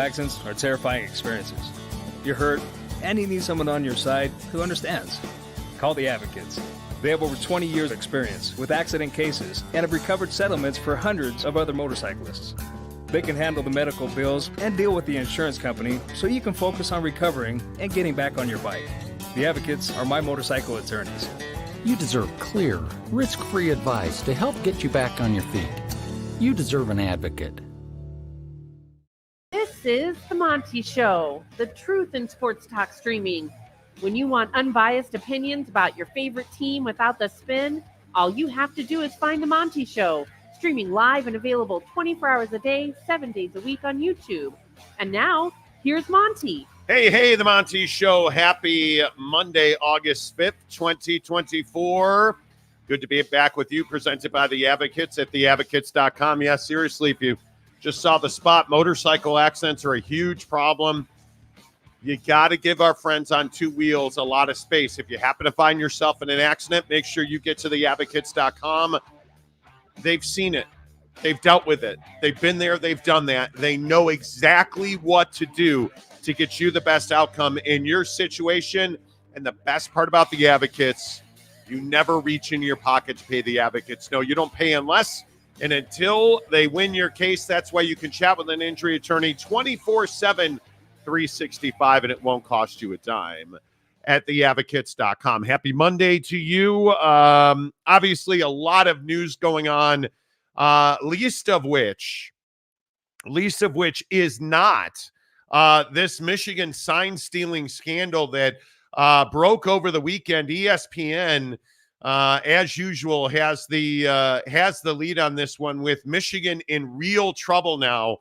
accidents are terrifying experiences. You're hurt, and you need someone on your side who understands. Call the Advocates. They have over 20 years experience with accident cases and have recovered settlements for hundreds of other motorcyclists. They can handle the medical bills and deal with the insurance company so you can focus on recovering and getting back on your bike. The Advocates are my motorcycle attorneys. You deserve clear, risk-free advice to help get you back on your feet. You deserve an advocate. This is The Monty Show, the truth in sports talk streaming. When you want unbiased opinions about your favorite team without the spin, all you have to do is find The Monty Show, streaming live and available 24 hours a day, 7 days a week on YouTube. And now, here's Monty. Hey, The Monty Show. Happy Monday, August 5th, 2024. Good to be back with you, presented by The Advocates at theadvocates.com. Yeah, seriously, if you just saw the spot, motorcycle accidents are a huge problem. You got to give our friends on two wheels a lot of space. If you happen to find yourself in an accident, make sure you get to theadvocates.com. They've seen it. They've dealt with it. They've been there. They've done that. They know exactly what to do to get you the best outcome in your situation. And the best part about the Advocates, you never reach into your pocket to pay the Advocates. No, you don't pay unless and until they win your case. That's why you can chat with an injury attorney 24/7, 365, and it won't cost you a dime at theadvocates.com. Happy Monday to you. Obviously, a lot of news going on, least of which is not this Michigan sign stealing scandal that broke over the weekend. ESPN, as usual, has the lead on this one, with Michigan in real trouble now.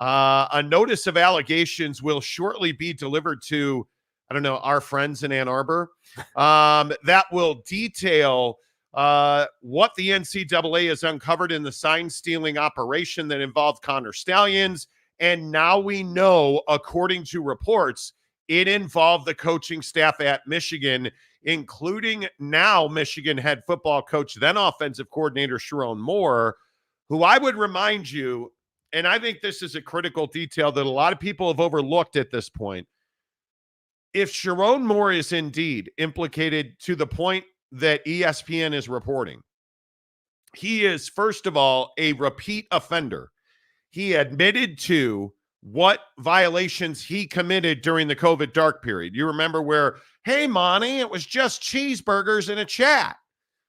A notice of allegations will shortly be delivered to, I don't know, our friends in Ann Arbor, that will detail what the NCAA has uncovered in the sign stealing operation that involved Connor Stallions. And now we know, according to reports, it involved the coaching staff at Michigan, including now Michigan head football coach, then offensive coordinator Sherrone Moore, who I would remind you, and I think this is a critical detail that a lot of people have overlooked at this point. If Sherrone Moore is indeed implicated to the point that ESPN is reporting, he is, first of all, a repeat offender. He admitted to what violations he committed during the COVID dark period. You remember where, hey, Monty, it was just cheeseburgers in a chat.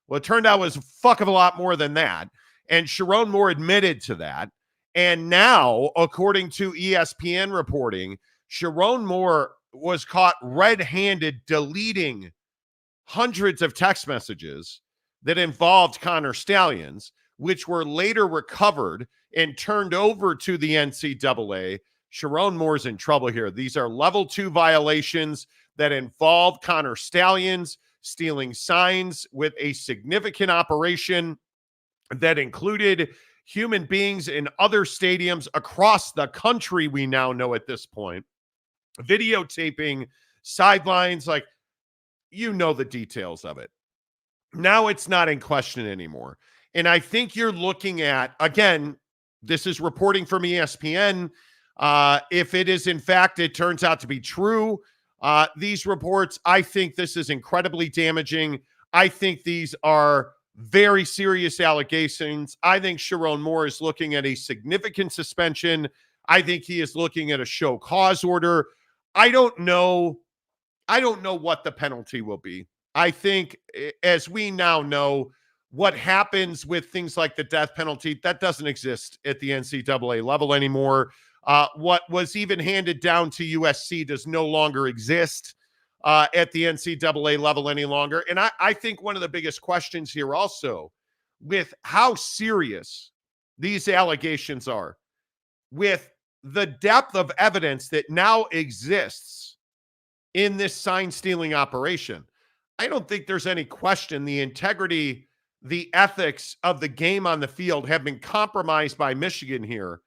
Well, it turned out it was a fuck of a lot more than that. And Sherrone Moore admitted to that. And now, according to ESPN reporting, Sherrone Moore was caught red-handed deleting hundreds of text messages that involved Connor Stallions, which were later recovered and turned over to the NCAA. Sherrone Moore's in trouble here. These are level 2 violations that involve Connor Stallions stealing signs with a significant operation that included human beings in other stadiums across the country, we now know at this point, videotaping sidelines, like, you know the details of it. Now it's not in question anymore. And I think you're looking at, again, this is reporting from ESPN. If it is, in fact, it turns out to be true, these reports, I think this is incredibly damaging. I think these are very serious allegations. I think Sherrone Moore is looking at a significant suspension. I think he is looking at a show cause order. I don't know what the penalty will be. I think, as we now know, what happens with things like the death penalty, that doesn't exist at the NCAA level anymore. What was even handed down to USC does no longer exist at the NCAA level any longer. And I think one of the biggest questions here also, with how serious these allegations are, with the depth of evidence that now exists in this sign stealing operation, I don't think there's any question the integrity, the ethics of the game on the field have been compromised by Michigan here.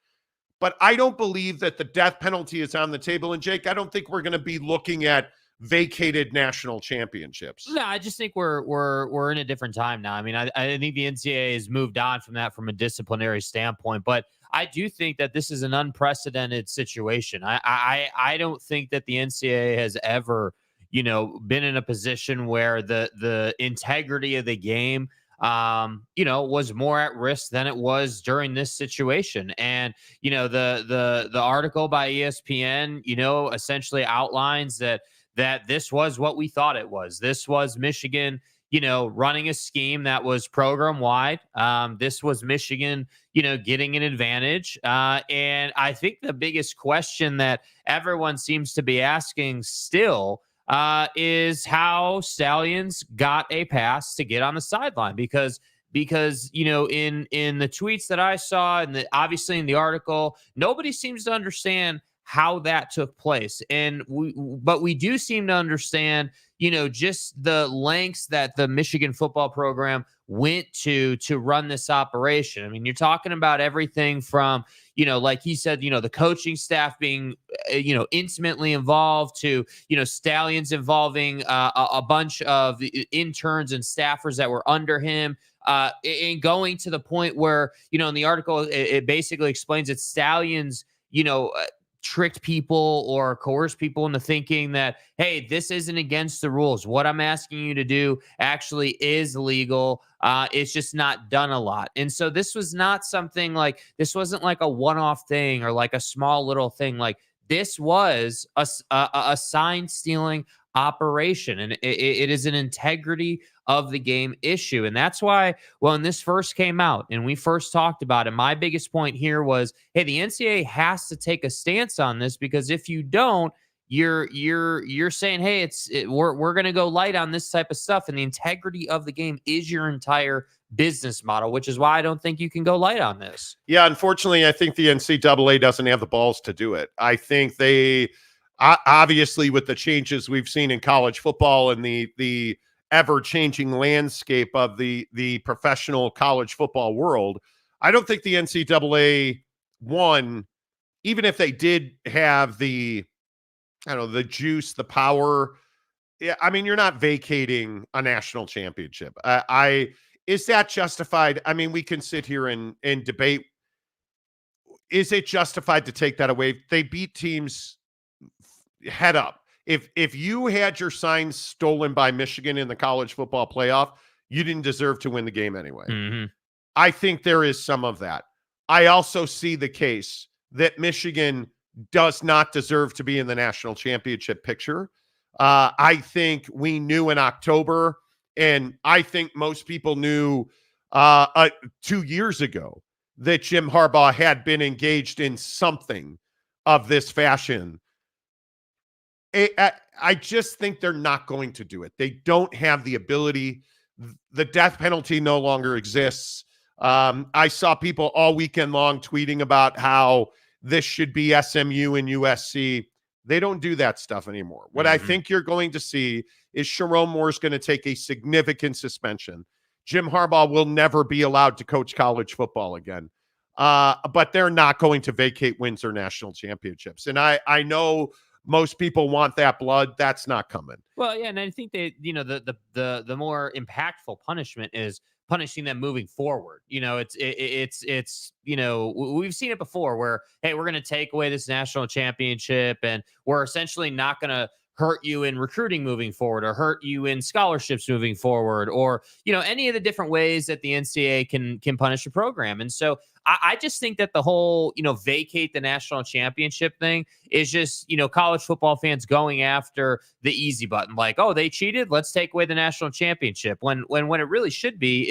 But I don't believe that the death penalty is on the table. And Jake, I don't think we're going to be looking at vacated national championships. No, I just think we're in a different time now. I mean, I think the NCAA has moved on from that from a disciplinary standpoint, but I do think that this is an unprecedented situation. I don't think that the NCAA has ever, been in a position where the integrity of the game was more at risk than it was during this situation. And, the article by ESPN, essentially outlines that this was what we thought it was. This was Michigan, running a scheme that was program wide. This was Michigan, getting an advantage. And I think the biggest question that everyone seems to be asking still is how Stallions got a pass to get on the sideline, because in the tweets that I saw and obviously in the article, nobody seems to understand how that took place. But we do seem to understand, just the lengths that the Michigan football program went to run this operation. I mean, you're talking about everything from, like he said, the coaching staff being, intimately involved to, Stallions involving a bunch of interns and staffers that were under him. And going to the point where, in the article, it basically explains that Stallions, tricked people or coerced people into thinking that, hey, this isn't against the rules. What I'm asking you to do actually is legal. It's just not done a lot. And so this was not something like, this wasn't like a one-off thing or like a small little thing. Like, this was a sign stealing operation, and it is an integrity of the game issue. And that's why, when this first came out and we first talked about it, my biggest point here was, hey, the NCAA has to take a stance on this, because if you don't, you're saying, hey, we're going to go light on this type of stuff, and the integrity of the game is your entire business model, which is why I don't think you can go light on this. Yeah, unfortunately, I think the NCAA doesn't have the balls to do it. I think they obviously, with the changes we've seen in college football and the ever-changing landscape of the professional college football world, I don't think the NCAA won, even if they did have the juice, the power. Yeah, I mean, you're not vacating a national championship. Is that justified? I mean, we can sit here and debate. Is it justified to take that away? They beat teams head up. If you had your signs stolen by Michigan in the college football playoff, you didn't deserve to win the game anyway. Mm-hmm. I think there is some of that. I also see the case that Michigan does not deserve to be in the national championship picture. I think we knew in October, and I think most people knew 2 years ago, that Jim Harbaugh had been engaged in something of this fashion. I just think they're not going to do it. They don't have the ability. The death penalty no longer exists. I saw people all weekend long tweeting about how this should be SMU and USC. They don't do that stuff anymore. What I think you're going to see is Sherrone Moore's going to take a significant suspension. Jim Harbaugh will never be allowed to coach college football again. But they're not going to vacate wins or national championships. And I know most people want that blood. That's not coming. Well, yeah, and I think they, the more impactful punishment is punishing them moving forward. It's we've seen it before where, hey, we're going to take away this national championship, and we're essentially not going to hurt you in recruiting moving forward, or hurt you in scholarships moving forward, or any of the different ways that the NCAA can punish a program. And so I just think that the whole vacate the national championship thing is just college football fans going after the easy button, like, oh, they cheated, let's take away the national championship, when it really should be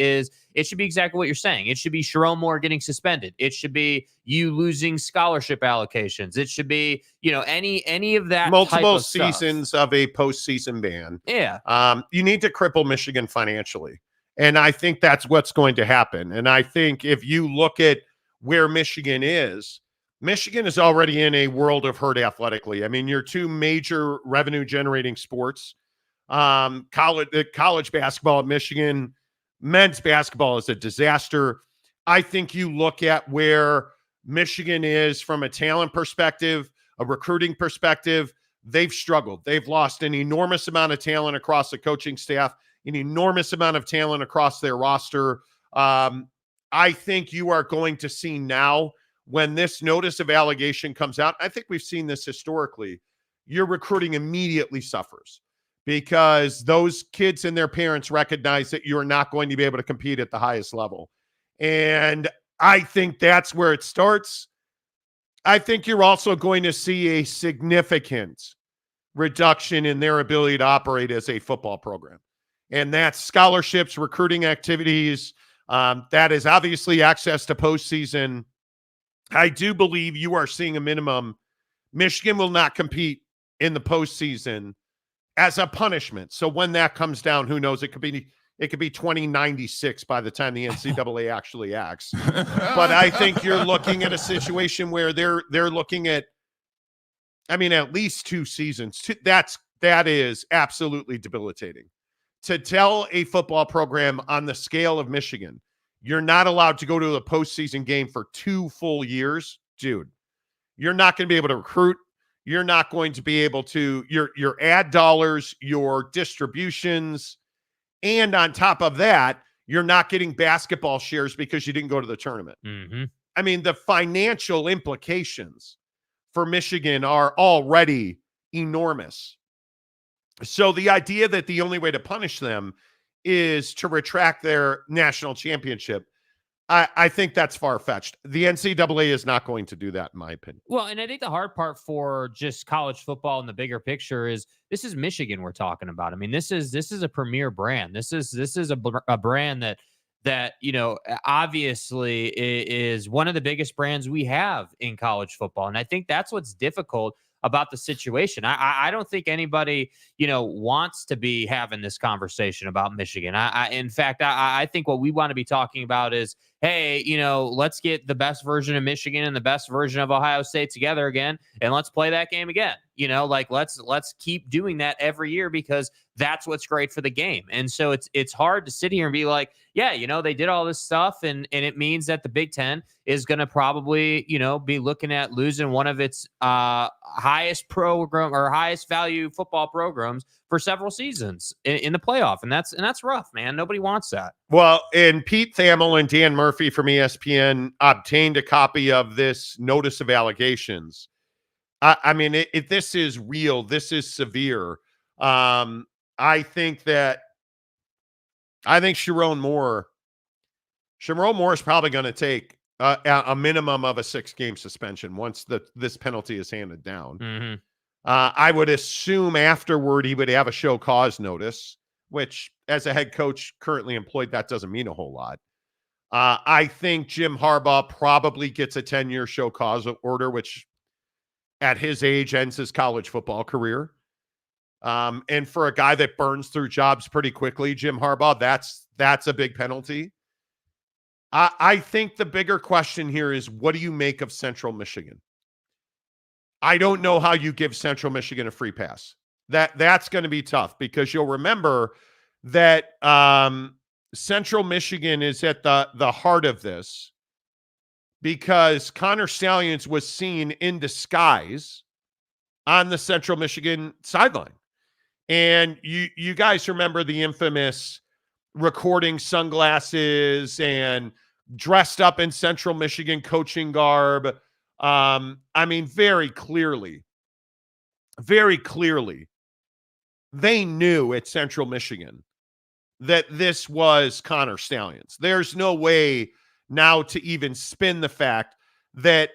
exactly what you're saying. It should be Sherrone Moore getting suspended. It should be you losing scholarship allocations. It should be any of that multiple type of seasons stuff. of a postseason ban. Yeah. You need to cripple Michigan financially. And I think that's what's going to happen. And I think if you look at where Michigan is already in a world of hurt athletically. I mean, your two major revenue generating sports, college basketball at Michigan, men's basketball is a disaster. I think you look at where Michigan is from a talent perspective, a recruiting perspective, they've struggled. They've lost an enormous amount of talent across the coaching staff, an enormous amount of talent across their roster. I think you are going to see now, when this notice of allegation comes out, I think we've seen this historically, your recruiting immediately suffers because those kids and their parents recognize that you're not going to be able to compete at the highest level. And I think that's where it starts. I think you're also going to see a significant reduction in their ability to operate as a football program. And that's scholarships, recruiting activities. That is obviously access to postseason. I do believe you are seeing a minimum. Michigan will not compete in the postseason as a punishment. So when that comes down, who knows? It could be 2096 by the time the NCAA actually acts. But I think you're looking at a situation where they're looking at, at least 2 seasons. That is absolutely debilitating. To tell a football program on the scale of Michigan, you're not allowed to go to a postseason game for 2 full years, dude, you're not going to be able to recruit. You're not going to be able to, your ad dollars, your distributions, and on top of that, you're not getting basketball shares because you didn't go to the tournament. Mm-hmm. The financial implications for Michigan are already enormous. So the idea that the only way to punish them is to retract their national championship, I think that's far-fetched. The NCAA is not going to do that, in my opinion. Well, and I think the hard part for just college football in the bigger picture is this is Michigan we're talking about. This is a premier brand. This is a brand that obviously is one of the biggest brands we have in college football, and I think that's what's difficult about the situation. I don't think anybody, wants to be having this conversation about Michigan. In fact, I think what we want to be talking about is, hey, let's get the best version of Michigan and the best version of Ohio State together again, and let's play that game again. Let's keep doing that every year because that's what's great for the game. And so it's hard to sit here and be like, yeah, they did all this stuff, and it means that the Big Ten is going to probably, be looking at losing one of its highest program or highest value football programs for several seasons in the playoff. And that's rough, man. Nobody wants that. Well, and Pete Thamel and Dan Murphy from ESPN obtained a copy of this notice of allegations. This is real. This is severe. I think Sherrone Moore is probably going to take a minimum of a 6-game suspension once this penalty is handed down. Mm-hmm. I would assume afterward he would have a show cause notice, which as a head coach currently employed, that doesn't mean a whole lot. I think Jim Harbaugh probably gets a 10-year show cause order, which at his age ends his college football career. And for a guy that burns through jobs pretty quickly, Jim Harbaugh, that's a big penalty. I think the bigger question here is, what do you make of Central Michigan? I don't know how you give Central Michigan a free pass. That's going to be tough because you'll remember that Central Michigan is at the heart of this because Connor Stallions was seen in disguise on the Central Michigan sideline. And you guys remember the infamous recording sunglasses and dressed up in Central Michigan coaching garb. Very clearly, they knew at Central Michigan that this was Connor Stallions. There's no way now to even spin the fact that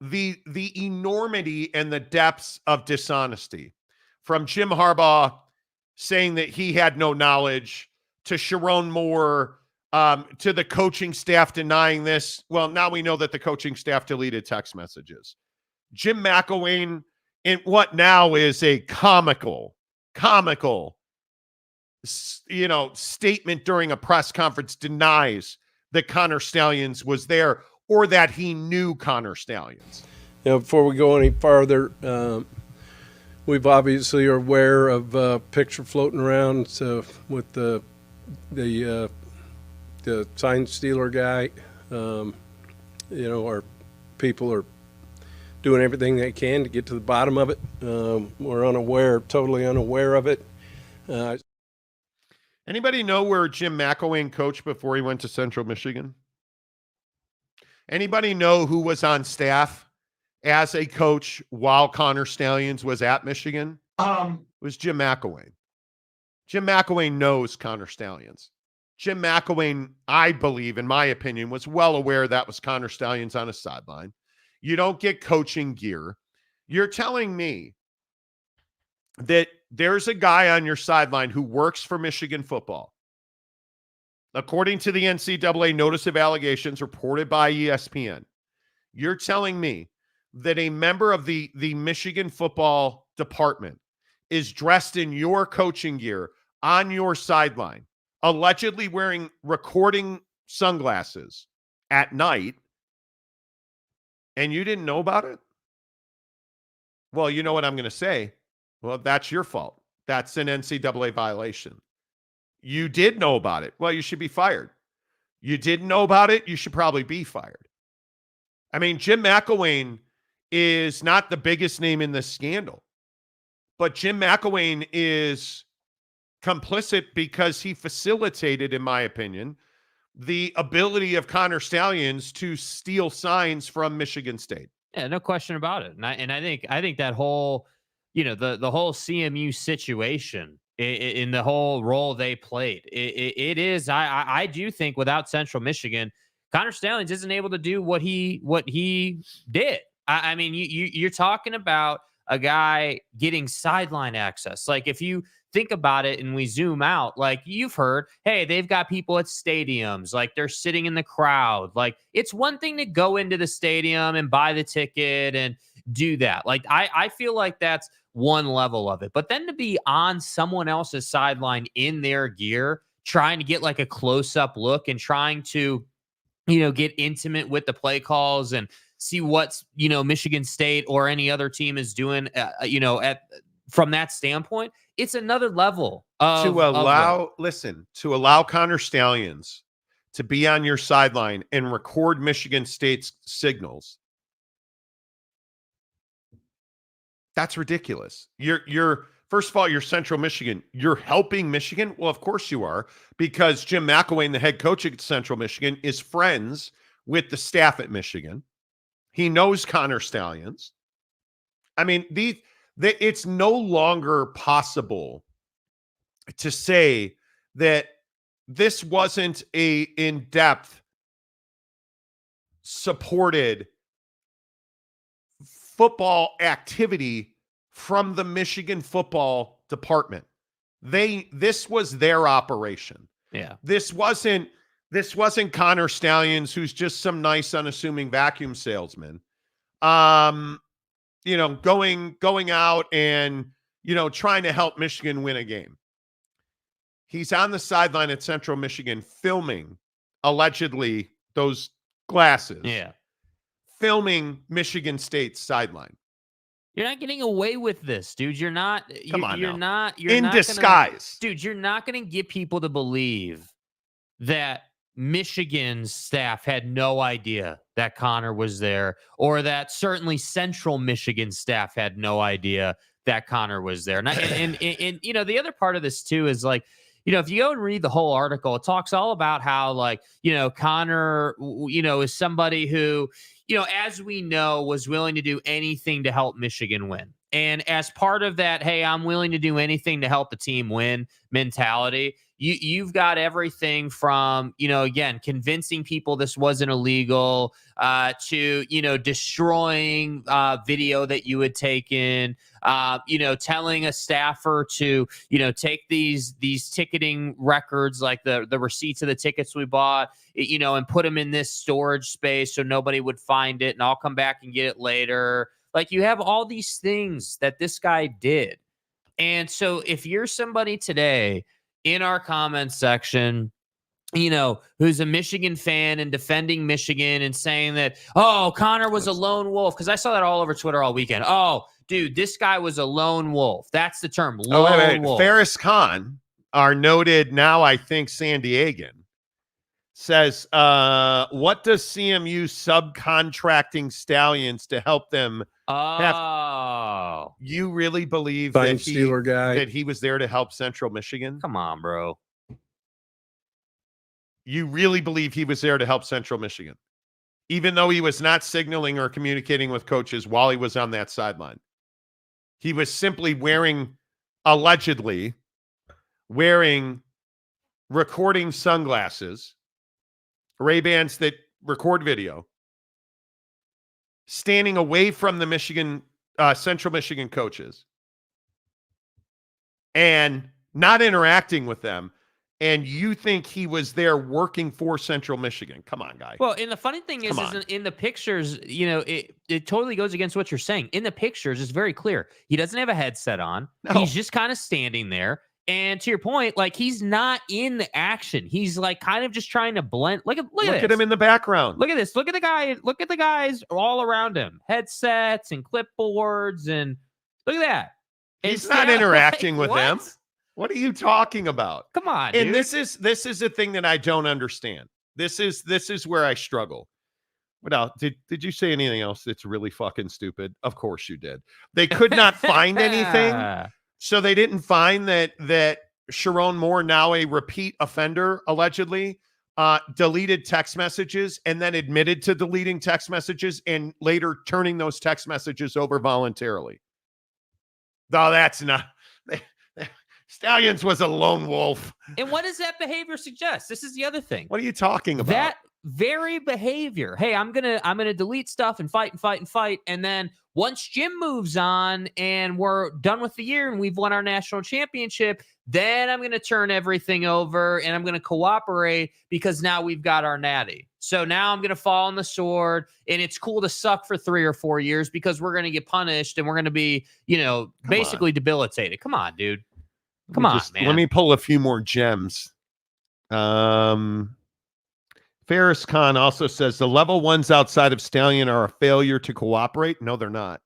the enormity and the depths of dishonesty from Jim Harbaugh saying that he had no knowledge to Sherrone Moore, to the coaching staff denying this. Well, now we know that the coaching staff deleted text messages. Jim McElwain, in what now is a comical, statement during a press conference, denies that Connor Stallions was there or that he knew Connor Stallions. Before we go any farther, we've obviously are aware of a picture floating around with the sign stealer guy. Our people are doing everything they can to get to the bottom of it. We're totally unaware of it. Anybody know where Jim McElwain coached before he went to Central Michigan? Anybody know who was on staff as a coach while Connor Stallions was at Michigan? It was Jim McElwain. Jim McElwain knows Connor Stallions. Jim McElwain, I believe, in my opinion, was well aware that was Connor Stallions on a sideline. You don't get coaching gear. You're telling me that there's a guy on your sideline who works for Michigan football. According to the NCAA notice of allegations reported by ESPN, you're telling me that a member of the Michigan football department is dressed in your coaching gear on your sideline, allegedly wearing recording sunglasses at night, and you didn't know about it? Well, you know what I'm going to say. Well, that's your fault. That's an NCAA violation. You did know about it. Well, you should be fired. You didn't know about it. You should probably be fired. I mean, Jim McElwain is not the biggest name in this scandal, but Jim McElwain is complicit because he facilitated, in my opinion, the ability of Connor Stallions to steal signs from Michigan State. Yeah, no question about it. And I think that whole, the whole CMU situation in the whole role they played, it is. I do think without Central Michigan, Connor Stallions isn't able to do what he did. I mean, you're talking about a guy getting sideline access. Like, if you think about it and we zoom out, like, you've heard, hey, they've got people at stadiums, like they're sitting in the crowd. Like, it's one thing to go into the stadium and buy the ticket and do that. Like, I feel like that's one level of it. But then to be on someone else's sideline in their gear, trying to get like a close-up look and trying to, get intimate with the play calls and see what's, Michigan State or any other team is doing, from that standpoint, it's another level to allow Connor Stallions to be on your sideline and record Michigan State's signals. That's ridiculous. You're first of all, you're Central Michigan. You're helping Michigan. Well, of course you are, because Jim McElwain, the head coach at Central Michigan, is friends with the staff at Michigan. He knows Connor Stallions. I mean, it's no longer possible to say that this wasn't a in-depth, supported football activity from the Michigan football department. This was their operation. Yeah. This wasn't Connor Stallions, who's just some nice, unassuming vacuum salesman. Going out and, trying to help Michigan win a game. He's on the sideline at Central Michigan filming, allegedly, those glasses. Yeah. Filming Michigan State's sideline. You're not getting away with this, dude. You're not. You're not in disguise. Dude, you're not going to get people to believe that Michigan's staff had no idea that Connor was there, or that certainly Central Michigan staff had no idea that Connor was there. And the other part of this too is like, if you go and read the whole article, it talks all about how, like, Connor, is somebody who, as we know, was willing to do anything to help Michigan win. And as part of that, hey, I'm willing to do anything to help the team win mentality, you've got everything from, again, convincing people this wasn't illegal, to, destroying video that you had taken, telling a staffer to, take these ticketing records, like the receipts of the tickets we bought, and put them in this storage space so nobody would find it, and I'll come back and get it later. Like, you have all these things that this guy did. And so if you're somebody today in our comments section, who's a Michigan fan and defending Michigan and saying that, oh, Connor was a lone wolf, because I saw that all over Twitter all weekend. Oh, dude, this guy was a lone wolf. That's the term, lone wolf. Ferris Khan, our noted, now I think San Diegan, says, what does CMU subcontracting Stallions to help them Oh, You really believe Sign that stealer guy. that he was there to help Central Michigan? come on, bro. You really believe he was there to help Central Michigan, even though he was not signaling or communicating with coaches while he was on that sideline? He was simply allegedly wearing recording sunglasses, Ray-Bans that record video, standing away from the Central Michigan coaches and not interacting with them. And you think he was there working for Central Michigan? Come on, guy. Well, and the funny thing is in the pictures, it totally goes against what you're saying. In the pictures, it's very clear. He doesn't have a headset on. No. He's just kind of standing there. And to your point, like, he's not in the action. He's like kind of just trying to blend. Look at him in the background. Look at this. Look at the guy. Look at the guys all around him. Headsets and clipboards, and look at that. He's not interacting with them. What? What are you talking about? Come on, and dude. this is the thing that I don't understand. This is where I struggle. What else? Did you say anything else that's really fucking stupid? Of course you did. They could not find anything, so they didn't find that Sherrone Moore, now a repeat offender, allegedly deleted text messages and then admitted to deleting text messages and later turning those text messages over voluntarily. No, that's not. Stallions was a lone wolf. And what does that behavior suggest? This is the other thing. What are you talking about? That very behavior. Hey, I'm gonna delete stuff and fight. And then once Jim moves on and we're done with the year and we've won our national championship, then I'm gonna turn everything over and I'm gonna cooperate because now we've got our natty. So now I'm gonna fall on the sword, and it's cool to suck for 3 or 4 years because we're gonna get punished and we're gonna be, basically debilitated. Come on, dude. Come on, man. Let me pull a few more gems. Ferris Khan also says the level ones outside of Stallion are a failure to cooperate. No, they're not.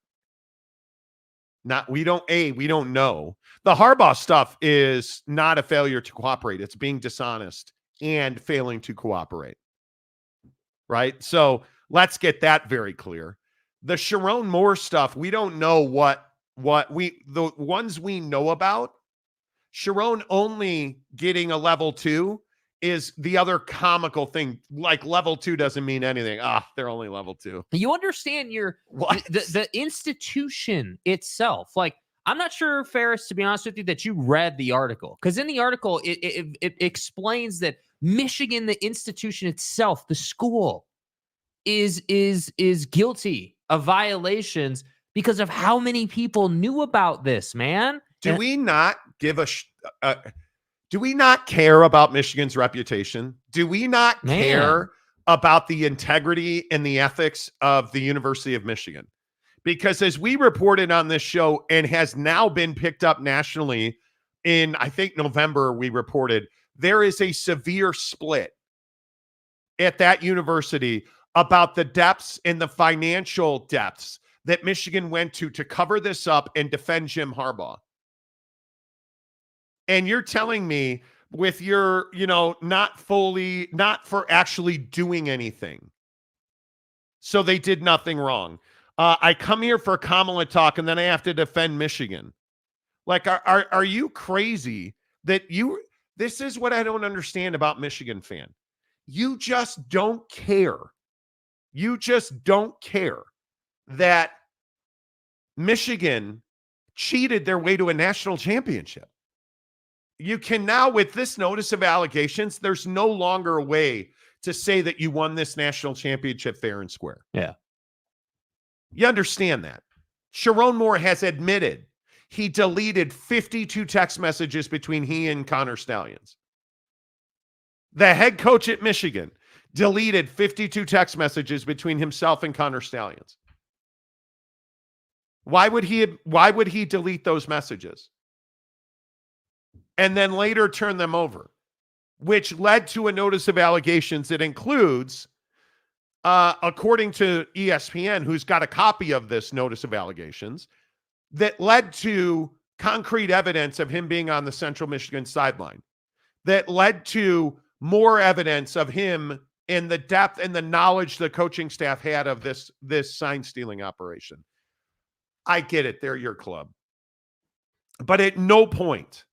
We don't know. The Harbaugh stuff is not a failure to cooperate. It's being dishonest and failing to cooperate. Right? So let's get that very clear. The Sherrone Moore stuff, we don't know the ones we know about. Sherrone only getting a level 2 is the other comical thing. Like, level 2 doesn't mean anything. They're only level 2. You understand the institution itself. Like, I'm not sure, Ferris, to be honest with you, that you read the article, because in the article it explains that Michigan, the institution itself, the school, is guilty of violations because of how many people knew about this, man. Do we not care about Michigan's reputation? Do we not care about the integrity and the ethics of the University of Michigan? Because as we reported on this show and has now been picked up nationally in, I think, November, we reported there is a severe split at that university about the depths and the financial depths that Michigan went to cover this up and defend Jim Harbaugh. And you're telling me with your, not for actually doing anything. So they did nothing wrong. I come here for Kamala talk and then I have to defend Michigan. Like, are you crazy this is what I don't understand about Michigan fan. You just don't care. You just don't care that Michigan cheated their way to a national championship. You can now, with this notice of allegations, there's no longer a way to say that you won this national championship fair and square. Yeah. You understand that. Sherrone Moore has admitted he deleted 52 text messages between he and Connor Stallions. The head coach at Michigan deleted 52 text messages between himself and Connor Stallions. Why would he delete those messages? And then later turn them over, which led to a notice of allegations that includes, according to ESPN, who's got a copy of this notice of allegations, that led to concrete evidence of him being on the Central Michigan sideline, that led to more evidence of him and the depth and the knowledge the coaching staff had of this sign stealing operation. I get it. They're your club. But at no point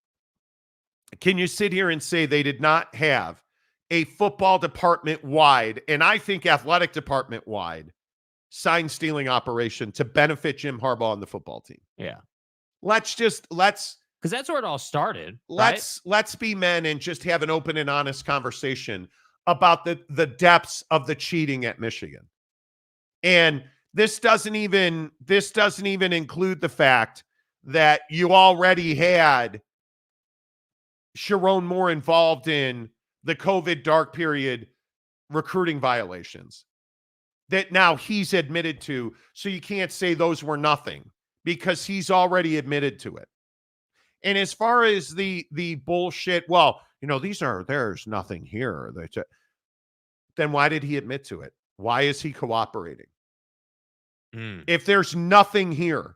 can you sit here and say they did not have a football department wide, and I think athletic department wide, sign stealing operation to benefit Jim Harbaugh and the football team. Yeah. Let's because that's where it all started. Let's be men and just have an open and honest conversation about the depths of the cheating at Michigan. And this doesn't even include the fact that you already had Sherrone Moore involved in the COVID dark period recruiting violations that now he's admitted to. So you can't say those were nothing because he's already admitted to it. And as far as the bullshit, well, there's nothing here. Then why did he admit to it? Why is he cooperating? If there's nothing here,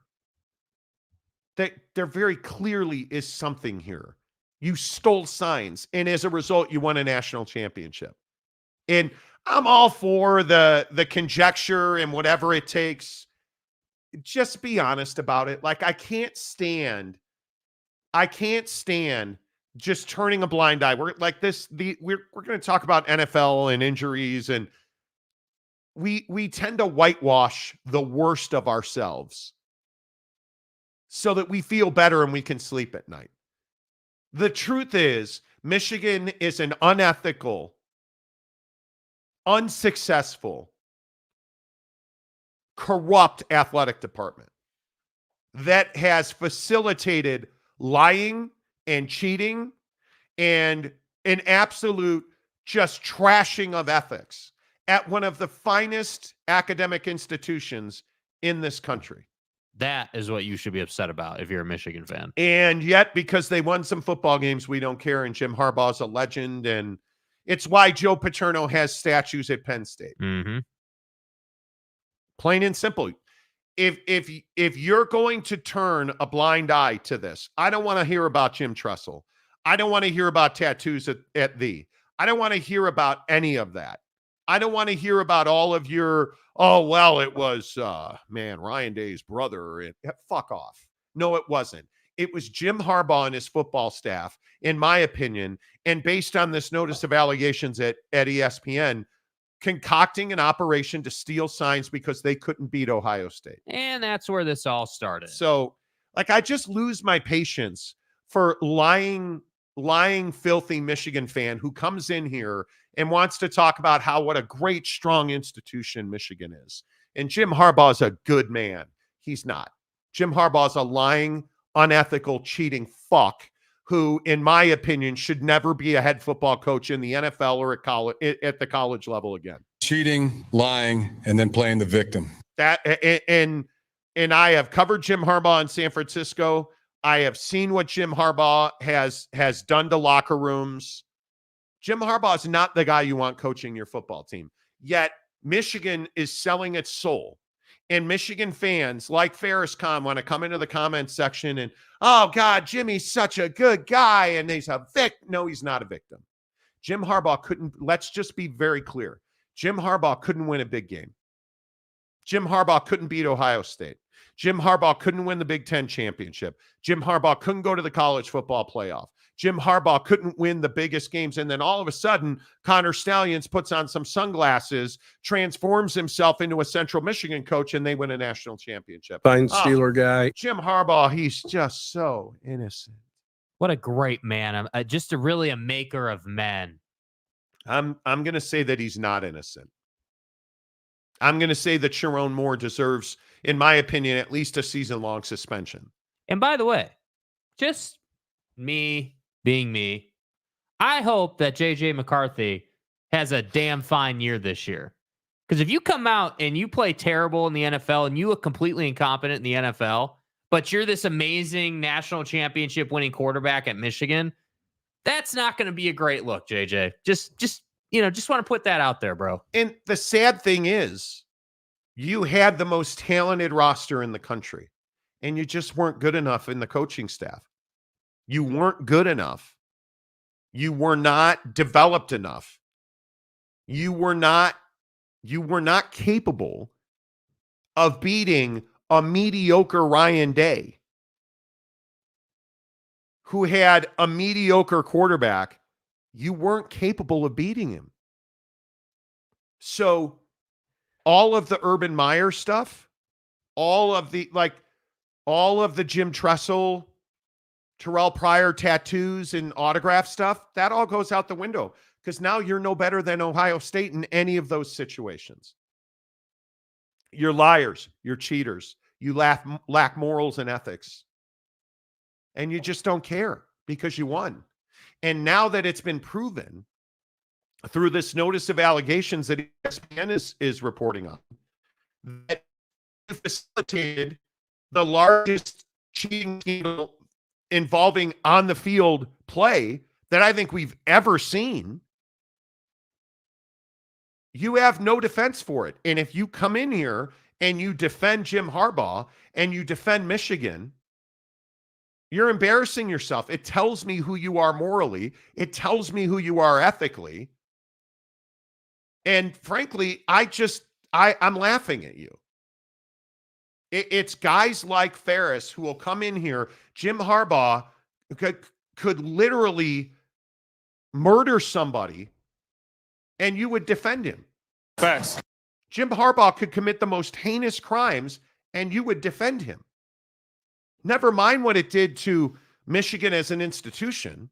there very clearly is something here. You stole signs, and as a result, you won a national championship. And I'm all for the conjecture and whatever it takes. Just be honest about it. Like, I can't stand just turning a blind eye. We're like this. We're going to talk about NFL and injuries, and we tend to whitewash the worst of ourselves so that we feel better and we can sleep at night. The truth is, Michigan is an unethical, unsuccessful, corrupt athletic department that has facilitated lying and cheating and an absolute just trashing of ethics at one of the finest academic institutions in this country. That is what you should be upset about if you're a Michigan fan. And yet, because they won some football games, we don't care. And Jim Harbaugh's a legend. And it's why Joe Paterno has statues at Penn State. Mm-hmm. Plain and simple. If you're going to turn a blind eye to this, I don't want to hear about Jim Tressel. I don't want to hear about tattoos at thee. I don't want to hear about any of that. I don't want to hear about all of your, it was, Ryan Day's brother. Fuck off. No, it wasn't. It was Jim Harbaugh and his football staff, in my opinion, and based on this notice of allegations at ESPN, concocting an operation to steal signs because they couldn't beat Ohio State. And that's where this all started. So, I just lose my patience for lying, filthy Michigan fan who comes in here and wants to talk about what a great, strong institution Michigan is. And Jim Harbaugh is a good man. He's not. Jim Harbaugh is a lying, unethical, cheating fuck who, in my opinion, should never be a head football coach in the NFL or at the college level again. Cheating, lying, and then playing the victim. And I have covered Jim Harbaugh in San Francisco. I have seen what Jim Harbaugh has done to locker rooms. Jim Harbaugh is not the guy you want coaching your football team. Yet Michigan is selling its soul. And Michigan fans like Ferris Khan want to come into the comments section and, oh, God, Jimmy's such a good guy. And he's a victim. No, he's not a victim. Jim Harbaugh couldn't. Let's just be very clear. Jim Harbaugh couldn't win a big game. Jim Harbaugh couldn't beat Ohio State. Jim Harbaugh couldn't win the Big Ten championship. Jim Harbaugh couldn't go to the college football playoff. Jim Harbaugh couldn't win the biggest games. And then all of a sudden, Connor Stallions puts on some sunglasses, transforms himself into a Central Michigan coach, and they win a national championship. Fine Steeler guy. Jim Harbaugh, he's just so innocent. What a great man. Just a maker of men. I'm going to say that he's not innocent. I'm going to say that Sherrone Moore deserves, in my opinion, at least a season-long suspension. And by the way, just me being me, I hope that JJ McCarthy has a damn fine year this year. Because if you come out and you play terrible in the NFL and you look completely incompetent in the NFL, but you're this amazing national championship winning quarterback at Michigan, that's not going to be a great look, JJ. Just want to put that out there, bro. And the sad thing is, you had the most talented roster in the country, and you just weren't good enough in the coaching staff. You weren't good enough. You were not developed enough. You were not capable of beating a mediocre Ryan Day, who had a mediocre quarterback, you weren't capable of beating him. So all of the Urban Meyer stuff, all of the Jim Tressel, Terrell Pryor tattoos and autograph stuff, that all goes out the window because now you're no better than Ohio State in any of those situations. You're liars. You're cheaters. You lack morals and ethics. And you just don't care because you won. And now that it's been proven through this notice of allegations that ESPN is reporting on, that you facilitated the largest cheating scandal involving on the field play that I think we've ever seen, you have no defense for it. And if you come in here and you defend Jim Harbaugh and you defend Michigan, you're embarrassing yourself. It tells me who you are morally. It tells me who you are ethically. And frankly, I'm laughing at you. It's guys like Ferris who will come in here. Jim Harbaugh could literally murder somebody and you would defend him. Facts. Jim Harbaugh could commit the most heinous crimes and you would defend him. Never mind what it did to Michigan as an institution.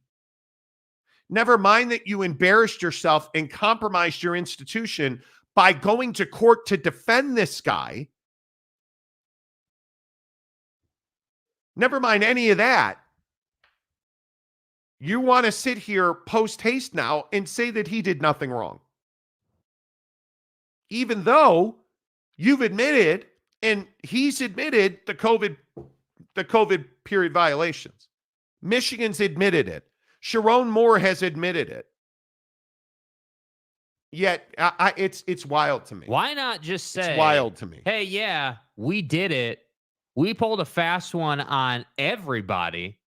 Never mind that you embarrassed yourself and compromised your institution by going to court to defend this guy. Never mind any of that. You want to sit here post haste now and say that he did nothing wrong. Even though you've admitted, and he's admitted the COVID period violations. Michigan's admitted it. Sherrone Moore has admitted it. Yet it's wild to me. Why not just say, it's wild to me. Hey, yeah, we did it. We pulled a fast one on everybody,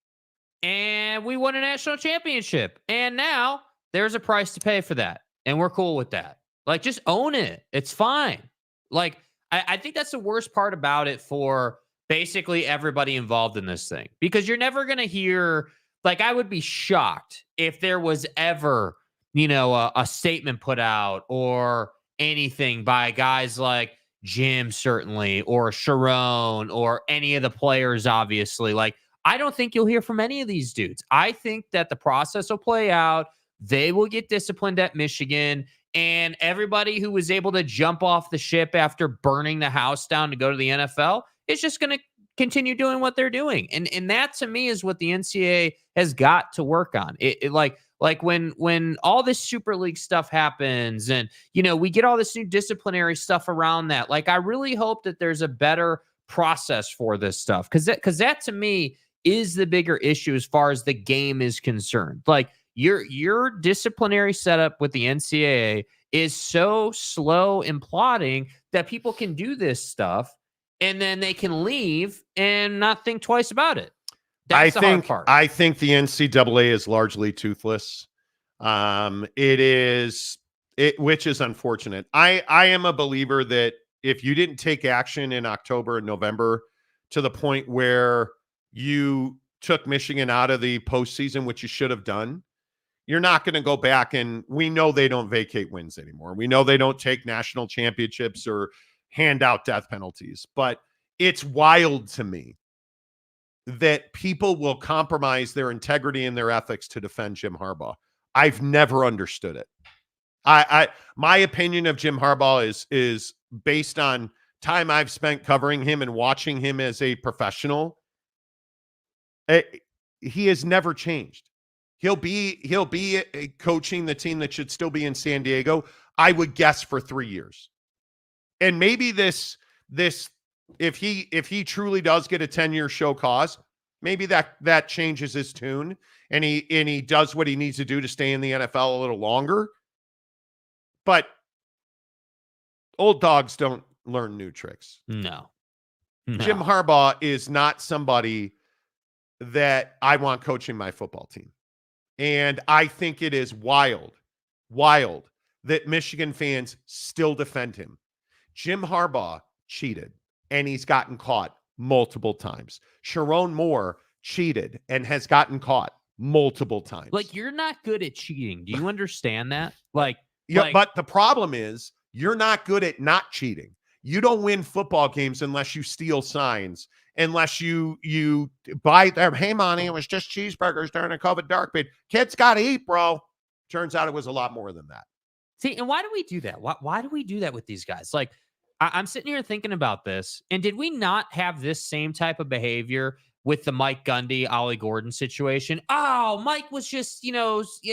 and we won a national championship. And now there's a price to pay for that, and we're cool with that. Like, just own it. It's fine. Like, I think that's the worst part about it for basically everybody involved in this thing, because you're never going to hear, like, I would be shocked if there was ever, a statement put out or anything by guys like Jim, certainly, or Sherrone, or any of the players, obviously. Like, I don't think you'll hear from any of these dudes. I think that the process will play out. They will get disciplined at Michigan, and everybody who was able to jump off the ship after burning the house down to go to the NFL is just going to continue doing what they're doing. And that, to me, is what the NCAA has got to work on. Like when all this Super League stuff happens and, we get all this new disciplinary stuff around that. Like, I really hope that there's a better process for this stuff. Cause that to me is the bigger issue as far as the game is concerned. Like, your disciplinary setup with the NCAA is so slow and plodding that people can do this stuff and then they can leave and not think twice about it. That's the hard part. I think the NCAA is largely toothless. Which is unfortunate. I am a believer that if you didn't take action in October and November to the point where you took Michigan out of the postseason, which you should have done, you're not going to go back. And we know they don't vacate wins anymore. We know they don't take national championships or hand out death penalties. But it's wild to me that people will compromise their integrity and their ethics to defend Jim Harbaugh. I've never understood it. My opinion of Jim Harbaugh is based on time I've spent covering him and watching him as a professional. He has never changed. He'll be coaching the team that should still be in San Diego, I would guess, for 3 years. And maybe this if he truly does get a 10-year show cause, maybe that changes his tune and he does what he needs to do to stay in the NFL a little longer. But old dogs don't learn new tricks. No. Jim Harbaugh is not somebody that I want coaching my football team. And I think it is wild that Michigan fans still defend him. Jim Harbaugh cheated. and he's gotten caught multiple times. Sherrone Moore cheated and has gotten caught multiple times. Like, you're not good at cheating. Do you understand that? Like, yeah, but the problem is you're not good at not cheating. You don't win football games unless you steal signs, unless you buy them. Hey, Monty, it was just cheeseburgers during a COVID dark period. Kids got to eat, bro. Turns out it was a lot more than that. See, and why do we do that? Why do we do that with these guys? Like, I'm sitting here thinking about this, and did we not have this same type of behavior with the Mike Gundy, Ollie Gordon situation? Oh, Mike was just,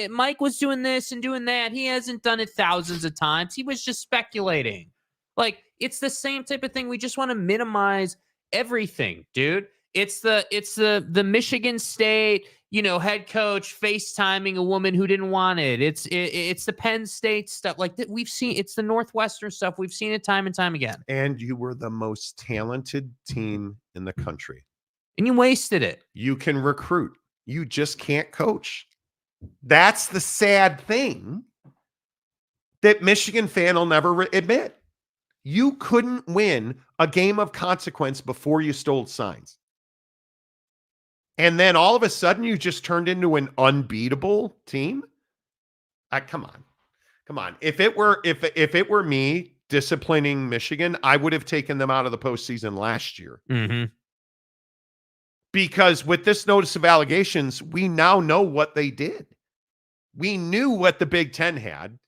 Mike was doing this and doing that. He hasn't done it thousands of times. He was just speculating. Like, it's the same type of thing. We just want to minimize everything, dude. It's the Michigan State, head coach FaceTiming a woman who didn't want it. It's the Penn State stuff. Like, that we've seen. It's the Northwestern stuff. We've seen it time and time again. And you were the most talented team in the country. And you wasted it. You can recruit. You just can't coach. That's the sad thing that Michigan fan will never admit. You couldn't win a game of consequence before you stole signs. And then all of a sudden you just turned into an unbeatable team. Come on. If it were me disciplining Michigan, I would have taken them out of the postseason last year. Mm-hmm. Because with this notice of allegations, we now know what they did. We knew what the Big Ten had.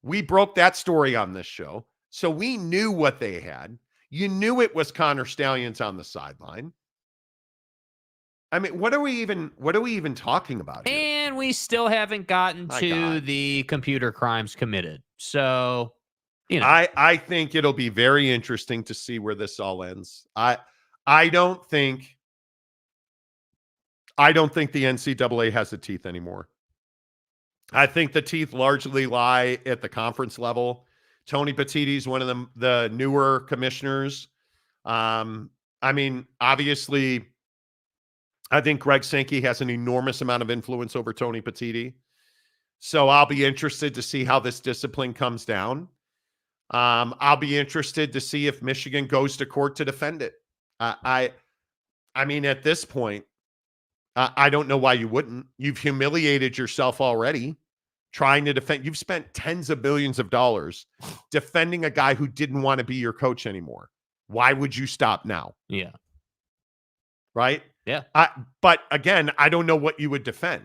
We broke that story on this show. So we knew what they had. You knew it was Connor Stallions on the sideline. I mean, what are we even talking about here? And we still haven't gotten to the computer crimes committed. So, I think it'll be very interesting to see where this all ends. I don't think the NCAA has the teeth anymore. I think the teeth largely lie at the conference level. Tony Petitti's one of the newer commissioners. Obviously, I think Greg Sankey has an enormous amount of influence over Tony Petitti. So I'll be interested to see how this discipline comes down. I'll be interested to see if Michigan goes to court to defend it. At this point, I don't know why you wouldn't. You've humiliated yourself already trying to defend. You've spent tens of billions of dollars defending a guy who didn't want to be your coach anymore. Why would you stop now? Yeah. Right? Yeah. But again, I don't know what you would defend.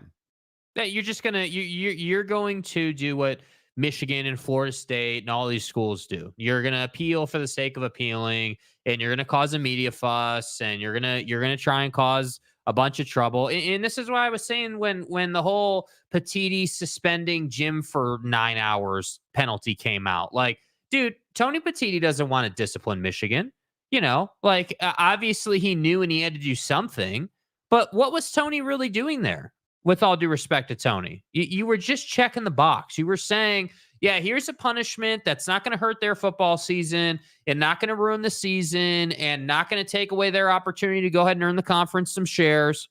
Yeah, you're just going to, you're going to do what Michigan and Florida State and all these schools do. You're going to appeal for the sake of appealing, and you're going to cause a media fuss, and you're going to try and cause a bunch of trouble. And this is why I was saying when the whole Petitti suspending Jim for 9 hours penalty came out, like, dude, Tony Petitti doesn't want to discipline Michigan. Obviously he knew and he had to do something, but what was Tony really doing there? With all due respect to Tony, you were just checking the box. You were saying, yeah, here's a punishment that's not going to hurt their football season and not going to ruin the season and not going to take away their opportunity to go ahead and earn the conference some shares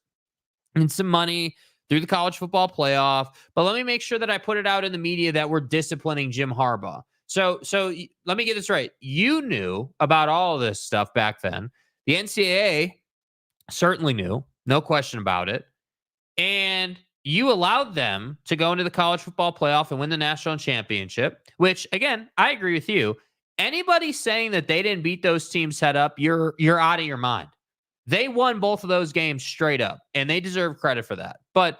and some money through the college football playoff. But let me make sure that I put it out in the media that we're disciplining Jim Harbaugh. So let me get this right. You knew about all of this stuff back then. The NCAA certainly knew, no question about it. And you allowed them to go into the college football playoff and win the national championship, which, again, I agree with you. Anybody saying that they didn't beat those teams head up, you're out of your mind. They won both of those games straight up, and they deserve credit for that. But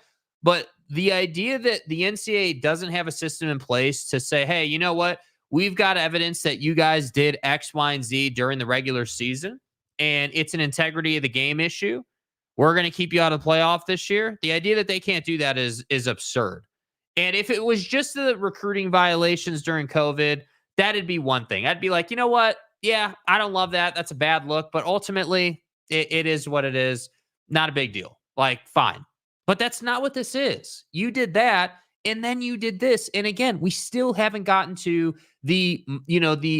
the idea that the NCAA doesn't have a system in place to say, hey, you know what? We've got evidence that you guys did X, Y, and Z during the regular season, and it's an integrity of the game issue. We're going to keep you out of the playoff this year. The idea that they can't do that is absurd. And if it was just the recruiting violations during COVID, that'd be one thing. I'd be like, you know what? Yeah, I don't love that. That's a bad look. But ultimately, it is what it is. Not a big deal. Like, fine. But that's not what this is. You did that, and then you did this. And again, we still haven't gotten to the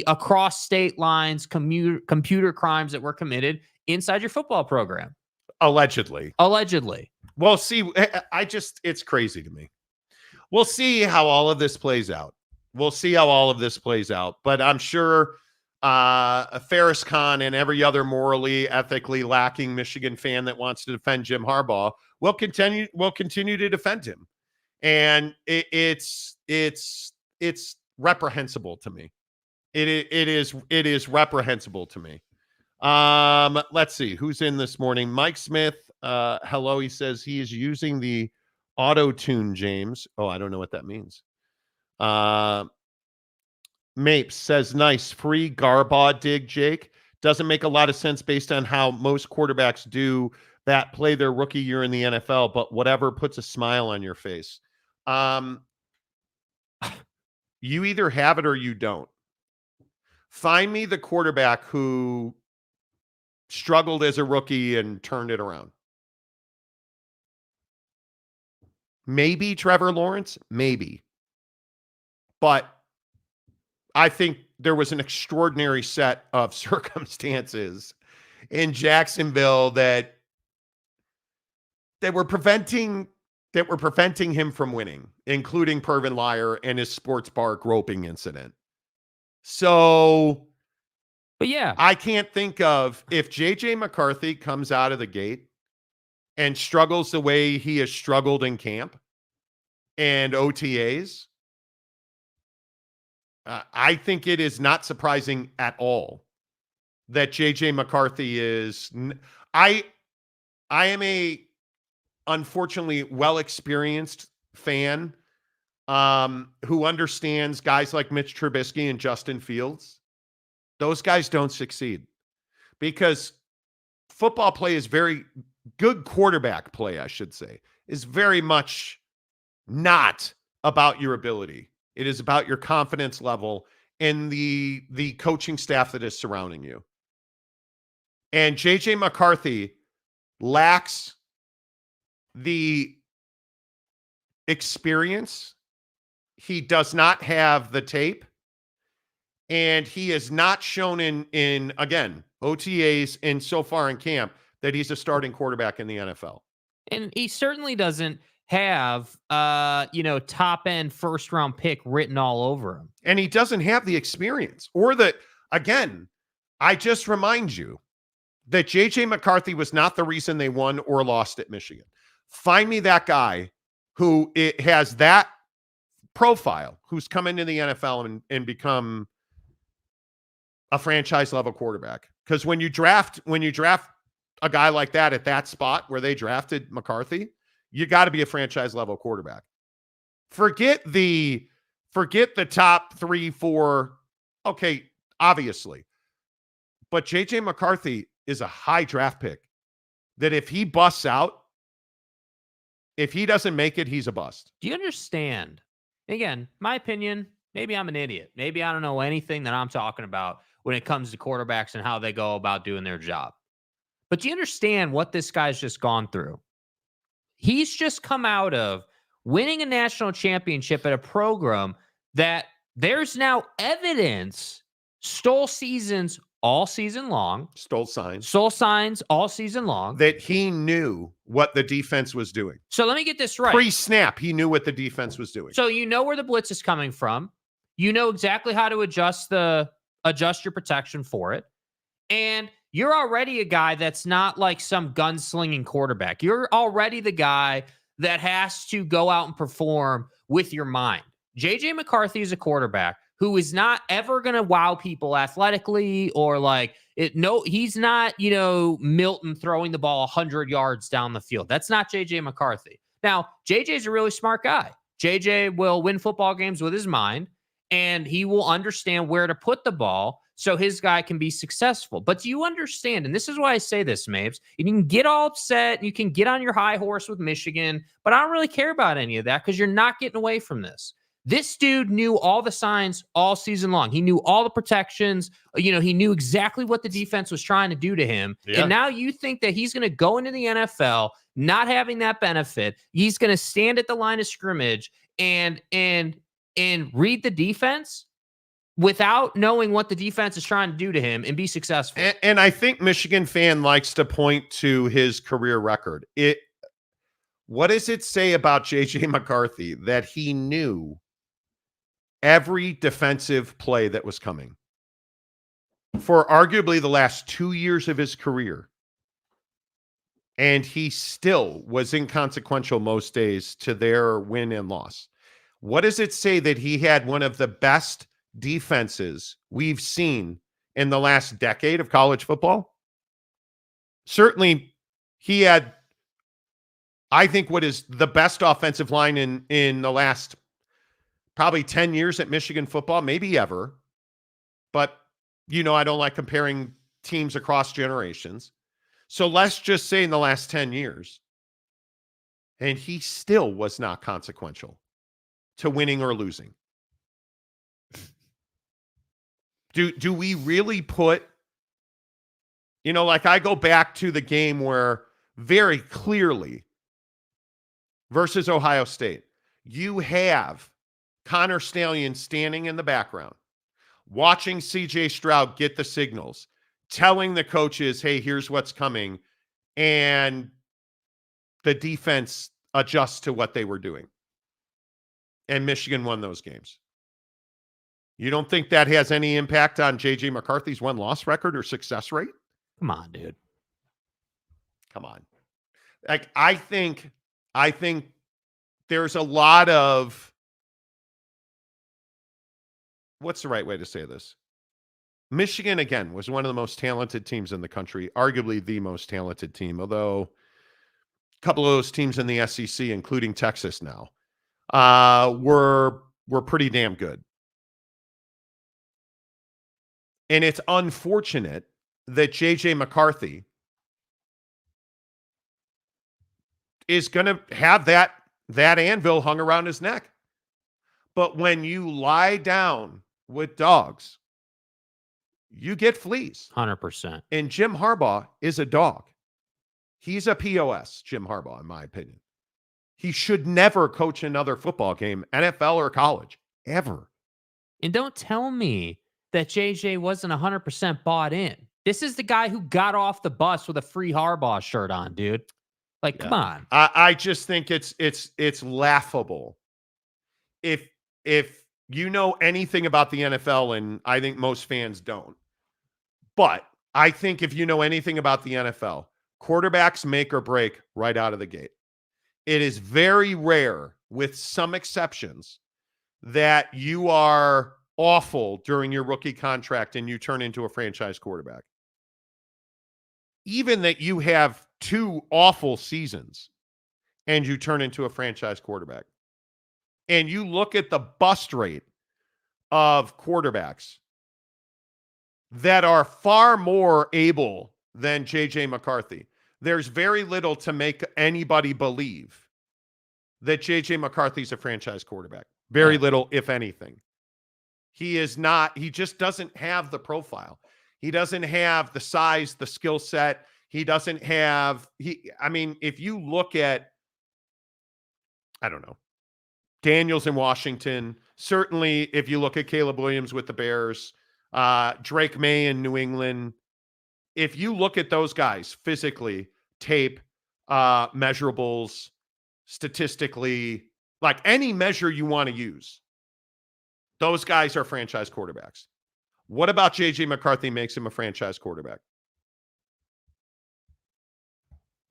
across state lines computer crimes that were committed inside your football program. Allegedly. Well, see, it's crazy to me. We'll see how all of this plays out. But I'm sure Ferris Khan and every other morally, ethically lacking Michigan fan that wants to defend Jim Harbaugh will continue to defend him. And it's reprehensible to me. It is reprehensible to me. Let's see who's in this morning. Mike Smith. Hello. He says he is using the auto-tune, James. Oh, I don't know what that means. Mapes says, nice free Harbaugh dig, Jake. Doesn't make a lot of sense based on how most quarterbacks do that play their rookie year in the NFL, but whatever, puts a smile on your face. You either have it or you don't. Find me the quarterback who struggled as a rookie and turned it around. Maybe Trevor Lawrence, maybe. But I think there was an extraordinary set of circumstances in Jacksonville that were preventing him from winning, including Pervin Liar and his sports bar groping incident. So, but yeah, I can't think of, if JJ McCarthy comes out of the gate and struggles the way he has struggled in camp and OTAs, I think it is not surprising at all that JJ McCarthy is. I am a unfortunately well-experienced fan who understands guys like Mitch Trubisky and Justin Fields. Those guys don't succeed because football play is very good. Quarterback play, I should say, is very much not about your ability. It is about your confidence level and the coaching staff that is surrounding you. And JJ McCarthy lacks the experience. He does not have the tape. And he has not shown in again, OTAs and so far in camp that he's a starting quarterback in the NFL. And he certainly doesn't have top end first round pick written all over him. And he doesn't have the experience or again, I just remind you that JJ McCarthy was not the reason they won or lost at Michigan. Find me that guy who has that profile, who's come into the NFL and become a franchise level quarterback. Because when you draft a guy like that at that spot where they drafted McCarthy, you got to be a franchise level quarterback. Forget the top 3, 4. Okay, obviously. But JJ McCarthy is a high draft pick that if he busts out, if he doesn't make it, he's a bust. Do you understand? Again, my opinion, maybe I'm an idiot. Maybe I don't know anything that I'm talking about when it comes to quarterbacks and how they go about doing their job. But do you understand what this guy's just gone through? He's just come out of winning a national championship at a program that there's now evidence stole seasons all season long. Stole signs all season long. That he knew what the defense was doing. So let me get this right. Pre-snap, he knew what the defense was doing. So you know where the blitz is coming from. You know exactly how to adjust your protection for it. And you're already a guy that's not like some gunslinging quarterback. You're already the guy that has to go out and perform with your mind. JJ McCarthy is a quarterback who is not ever going to wow people athletically or he's not, Milton throwing the ball 100 yards down the field. That's not JJ McCarthy. Now, JJ's a really smart guy. JJ will win football games with his mind, and he will understand where to put the ball so his guy can be successful. But do you understand? And this is why I say this, Mapes. You can get all upset and you can get on your high horse with Michigan, but I don't really care about any of that because you're not getting away from this. This dude knew all the signs all season long. He knew all the protections. He knew exactly what the defense was trying to do to him. Yeah. And now you think that he's going to go into the NFL not having that benefit. He's going to stand at the line of scrimmage and read the defense without knowing what the defense is trying to do to him and be successful. And I think Michigan fan likes to point to his career record. What does it say about JJ McCarthy that he knew every defensive play that was coming? for arguably the last 2 years of his career. And he still was inconsequential most days to their win and loss. What does it say that he had one of the best defenses we've seen in the last decade of college football? Certainly, he had, I think, what is the best offensive line in the last probably 10 years at Michigan football, maybe ever. But, I don't like comparing teams across generations. So let's just say in the last 10 years, and he still was not consequential to winning or losing. Do we really put, I go back to the game where very clearly versus Ohio State, you have Connor Stallions standing in the background, watching CJ Stroud get the signals, telling the coaches, hey, here's what's coming, and the defense adjusts to what they were doing. And Michigan won those games. You don't think that has any impact on J.J. McCarthy's win-loss record or success rate? Come on, dude. Come on. I think there's a lot of, what's the right way to say this? Michigan, again, was one of the most talented teams in the country, arguably the most talented team, although a couple of those teams in the SEC, including Texas now, were pretty damn good. And it's unfortunate that J.J. McCarthy is going to have that anvil hung around his neck. But when you lie down with dogs, you get fleas. 100%. And Jim Harbaugh is a dog. He's a POS, Jim Harbaugh, in my opinion. He should never coach another football game, NFL or college, ever. And don't tell me that JJ wasn't 100% bought in. This is the guy who got off the bus with a free Harbaugh shirt on, dude. Come on. I just think it's laughable. If you know anything about the NFL, and I think most fans don't, but I think if you know anything about the NFL, quarterbacks make or break right out of the gate. It is very rare, with some exceptions, that you are awful during your rookie contract and you turn into a franchise quarterback. Even that you have 2 awful seasons and you turn into a franchise quarterback. And you look at the bust rate of quarterbacks that are far more able than J.J. McCarthy. There's very little to make anybody believe that J.J. McCarthy's a franchise quarterback. Very little, if anything. He is not. He just doesn't have the profile. He doesn't have the size, the skill set. He doesn't have, if you look at, I don't know, Daniels in Washington, certainly if you look at Caleb Williams with the Bears, Drake May in New England, if you look at those guys physically, tape, measurables, statistically, like any measure you want to use, those guys are franchise quarterbacks. What about J.J. McCarthy makes him a franchise quarterback?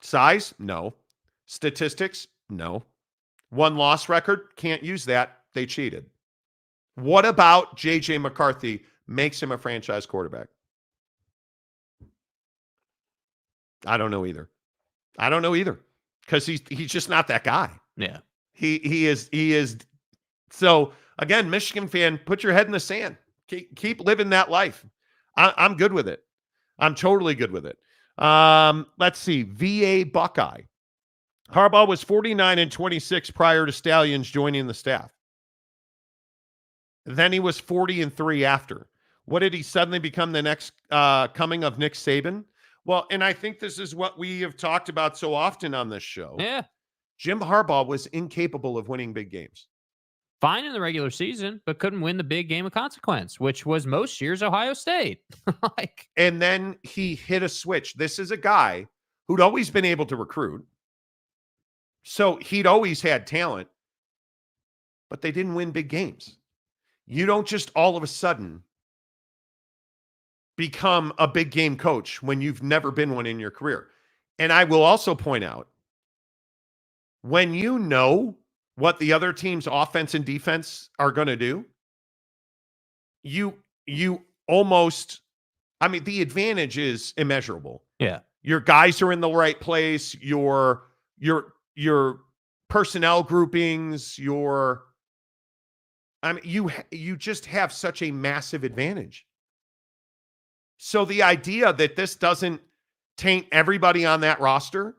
Size? No. Statistics? No. Win-loss record? Can't use that. They cheated. What about J.J. McCarthy makes him a franchise quarterback? I don't know either. Because he's just not that guy. Yeah. He is. So again, Michigan fan, put your head in the sand. Keep living that life. I'm good with it. I'm totally good with it. Let's see. VA Buckeye. Harbaugh was 49-26 prior to Stallions joining the staff. Then he was 40-3 after. What did he suddenly become the next coming of Nick Saban? Well, and I think this is what we have talked about so often on this show. Yeah. Jim Harbaugh was incapable of winning big games. Fine in the regular season, but couldn't win the big game of consequence, which was most years Ohio State. And then he hit a switch. This is a guy who'd always been able to recruit. So he'd always had talent, but they didn't win big games. You don't just all of a sudden become a big game coach when you've never been one in your career. And I will also point out, when you know what the other team's offense and defense are going to do, you almost, I mean, the advantage is immeasurable. Yeah. Your guys are in the right place, your personnel groupings, you just have such a massive advantage. So the idea that this doesn't taint everybody on that roster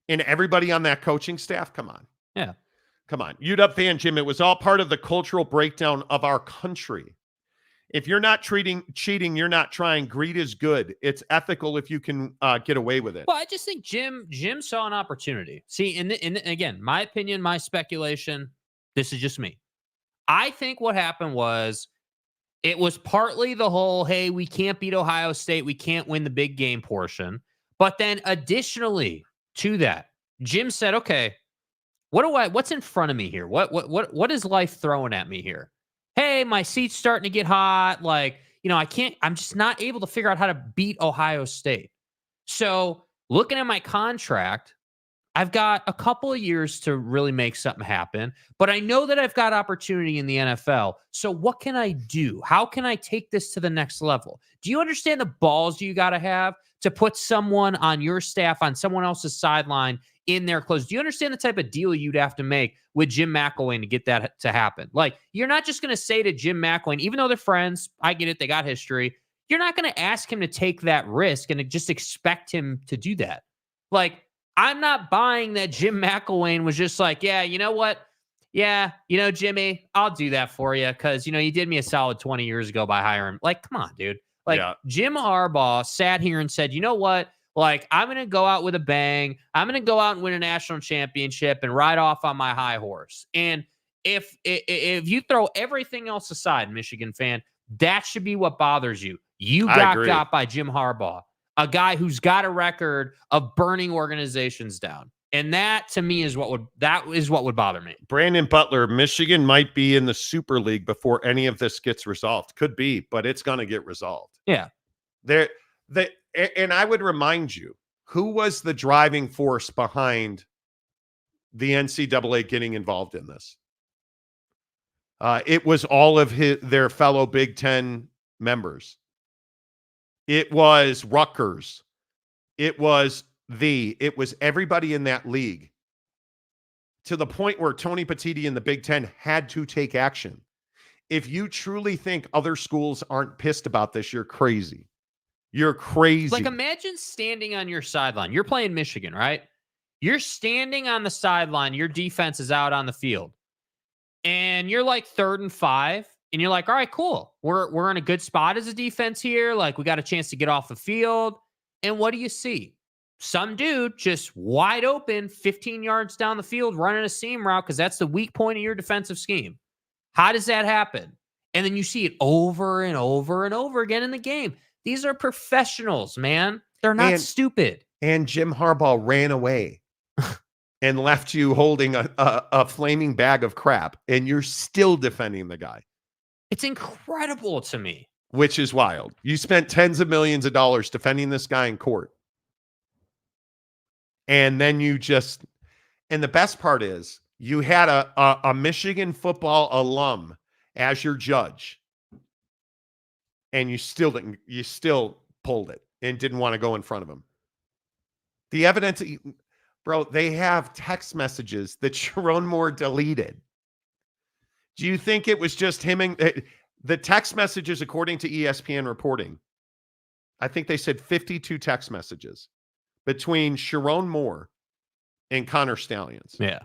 and everybody on that coaching staff, come on. Yeah. Come on. UW fan Jim, it was all part of the cultural breakdown of our country. If you're not cheating, you're not trying. Greed is good. It's ethical if you can get away with it. Well, I just think Jim saw an opportunity. See, again, my opinion, my speculation, this is just me. I think what happened was it was partly the whole, hey, we can't beat Ohio State, we can't win the big game portion. But then additionally to that, Jim said, okay, what's in front of me here? What is life throwing at me here? Hey, my seat's starting to get hot. Like, I'm just not able to figure out how to beat Ohio State. So looking at my contract, I've got a couple of years to really make something happen, but I know that I've got opportunity in the NFL. So what can I do? How can I take this to the next level? Do you understand the balls you got to have to put someone on your staff, on someone else's sideline in their clothes? Do you understand the type of deal you'd have to make with Jim McElwain to get that to happen? Like, you're not just going to say to Jim McElwain, even though they're friends, I get it, they got history, you're not going to ask him to take that risk and just expect him to do that. Like, I'm not buying that Jim McElwain was just like, yeah, you know what? Yeah, Jimmy, I'll do that for you because, you did me a solid 20 years ago by hiring. Like, come on, dude. Like, yeah. Jim Harbaugh sat here and said, you know what? Like, I'm going to go out with a bang. I'm going to go out and win a national championship and ride off on my high horse. And if you throw everything else aside, Michigan fan, that should be what bothers you. You got by Jim Harbaugh, a guy who's got a record of burning organizations down. And that, to me, is what would bother me. Brandon Butler, Michigan might be in the Super League before any of this gets resolved. Could be, but it's going to get resolved. Yeah. And I would remind you, who was the driving force behind the NCAA getting involved in this? It was all of their fellow Big Ten members. It was Rutgers. It was everybody in that league, to the point where Tony Petitti and the Big Ten had to take action. If you truly think other schools aren't pissed about this, you're crazy. You're crazy. Like, imagine standing on your sideline. You're playing Michigan, right? You're standing on the sideline. Your defense is out on the field. And you're like 3rd and 5. And you're like, all right, cool. We're in a good spot as a defense here. Like, we got a chance to get off the field. And what do you see? Some dude just wide open, 15 yards down the field, running a seam route because that's the weak point of your defensive scheme. How does that happen? And then you see it over and over and over again in the game. These are professionals, man. They're not stupid. And Jim Harbaugh ran away and left you holding a flaming bag of crap, and you're still defending the guy. It's incredible to me. Which is wild. You spent tens of millions of dollars defending this guy in court. And then and the best part is, you had a Michigan football alum as your judge. And you still pulled it and didn't want to go in front of him. The evidence, bro, they have text messages that Sherrone Moore deleted. Do you think it was just him and the text messages, according to ESPN reporting? I think they said 52 text messages between Sherrone Moore and Connor Stallions. Yeah.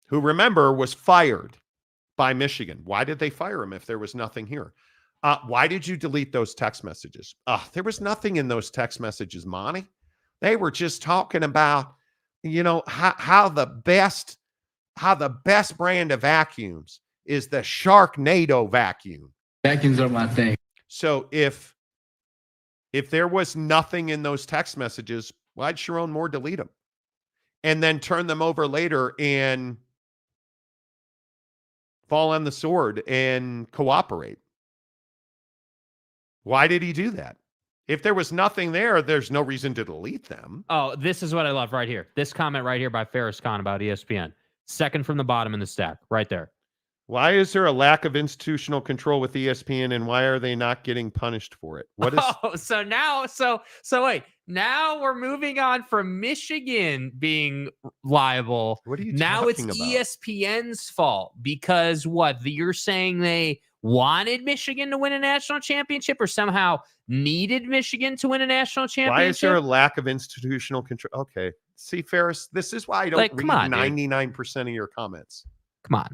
Who, remember, was fired by Michigan. Why did they fire him if there was nothing here? Why did you delete those text messages? There was nothing in those text messages, Monty. They were just talking about, how the best brand of vacuums is the Sharknado vacuum. Vacuums are my thing. So if there was nothing in those text messages, why'd Sherrone Moore delete them? And then turn them over later and fall on the sword and cooperate? Why did he do that? If there was nothing there, there's no reason to delete them. Oh, this is what I love right here. This comment right here by Ferris Khan about ESPN. Second from the bottom in the stack, right there. Why is there a lack of institutional control with ESPN, and why are they not getting punished for it? What is? Oh, so wait. Now we're moving on from Michigan being liable. What are you now it's talking about? ESPN's fault because what? You're saying they wanted Michigan to win a national championship or somehow needed Michigan to win a national championship? Why is there a lack of institutional control? Okay. See, Ferris, this is why I don't read 99% of your comments. Come on.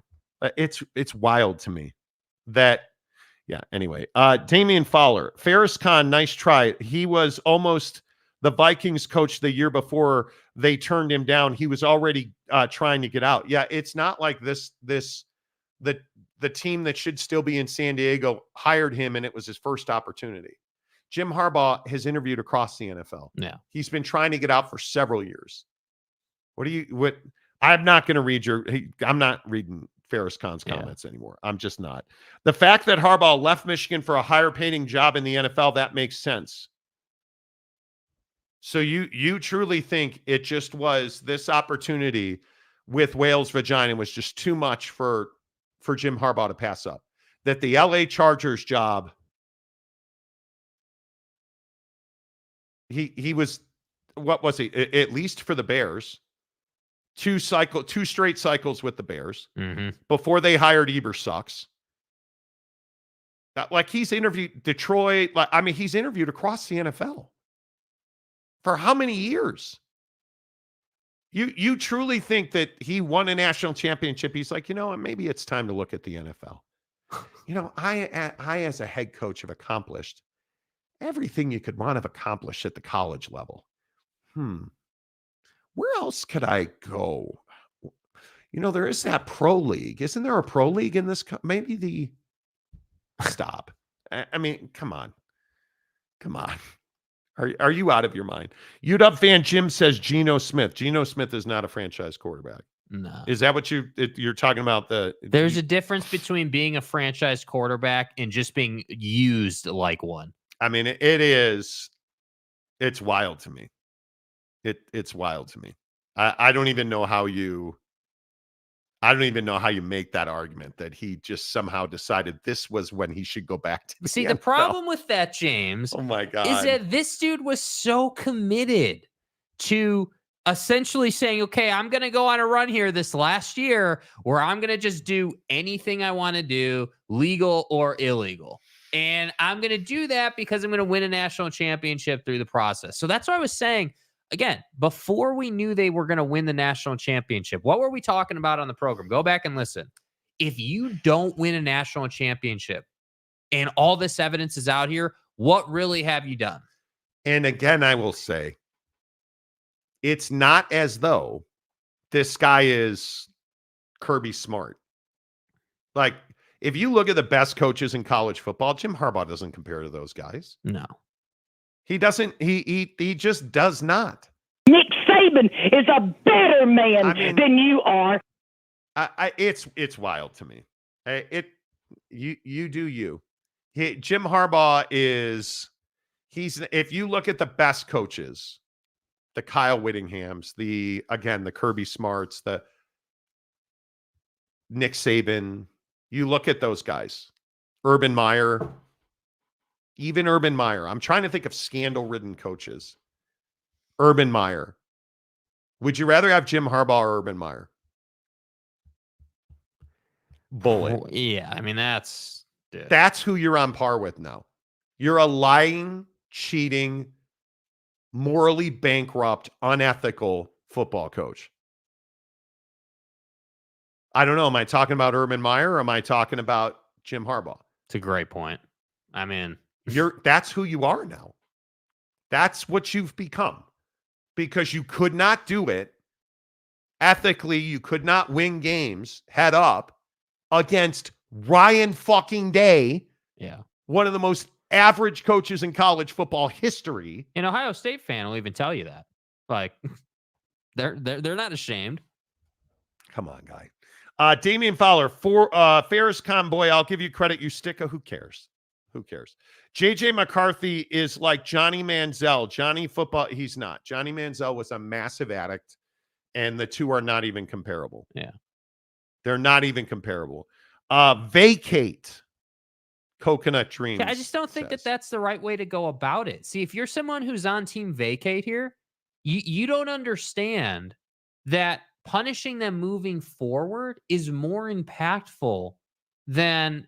It's wild to me that, yeah, anyway. Damian Fowler, Ferris Khan, nice try. He was almost the Vikings coach the year before they turned him down. He was already trying to get out. Yeah, it's not like the team that should still be in San Diego hired him and it was his first opportunity. Jim Harbaugh has interviewed across the NFL. Yeah. He's been trying to get out for several years. I'm not going to read I'm not reading Ferris Khan's comments anymore. I'm just not. The fact that Harbaugh left Michigan for a higher paying job in the NFL, that makes sense. So you truly think it just was this opportunity with Wales vagina was just too much for Jim Harbaugh to pass up? That the LA Chargers job, he was, what was he? At least for the Bears, two straight cycles with the Bears before they hired Ebersucks. Like he's interviewed Detroit. He's interviewed across the NFL for how many years? You truly think that he won a national championship? He's like, maybe it's time to look at the NFL. I as a head coach have accomplished everything you could want to accomplish at the college level. Where else could I go? There is that pro league. Isn't there a pro league in this? Maybe stop. I mean, come on. Are you out of your mind? UW fan Jim says Geno Smith. Geno Smith is not a franchise quarterback. No. Is that what you're talking about? There's a difference between being a franchise quarterback and just being used like one. I mean, it's wild to me. It's wild to me. I don't even know how you make that argument that he just somehow decided this was when he should go back to the the NFL. problem with that, James, oh my God, is that this dude was so committed to essentially saying, okay, I'm going to go on a run here this last year where I'm going to just do anything I want to do, legal or illegal. And I'm going to do that because I'm going to win a national championship through the process. So that's what I was saying. Again, before we knew they were going to win the national championship, what were we talking about on the program? Go back and listen. If you don't win a national championship and all this evidence is out here, what really have you done? And again, I will say, it's not as though this guy is Kirby Smart. Like, if you look at the best coaches in college football, Jim Harbaugh doesn't compare to those guys. No. He doesn't. He just does not. Nick Saban is a better man than you are. It's wild to me. You do you. Jim Harbaugh if you look at the best coaches, the Kyle Whittinghams, the Kirby Smarts, the Nick Saban, you look at those guys, Urban Meyer. Even Urban Meyer. I'm trying to think of scandal-ridden coaches. Urban Meyer. Would you rather have Jim Harbaugh or Urban Meyer? Bullet. Yeah, I mean, that's who you're on par with now. You're a lying, cheating, morally bankrupt, unethical football coach. I don't know. Am I talking about Urban Meyer or am I talking about Jim Harbaugh? It's a great point. I mean, that's who you are now. That's what you've become. Because you could not do it ethically, you could not win games head up against Ryan fucking Day. Yeah. One of the most average coaches in college football history. An Ohio State fan will even tell you that. Like, they're not ashamed. Come on, guy. Damian Fowler, Ferris Conboy, I'll give you credit. You stick a who cares? Who cares? JJ McCarthy is like Johnny Manziel. Johnny football, he's not. Johnny Manziel was a massive addict, and the two are not even comparable. Yeah. They're not even comparable. Vacate Coconut Dreams. Yeah, I just don't think that that's the right way to go about it. See, if you're someone who's on team vacate here, you don't understand that punishing them moving forward is more impactful than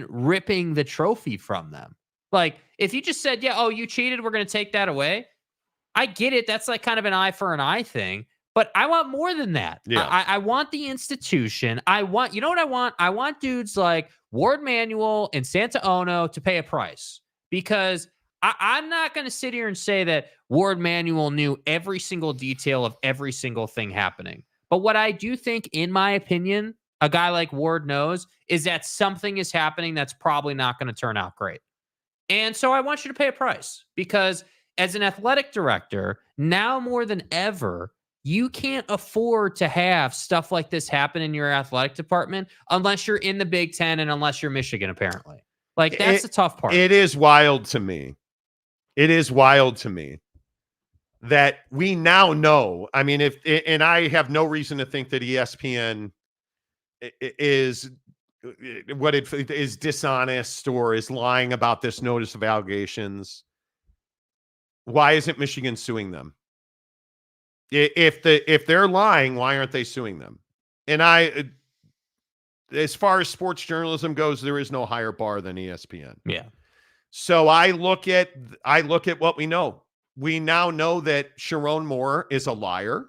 ripping the trophy from them. Like, if you just said, yeah, oh, you cheated, we're going to take that away. I get it. That's like kind of an eye for an eye thing. But I want more than that. Yeah. I want the institution. You know what I want? I want dudes like Ward Manuel and Santa Ono to pay a price, because I'm not going to sit here and say that Ward Manuel knew every single detail of every single thing happening. But what I do think, in my opinion, a guy like Ward knows is that something is happening that's probably not going to turn out great. And so I want you to pay a price, because as an athletic director, now more than ever, you can't afford to have stuff like this happen in your athletic department unless you're in the Big Ten and unless you're Michigan, apparently. Like, that's the tough part. It is wild to me. It is wild to me that we now know. I mean, and I have no reason to think that ESPN is what it is dishonest or is lying about this notice of allegations. Why isn't Michigan suing them? If they're lying, why aren't they suing them? And as far as sports journalism goes, there is no higher bar than ESPN. Yeah. So I look at what we know. We now know that Sherrone Moore is a liar.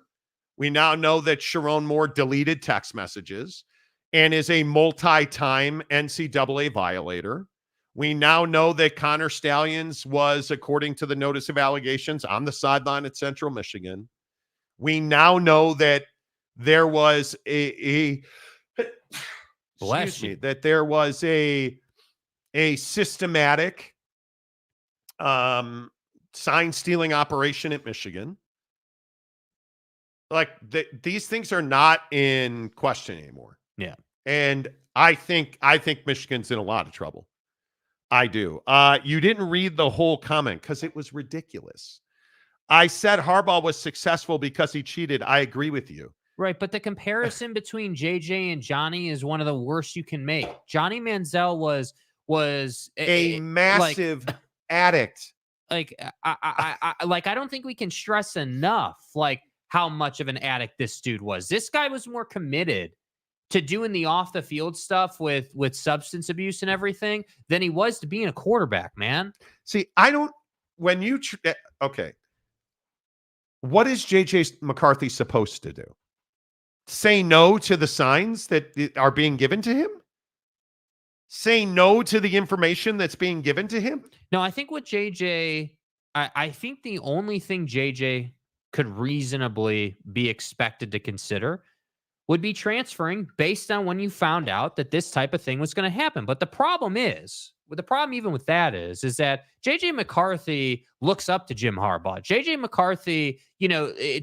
We now know that Sherrone Moore deleted text messages and is a multi-time NCAA violator. We now know that Connor Stallions was, according to the notice of allegations, on the sideline at Central Michigan. We now know that there was a systematic sign stealing operation at Michigan. Like, these things are not in question anymore. Yeah. And I think Michigan's in a lot of trouble. I do. You didn't read the whole comment because it was ridiculous. I said Harbaugh was successful because he cheated. I agree with you. Right, but the comparison between JJ and Johnny is one of the worst you can make. Johnny Manziel was a massive addict. Like, I don't think we can stress enough like how much of an addict this dude was. This guy was more committed to doing the off the field stuff with substance abuse and everything than he was to being a quarterback, man. See, okay. What is JJ McCarthy supposed to do? Say no to the signs that are being given to him? Say no to the information that's being given to him? No, I think what I think the only thing JJ could reasonably be expected to consider would be transferring based on when you found out that this type of thing was going to happen. But the problem even with that is that JJ McCarthy looks up to Jim Harbaugh. JJ McCarthy,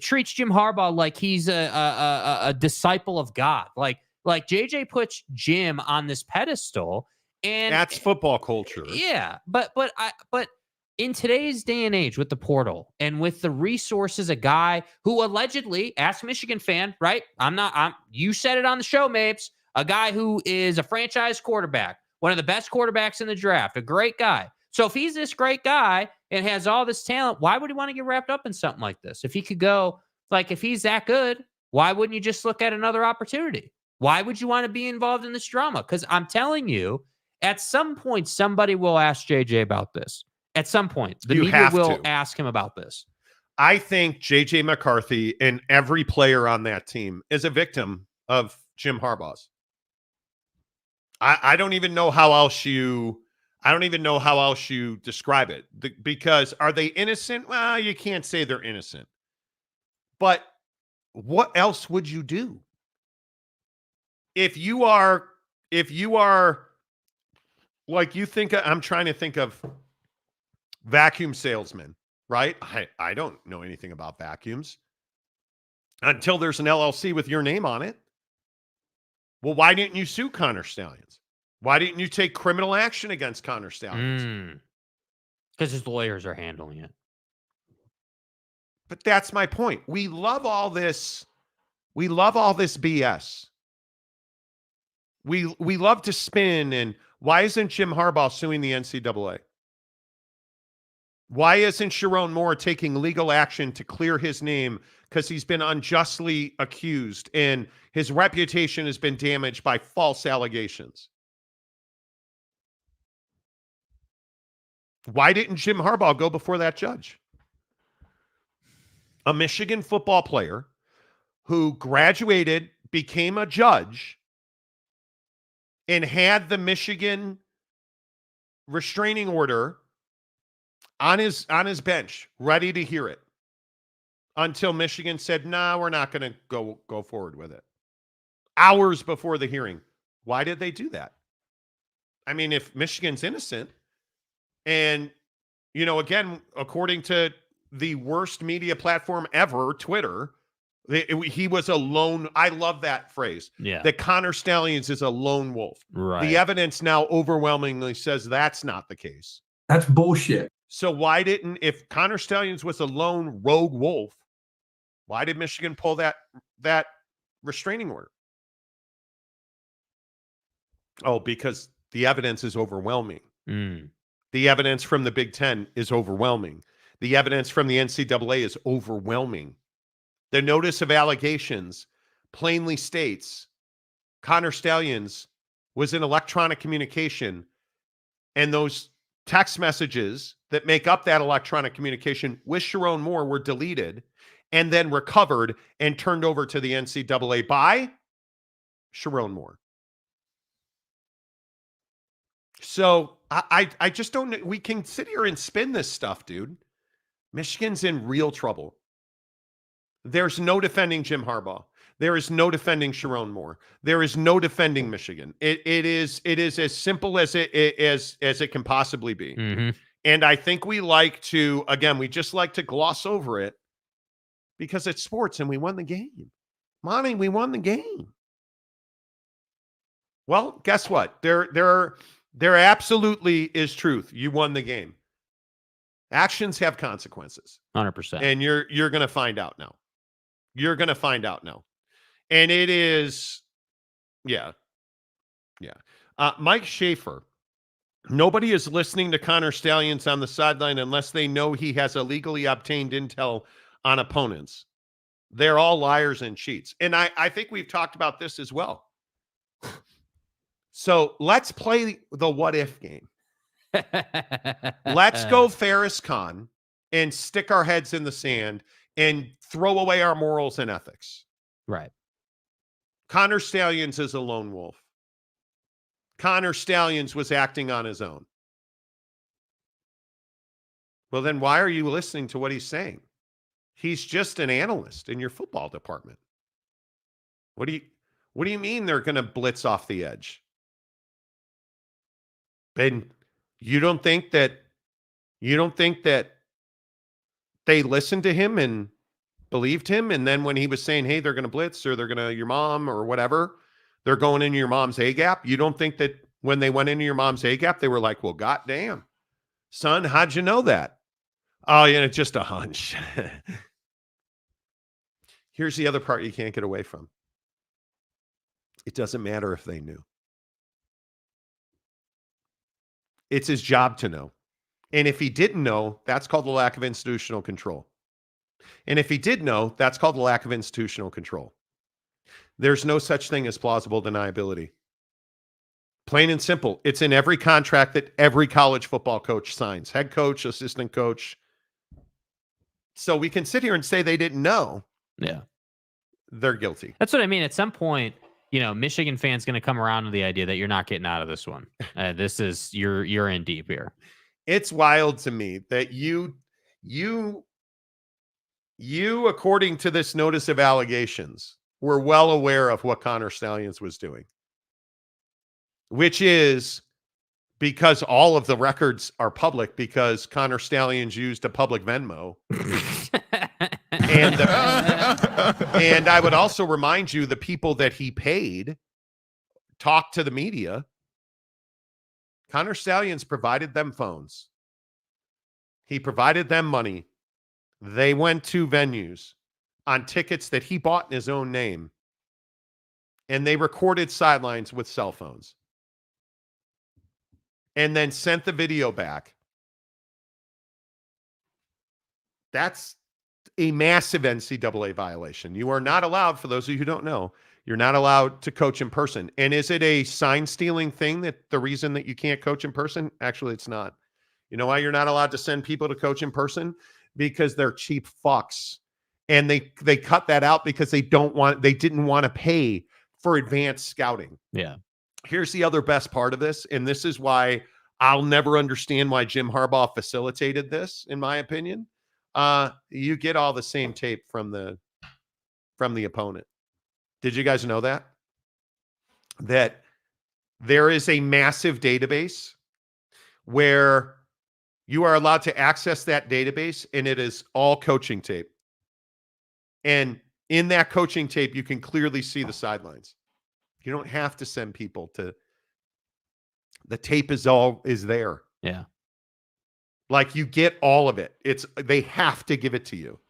treats Jim Harbaugh like he's a disciple of God. Like JJ puts Jim on this pedestal, and that's football culture. Yeah, but in today's day and age with the portal and with the resources, a guy who allegedly, ask Michigan fan, right? You said it on the show, Mapes, a guy who is a franchise quarterback, one of the best quarterbacks in the draft, a great guy. So if he's this great guy and has all this talent, why would he want to get wrapped up in something like this? If he could go, like, if he's that good, why wouldn't you just look at another opportunity? Why would you want to be involved in this drama? Because I'm telling you, at some point, somebody will ask JJ about this. At some point, the media will ask him about this. I think JJ McCarthy and every player on that team is a victim of Jim Harbaugh's. I don't even know how else you describe it. Because are they innocent? Well, you can't say they're innocent. But what else would you do? If you are like, I'm trying to think of vacuum salesman, right? I don't know anything about vacuums until there's an LLC with your name on it. Well, why didn't you sue Connor Stallions? Why didn't you take criminal action against Connor Stallions? Because his lawyers are handling it. But that's my point. We love all this. We love all this BS. We love to spin. And why isn't Jim Harbaugh suing the NCAA? Why isn't Sherrone Moore taking legal action to clear his name because he's been unjustly accused and his reputation has been damaged by false allegations? Why didn't Jim Harbaugh go before that judge? A Michigan football player who graduated, became a judge, and had the Michigan restraining order on his bench, ready to hear it, until Michigan said, "Nah, we're not going to go forward with it." Hours before the hearing. Why did they do that? I mean, if Michigan's innocent, and, you know, again, according to the worst media platform ever, Twitter, he was a lone. I love that phrase. Yeah. That Connor Stallions is a lone wolf. Right. The evidence now overwhelmingly says that's not the case. That's bullshit. So why didn't, if Connor Stallions was a lone rogue wolf, why did Michigan pull that restraining order? Oh, because the evidence is overwhelming. The evidence from the Big Ten is overwhelming. The evidence from the NCAA is overwhelming. The notice of allegations plainly states Connor Stallions was in electronic communication, and those text messages that make up that electronic communication with Sherrone Moore were deleted and then recovered and turned over to the NCAA by Sherrone Moore. So I just don't know. We can sit here and spin this stuff, dude. Michigan's in real trouble. There's no defending Jim Harbaugh. There is no defending Sherrone Moore. There is no defending Michigan. It is as simple as it can possibly be. Mm-hmm. And I think we just like to gloss over it because it's sports and we won the game. Monty, we won the game. Well, guess what? There absolutely is truth. You won the game. Actions have consequences. 100%. And you're going to find out now. You're going to find out now. And it is, yeah. Mike Schaefer. Nobody is listening to Connor Stallions on the sideline unless they know he has illegally obtained intel on opponents. They're all liars and cheats. And I think we've talked about this as well. So let's play the what if game. Let's go Ferris Khan and stick our heads in the sand and throw away our morals and ethics. Right. Connor Stallions is a lone wolf. Connor Stallions was acting on his own. Well, then why are you listening to what he's saying? He's just an analyst in your football department. What do you mean they're going to blitz off the edge? And you don't think that they listened to him and believed him? And then when he was saying, hey, they're going to blitz or they're going to your mom or whatever, they're going into your mom's A gap. You don't think that when they went into your mom's A gap, they were like, well, goddamn, son, how'd you know that? Oh, yeah, it's just a hunch. Here's the other part you can't get away from. It doesn't matter if they knew. It's his job to know. And if he didn't know, that's called the lack of institutional control. And if he did know, that's called the lack of institutional control. There's no such thing as plausible deniability. Plain and simple. It's in every contract that every college football coach signs. Head coach, assistant coach. So we can sit here and say they didn't know. Yeah. They're guilty. That's what I mean. At some point, Michigan fans going to come around to the idea that you're not getting out of this one. This is you're in deep here. It's wild to me that you, according to this notice of allegations, were well aware of what Connor Stallions was doing, which is because all of the records are public because Connor Stallions used a public Venmo. And I would also remind you the people that he paid talked to the media Connor Stallions provided them phones. He provided them money. They went to venues on tickets that he bought in his own name. And they recorded sidelines with cell phones. And then sent the video back. That's a massive NCAA violation. You are not allowed, for those of you who don't know, you're not allowed to coach in person. And is it a sign stealing thing that the reason that you can't coach in person? Actually, it's not. You know why you're not allowed to send people to coach in person? Because they're cheap fucks. And they cut that out because they didn't want to pay for advanced scouting. Yeah. Here's the other best part of this. And this is why I'll never understand why Jim Harbaugh facilitated this, in my opinion. You get all the same tape from the opponent. Did you guys know that? That there is a massive database where you are allowed to access that database, and it is all coaching tape. And in that coaching tape, you can clearly see the sidelines. You don't have to send people to. The tape is there. Yeah. Like, you get all of it. They have to give it to you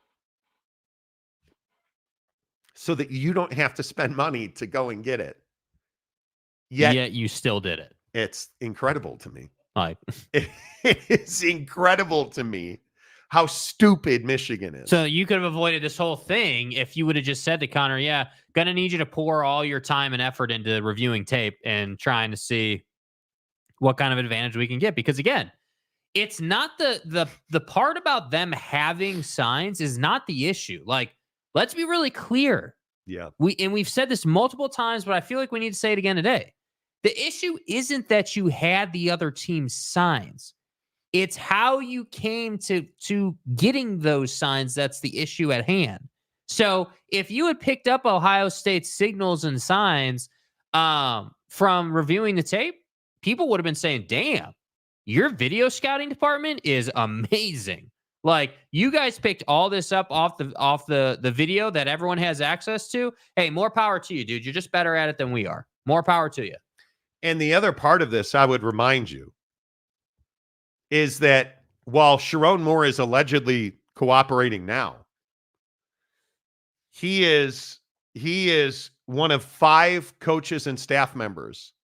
so that you don't have to spend money to go and get it. Yet you still did it. It's incredible to me. Like, it's incredible to me how stupid Michigan is. so you could have avoided this whole thing if you would have just said to Connor, yeah, gonna need you to pour all your time and effort into reviewing tape and trying to see what kind of advantage we can get. Because again, it's not the part about them having signs is not the issue. Like, let's be really clear. Yeah. We've said this multiple times, but I feel like we need to say it again today. The issue isn't that you had the other team's signs. It's how you came to getting those signs that's the issue at hand. So if you had picked up Ohio State's signals and signs from reviewing the tape, people would have been saying, damn, your video scouting department is amazing. Like, you guys picked all this up off the video that everyone has access to. Hey, more power to you, dude. You're just better at it than we are. More power to you. And the other part of this, I would remind you, is that while Sherrone Moore is allegedly cooperating now, he is one of 5 coaches and staff members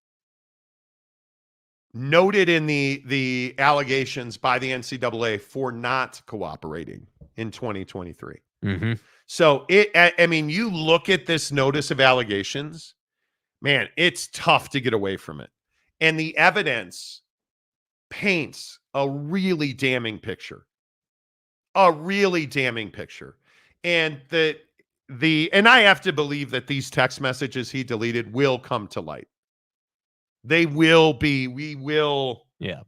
noted in the allegations by the NCAA for not cooperating in 2023. Mm-hmm. So you look at this notice of allegations, man, it's tough to get away from it. And the evidence paints a really damning picture. And and I have to believe that these text messages he deleted will come to light. They will be. We will. Yeah.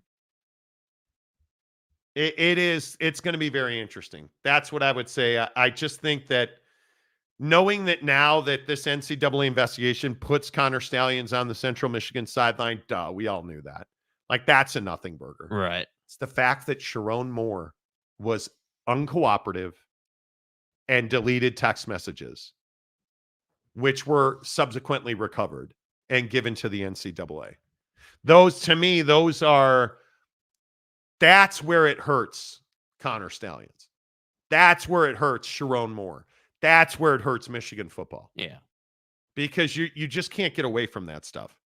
It's going to be very interesting. That's what I would say. I just think that knowing that now that this NCAA investigation puts Connor Stallions on the Central Michigan sideline, we all knew that. Like, that's a nothing burger. Right. It's the fact that Sherrone Moore was uncooperative and deleted text messages, which were subsequently recovered and given to the NCAA. Those, to me, that's where it hurts Connor Stallions. That's where it hurts Sherrone Moore. That's where it hurts Michigan football. Yeah. Because you just can't get away from that stuff.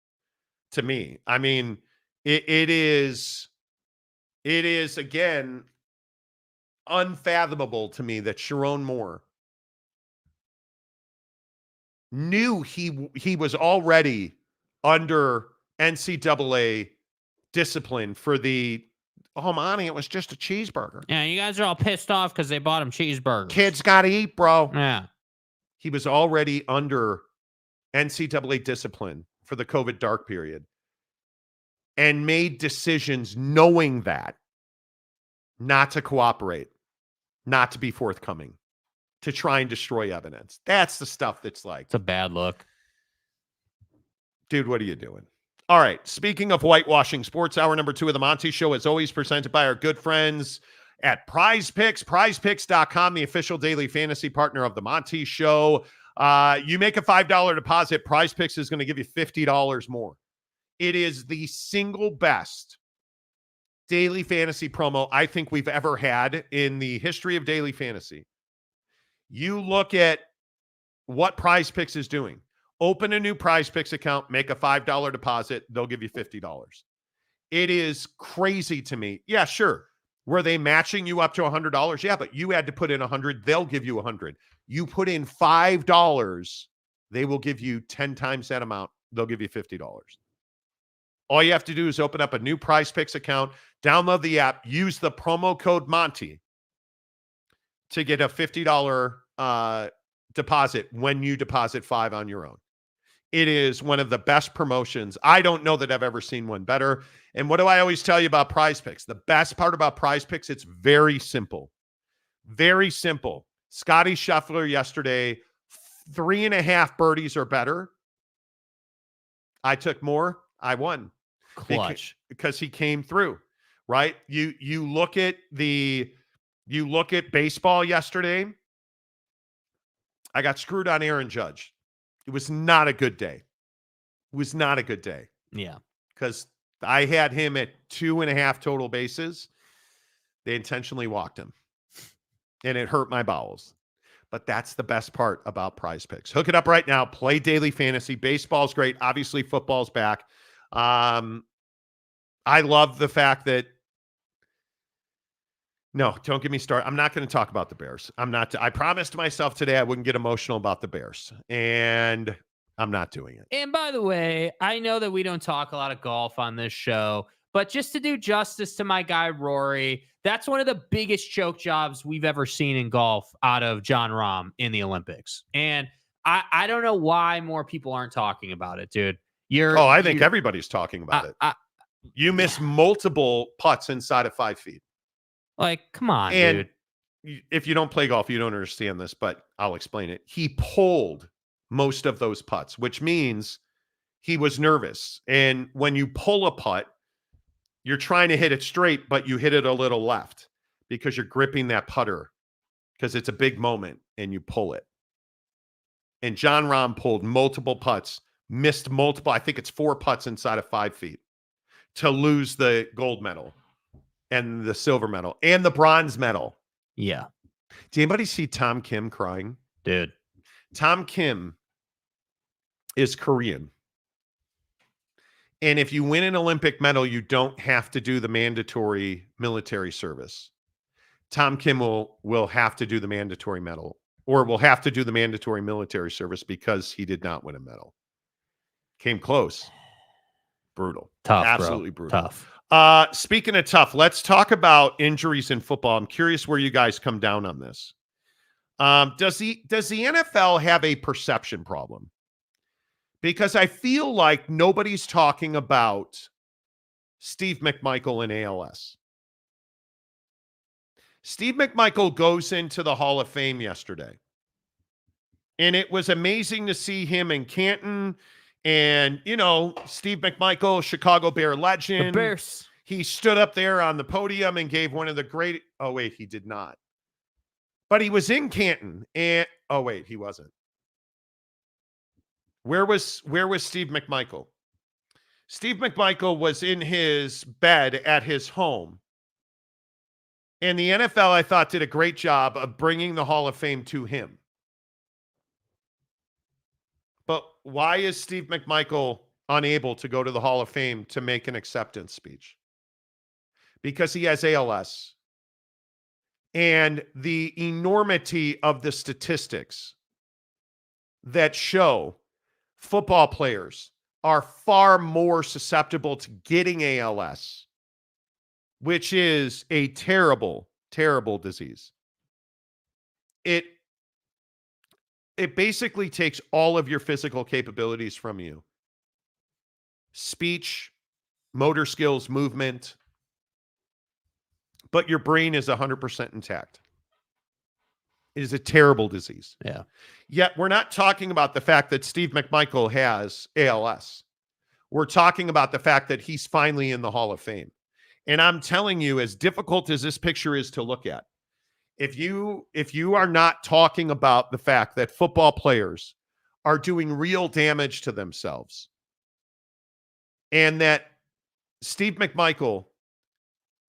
To me, I mean, it is again unfathomable to me that Sherrone Moore knew he was already under NCAA discipline for the Monty, it was just a cheeseburger. Yeah, you guys are all pissed off because they bought him cheeseburgers. Kids got to eat, bro. Yeah. He was already under NCAA discipline for the COVID dark period and made decisions knowing that not to cooperate, not to be forthcoming, to try and destroy evidence. That's the stuff that's like, It's a bad look. dude, what are you doing? All right. Speaking of whitewashing, sports hour number 2 of the Monty Show is always presented by our good friends at Prize Picks, prizepicks.com, the official daily fantasy partner of the Monty Show. You make a $5 deposit, Prize Picks is going to give you $50 more. It is the single best daily fantasy promo I think we've ever had in the history of daily fantasy. You look at what Prize Picks is doing. Open a new Prize Picks account, make a $5 deposit, they'll give you $50. It is crazy to me. Yeah, sure. Were they matching you up to $100? Yeah, but you had to put in $100, they'll give you $100. You put in $5, they will give you 10 times that amount, they'll give you $50. All you have to do is open up a new Prize Picks account, download the app, use the promo code Monty to get a $50 deposit when you deposit $5 on your own. It is one of the best promotions. I don't know that I've ever seen one better. And what do I always tell you about Prize Picks? The best part about Prize Picks, it's very simple. Very simple. Scotty Scheffler yesterday, 3.5 birdies or better. I took more. I won. Clutch. Because he came through, right? You look at baseball yesterday. I got screwed on Aaron Judge. It was not a good day. It was not a good day. Yeah. Because I had him at 2.5 total bases. They intentionally walked him. And it hurt my bowels. But that's the best part about Prize Picks. Hook it up right now. Play daily fantasy. Baseball's great. Obviously, football's back. I love the fact that no, don't get me started. I'm not going to talk about the Bears. I promised myself today I wouldn't get emotional about the Bears, and I'm not doing it. And by the way, I know that we don't talk a lot of golf on this show, but just to do justice to my guy, Rory, that's one of the biggest choke jobs we've ever seen in golf out of John Rahm in the Olympics. And I don't know why more people aren't talking about it, dude. I think everybody's talking about it. You miss multiple putts inside of 5 feet. Like, come on, and dude. If you don't play golf, you don't understand this, but I'll explain it. He pulled most of those putts, which means he was nervous. And when you pull a putt, you're trying to hit it straight, but you hit it a little left because you're gripping that putter because it's a big moment and you pull it. And John Rahm pulled multiple putts, missed multiple, I think it's 4 putts inside of 5 feet to lose the gold medal and the silver medal and the bronze medal. Yeah. Did anybody see Tom Kim crying? Dude. Tom Kim is Korean. And if you win an Olympic medal, you don't have to do the mandatory military service. Tom Kim will have to do the mandatory medal, or will have to do the mandatory military service because he did not win a medal. Came close. Brutal. Tough, absolutely bro. brutal. Tough. Speaking of tough, let's talk about injuries in football. I'm curious where you guys come down on this. Does the NFL have a perception problem? Because I feel like nobody's talking about Steve McMichael and ALS. Steve McMichael goes into the Hall of Fame yesterday. And it was amazing to see him in Canton. And, Steve McMichael, Chicago Bear legend. The Bears. He stood up there on the podium and gave one of the great... Oh, wait, he did not. But he was in Canton. And... Oh, wait, he wasn't. Where was Steve McMichael? Steve McMichael was in his bed at his home. And the NFL, I thought, did a great job of bringing the Hall of Fame to him. But why is Steve McMichael unable to go to the Hall of Fame to make an acceptance speech? Because he has ALS. And the enormity of the statistics that show football players are far more susceptible to getting ALS, which is a terrible, terrible disease. It basically takes all of your physical capabilities from you. Speech, motor skills, movement. But your brain is 100% intact. It is a terrible disease. Yeah. Yet we're not talking about the fact that Steve McMichael has ALS. We're talking about the fact that he's finally in the Hall of Fame. And I'm telling you, as difficult as this picture is to look at, if you are not talking about the fact that football players are doing real damage to themselves and that Steve McMichael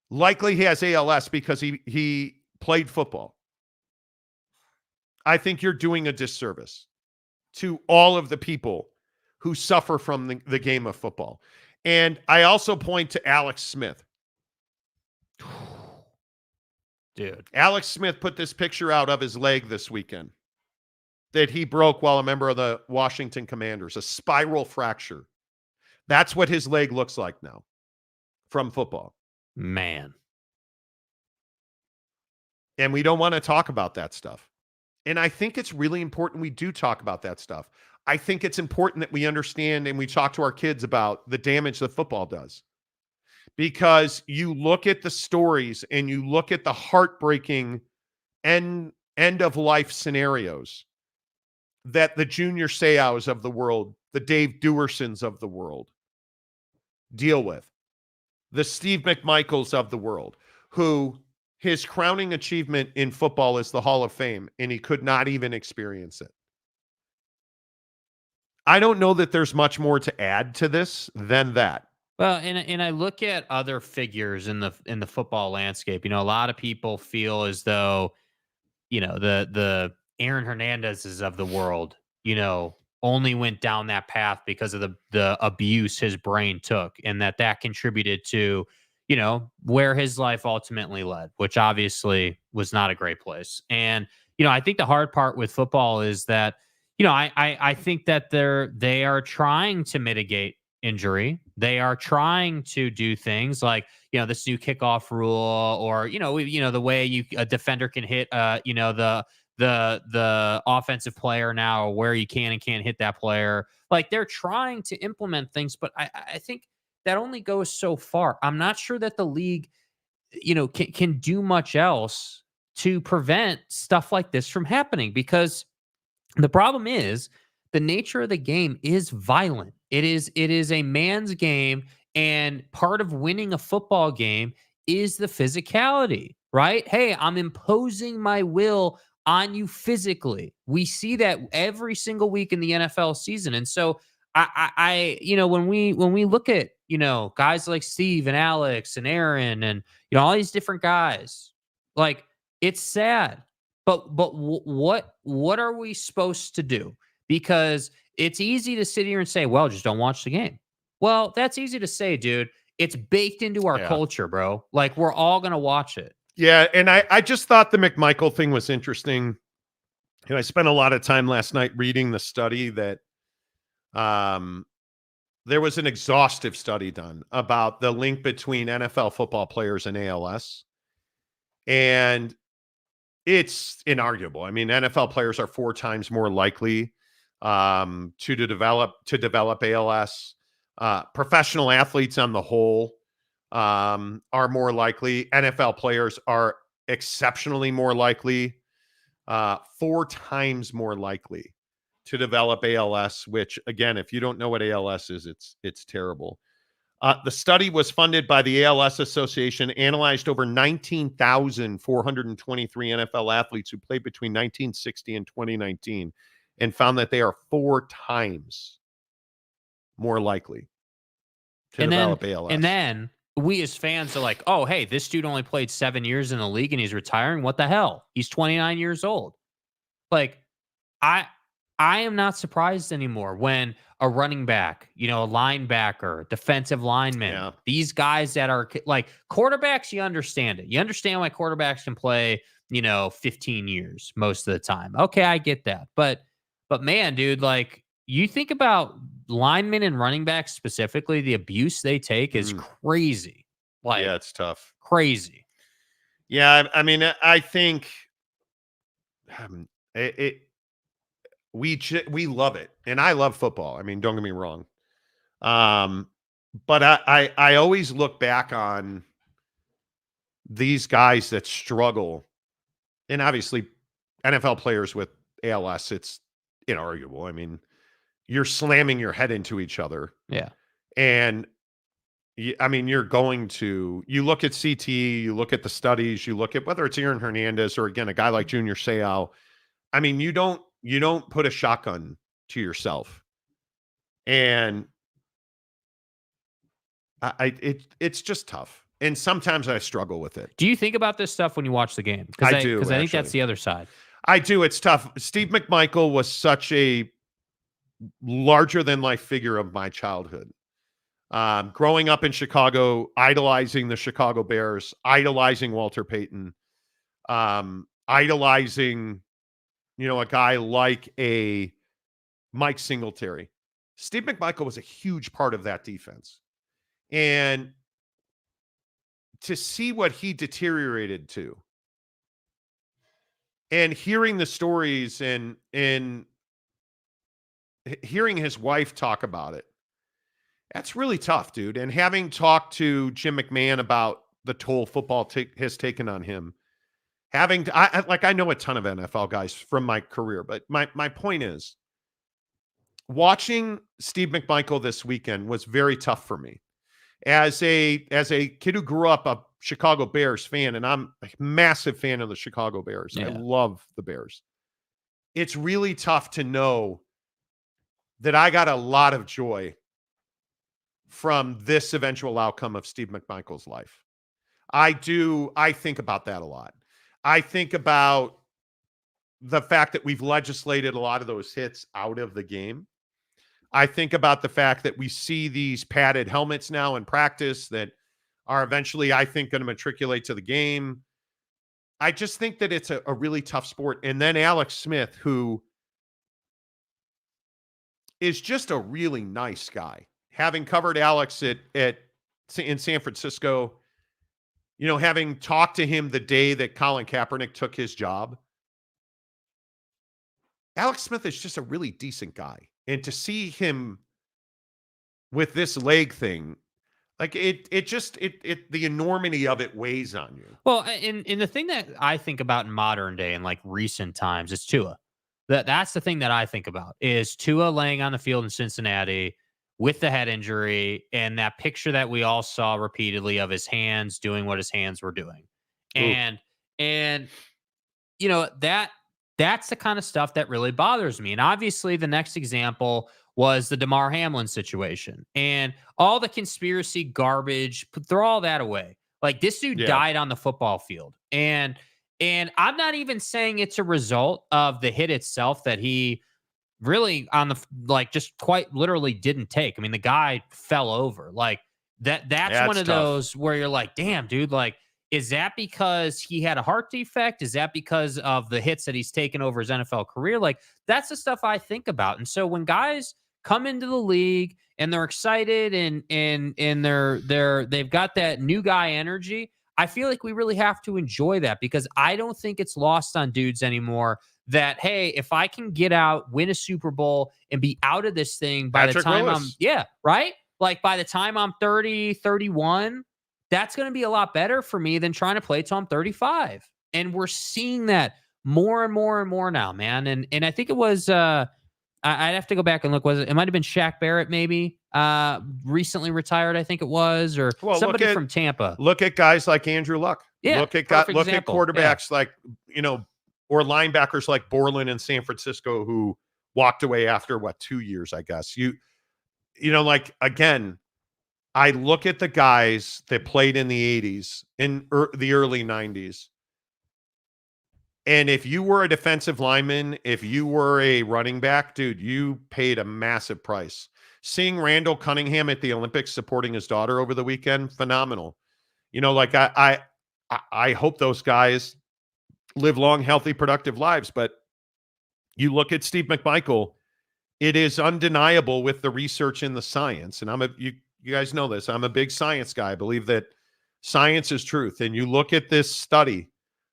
likely has ALS because he played football, I think you're doing a disservice to all of the people who suffer from the game of football. And I also point to Alex Smith. Dude. Alex Smith put this picture out of his leg this weekend that he broke while a member of the Washington Commanders, a spiral fracture. That's what his leg looks like now from football. Man. And we don't want to talk about that stuff. And I think it's really important we do talk about that stuff. I think it's important that we understand and we talk to our kids about the damage that football does. Because you look at the stories and you look at the heartbreaking end of life scenarios that the Junior Seaus of the world, the Dave Duersons of the world deal with. The Steve McMichaels of the world, who his crowning achievement in football is the Hall of Fame, and he could not even experience it. I don't know that there's much more to add to this than that. Well, and I look at other figures in the football landscape. A lot of people feel as though, the Aaron Hernandezes of the world, only went down that path because of the abuse his brain took, and that contributed to, where his life ultimately led, which obviously was not a great place. And, I think the hard part with football is that, I think that they are trying to mitigate injury. They are trying to do things like, this new kickoff rule, or, the way a defender can hit, the offensive player now, where you can and can't hit that player. Like, they're trying to implement things, but I think that only goes so far. I'm not sure that the league, can do much else to prevent stuff like this from happening, because the problem is the nature of the game is violent. It is a man's game, and part of winning a football game is the physicality, right? Hey, I'm imposing my will on you physically. We see that every single week in the NFL season. And so I when we look at, guys like Steve and Alex and Aaron and, all these different guys, like, it's sad, but what are we supposed to do? Because it's easy to sit here and say, well, just don't watch the game. Well, that's easy to say, dude. It's baked into our culture, bro. Like, we're all going to watch it. Yeah, and I just thought the McMichael thing was interesting. I spent a lot of time last night reading the study that there was an exhaustive study done about the link between NFL football players and ALS. And it's inarguable. I mean, NFL players are 4 times more likely to develop ALS. Professional athletes on the whole are more likely. NFL players are exceptionally more likely, 4 times more likely to develop ALS, which, again, if you don't know what ALS is, it's terrible. The study was funded by the ALS Association, analyzed over 19,423 NFL athletes who played between 1960 and 2019, and found that they are 4 times more likely to develop ALS. And then we as fans are like, oh, hey, this dude only played 7 years in the league and he's retiring. What the hell? He's 29 years old. Like, I am not surprised anymore when a running back, a linebacker, defensive lineman, these guys that are like quarterbacks, you understand it. You understand why quarterbacks can play, 15 years most of the time. Okay, I get that. But man, dude, like, you think about linemen and running backs specifically, the abuse they take is crazy. Like, yeah, it's tough. Crazy. Yeah, I mean, I think we love it, and I love football. I mean, don't get me wrong. But I always look back on these guys that struggle, and obviously NFL players with ALS, it's inarguable. I mean, you're slamming your head into each other. Yeah. And I mean, you look at CTE, you look at the studies, you look at whether it's Aaron Hernandez or, again, a guy like Junior Seau. I mean, you don't put a shotgun to yourself. And It's just tough. And sometimes I struggle with it. Do you think about this stuff when you watch the game? I do, Because I think actually. that's the other side. I do. It's tough. Steve McMichael was such a larger than life figure of my childhood. Growing up in Chicago, idolizing the Chicago Bears, idolizing Walter Payton, idolizing, a guy like a Mike Singletary. Steve McMichael was a huge part of that defense. And to see what he deteriorated to, and hearing the stories and hearing his wife talk about it, that's really tough, dude. And having talked to Jim McMahon about the toll football has taken on him, I know a ton of NFL guys from my career, but my point is, watching Steve McMichael this weekend was very tough for me. As a kid who grew up a Chicago Bears fan, and I'm a massive fan of the Chicago Bears. Yeah. I love the Bears. It's really tough to know that I got a lot of joy from this eventual outcome of Steve McMichael's life. I think about that a lot. I think about the fact that we've legislated a lot of those hits out of the game. I think about the fact that we see these padded helmets now in practice that are eventually, I think, going to matriculate to the game. I just think that it's a really tough sport. And then Alex Smith, who is just a really nice guy. Having covered Alex in San Francisco, having talked to him the day that Colin Kaepernick took his job, Alex Smith is just a really decent guy. And to see him with this leg thing, like the enormity of it weighs on you. Well, and the thing that I think about in modern day and like recent times is Tua. That's the thing that I think about is Tua laying on the field in Cincinnati with the head injury and that picture that we all saw repeatedly of his hands doing what his hands were doing. Ooh. And that's the kind of stuff that really bothers me. And obviously the next example was the Damar Hamlin situation and all the conspiracy garbage, throw all that away. Like this dude died on the football field. And I'm not even saying it's a result of the hit itself that he really just quite literally didn't take. I mean, the guy fell over like that's one of tough. those where you're like, damn, dude, like, is that because he had a heart defect? Is that because of the hits that he's taken over his NFL career? Like that's the stuff I think about. And so when guys come into the league and they're excited and they've got that new guy energy, I feel like we really have to enjoy that because I don't think it's lost on dudes anymore that, hey, if I can get out, win a Super Bowl and be out of this thing by Patrick the time Willis. right? Like by the time I'm 30, 31, that's going to be a lot better for me than trying to play till I'm 35. And we're seeing that more and more and more now, man. And I think it was, I'd have to go back and look. It might have been Shaq Barrett, maybe recently retired. I think it was, or somebody from Tampa. Look at guys like Andrew Luck. Yeah, look at quarterbacks like, or linebackers like Borland in San Francisco who walked away after 2 years, I guess. Again, I look at the guys that played in the 80s, in the early 90s. And if you were a defensive lineman, if you were a running back, dude, you paid a massive price. Seeing Randall Cunningham at the Olympics supporting his daughter over the weekend, phenomenal. I hope those guys live long, healthy, productive lives. But you look at Steve McMichael, it is undeniable with the research and the science. And you guys know this. I'm a big science guy. I believe that science is truth. And you look at this study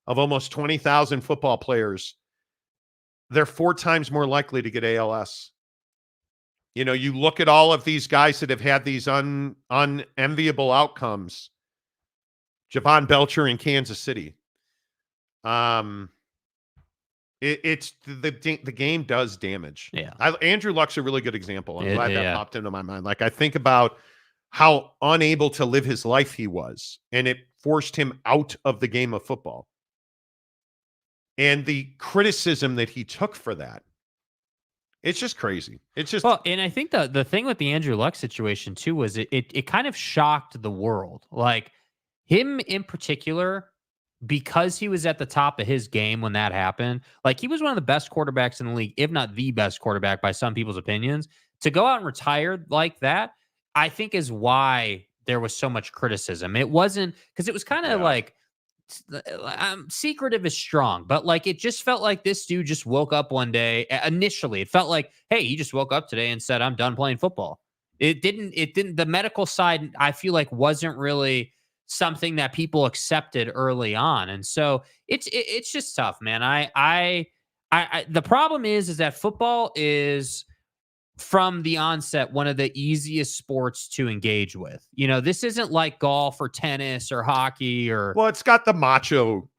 of almost 20,000 football players, they're 4 times more likely to get ALS. You look at all of these guys that have had these unenviable outcomes. Javon Belcher in Kansas City. It's the game does damage. Yeah. Andrew Luck's a really good example. I'm glad that popped into my mind. Like I think about how unable to live his life he was, and it forced him out of the game of football. And the criticism that he took for that It's just crazy. It's just Well, and I think the thing with the Andrew Luck situation too was it kind of shocked the world. Like him in particular, because he was at the top of his game when that happened. Like he was one of the best quarterbacks in the league, if not the best quarterback by some people's opinions. To go out and retire like that, I think is why there was so much criticism. It wasn't because it was kind of like secretive is strong, but like it just felt like this dude just woke up one day. Initially, it felt like, hey, he just woke up today and said, I'm done playing football. It didn't, the medical side, I feel like wasn't really something that people accepted early on. And so it's just tough, man. I the problem is that football is from the onset one of the easiest sports to engage with. You know, this isn't like golf or tennis or hockey or well, it's got the macho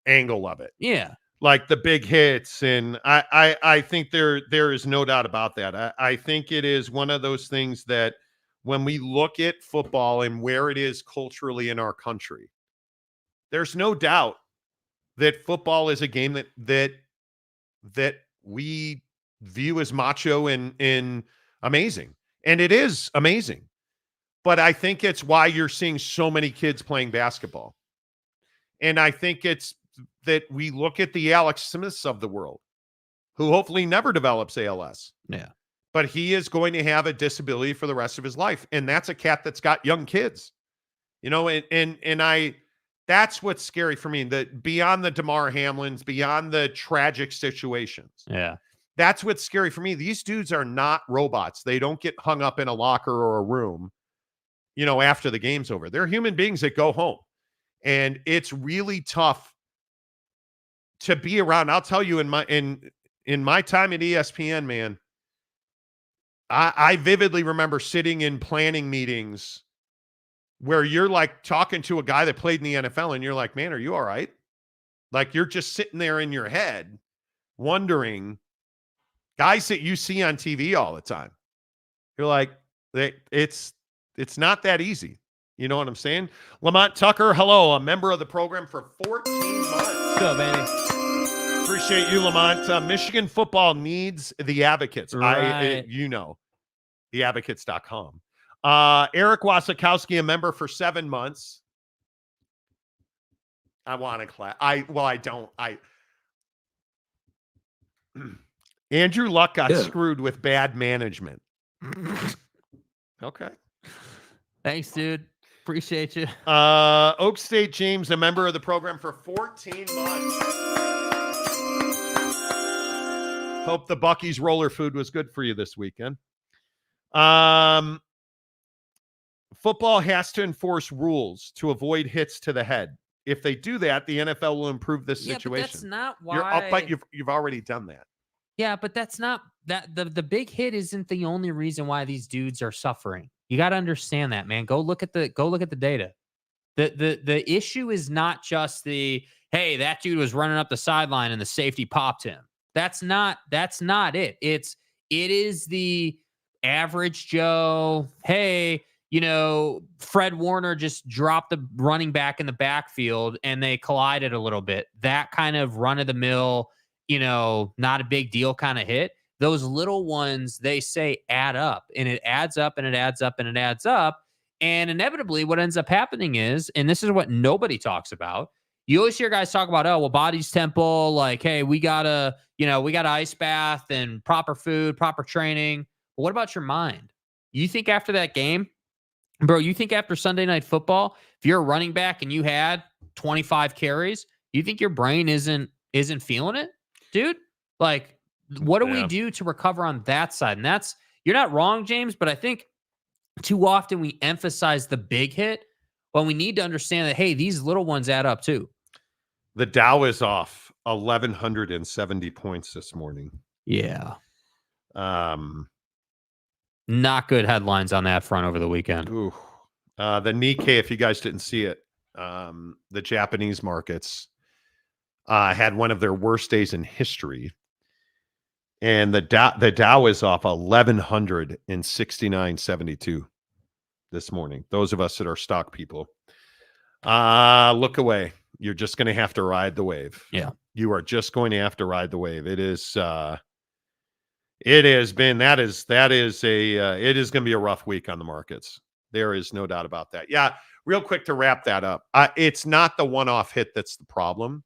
angle of it. yeah. Like the big hits, and I think there is no doubt about that. I think it is one of those things that when we look at football and where it is culturally in our country, there's no doubt that football is a game that we view as macho and amazing. And it is amazing. But I think it's why you're seeing so many kids playing basketball. And I think it's that we look at the Alex Smiths of the world, who hopefully never develops ALS. Yeah. But he is going to have a disability for the rest of his life. And that's a cat that's got young kids. You know, and that's what's scary for me. That beyond the Damar Hamlins, beyond the tragic situations. Yeah. That's what's scary for me. These dudes are not robots. They don't get hung up in a locker or a room, you know, after the game's over. They're human beings that go home. And it's really tough to be around. I'll tell you, in my time at ESPN, man, I vividly remember sitting in planning meetings where you're like talking to a guy that played in the NFL and you're like, man, are you all right? Like you're just sitting there in your head wondering, guys that you see on TV all the time. You're like, it's not that easy. You know what I'm saying? Lamont Tucker, hello, a member of the program for 14 months. Go, baby. Appreciate you, Lamont. Michigan football needs the advocates. Right. Theadvocates.com. Eric Wasikowski, a member for 7 months. I want to clap. I don't. Andrew Luck got screwed with bad management. Okay. Thanks, dude. Appreciate you. Oak State James, a member of the program for 14 months. Hope the Buc-ee's roller food was good for you this weekend. Football has to enforce rules to avoid hits to the head. If they do that, the NFL will improve this situation. But that's not why. You're up, but you've already done that. Yeah, but that's not that the big hit isn't the only reason why these dudes are suffering. You got to understand that, man. Go look at the data. The issue is not just the, hey, that dude was running up the sideline and the safety popped him. That's not it. It is the average Joe, hey, you know, Fred Warner just dropped the running back in the backfield and they collided a little bit. That kind of run of the mill, you know, not a big deal kind of hit. Those little ones, they say, add up, and it adds up and it adds up and it adds up. And inevitably what ends up happening is, and this is what nobody talks about, you always hear guys talk about, oh, well, body's temple, like, hey, we gotta ice bath and proper food, proper training. But what about your mind? You think after that game, bro, you think after Sunday Night Football, if you're a running back and you had 25 carries, you think your brain isn't feeling it, dude? Like, what do we do to recover on that side? And that's, you're not wrong, James, but I think too often we emphasize the big hit when we need to understand that, hey, these little ones add up too. The Dow is off 1,170 points this morning. Yeah. Not good headlines on that front over the weekend. Ooh. The Nikkei, if you guys didn't see it, the Japanese markets had one of their worst days in history. And the Dow is off 1,169.72 this morning. Those of us that are stock people, look away. You're just going to have to ride the wave. Yeah. You are just going to have to ride the wave. It is It has been, it is going to be a rough week on the markets. There is no doubt about that. Yeah. Real quick to wrap that up. It's not the one-off hit that's the problem.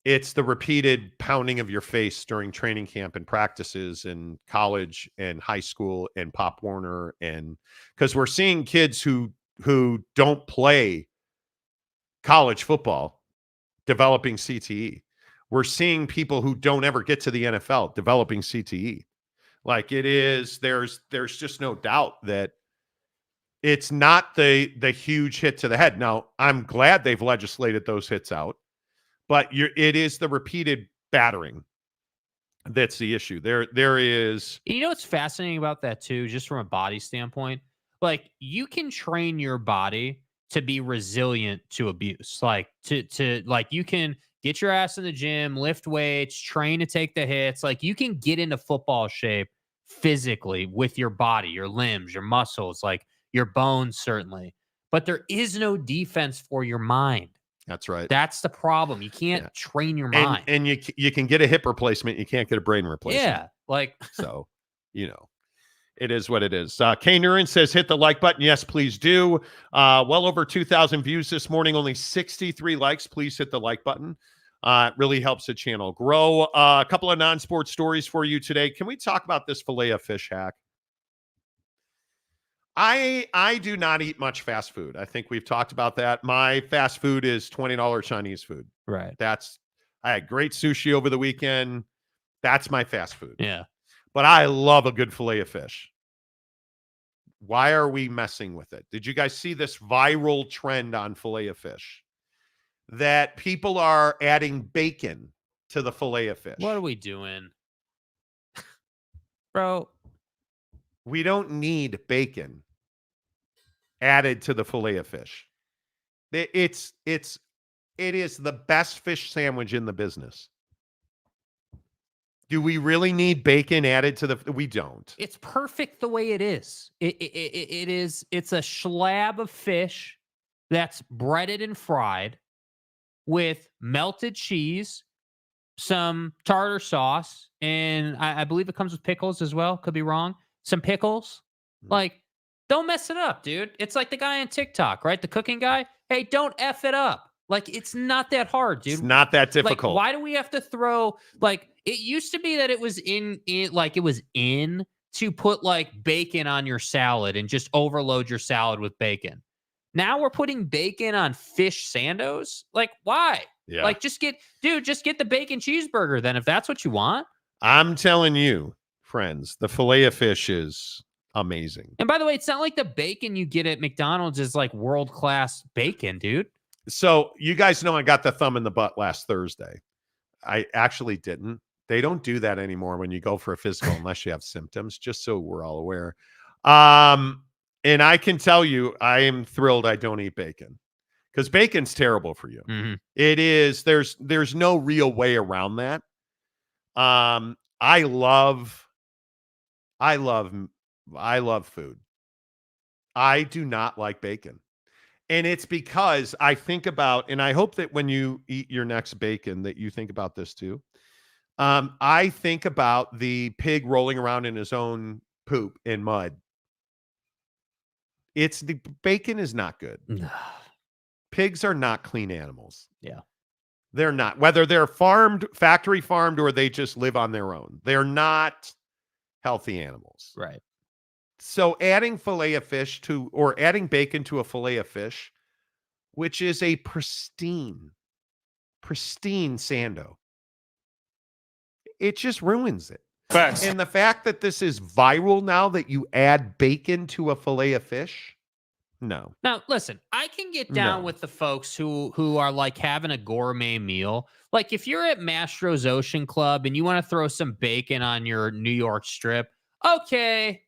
It's the repeated pounding of your face during training camp and practices in college and high school and Pop Warner. And because we're seeing kids who don't play college football developing CTE. We're seeing people who don't ever get to the NFL developing CTE. Like it is, there's just no doubt that it's not the huge hit to the head. Now, I'm glad they've legislated those hits out, but it is the repeated battering that's the issue. There is. You know what's fascinating about that too, just from a body standpoint? Like you can train your body to be resilient to abuse. Like to like you can get your ass in the gym, lift weights, train to take the hits. Like you can get into football shape physically with your body, your limbs, your muscles, like your bones, certainly. But there is no defense for your mind. That's right. That's the problem. You can't train your mind. And you can get a hip replacement. You can't get a brain replacement. Yeah. Like, so, it is what it is. Kay Nurin says, hit the like button. Yes, please do. Well over 2,000 views this morning, only 63 likes. Please hit the like button. It really helps the channel grow. A couple of non-sports stories for you today. Can we talk about this Filet-O-Fish hack? I do not eat much fast food. I think we've talked about that. My fast food is $20 Chinese food. Right. I had great sushi over the weekend. That's my fast food. Yeah. But I love a good Filet-O-Fish. Why are we messing with it? Did you guys see this viral trend on Filet-O-Fish? That people are adding bacon to the Filet-O-Fish. What are we doing? Bro. We don't need bacon added to the Filet-O-Fish. It is the best fish sandwich in the business. Do we really need bacon added to we don't. It's perfect the way it is. It's a slab of fish that's breaded and fried with melted cheese, some tartar sauce, and I believe it comes with pickles as well. Could be wrong. Some pickles. Like, don't mess it up, dude. It's like the guy on TikTok, right? The cooking guy. Hey, don't F it up. Like, it's not that hard, dude. It's not that difficult. Like, why do we have to throw, like, it used to be that it was in to put like bacon on your salad and just overload your salad with bacon. Now we're putting bacon on fish sandos. Like, why? Yeah. Like, just get the bacon cheeseburger then if that's what you want. I'm telling you, friends, the Filet-O-Fish is amazing. And by the way, it's not like the bacon you get at McDonald's is like world-class bacon, dude. So you guys know I got the thumb in the butt last Thursday. I actually didn't. They don't do that anymore when you go for a physical unless you have symptoms, just so we're all aware. And I can tell you, I am thrilled I don't eat bacon because bacon's terrible for you. Mm-hmm. It is. There's no real way around that. I love food. I do not like bacon. And it's because I think about, and I hope that when you eat your next bacon that you think about this too. I think about the pig rolling around in his own poop in mud. The bacon is not good. Pigs are not clean animals. Yeah. They're not. Whether they're factory farmed, or they just live on their own. They're not healthy animals. Right. So adding Filet-O-Fish or adding bacon to a Filet-O-Fish, which is a pristine sando, it just ruins it. Facts. And the fact that this is viral now that you add bacon to a Filet-O-Fish, no. Now, listen, I can get down with the folks who are like having a gourmet meal. Like if you're at Mastro's Ocean Club and you want to throw some bacon on your New York strip, okay,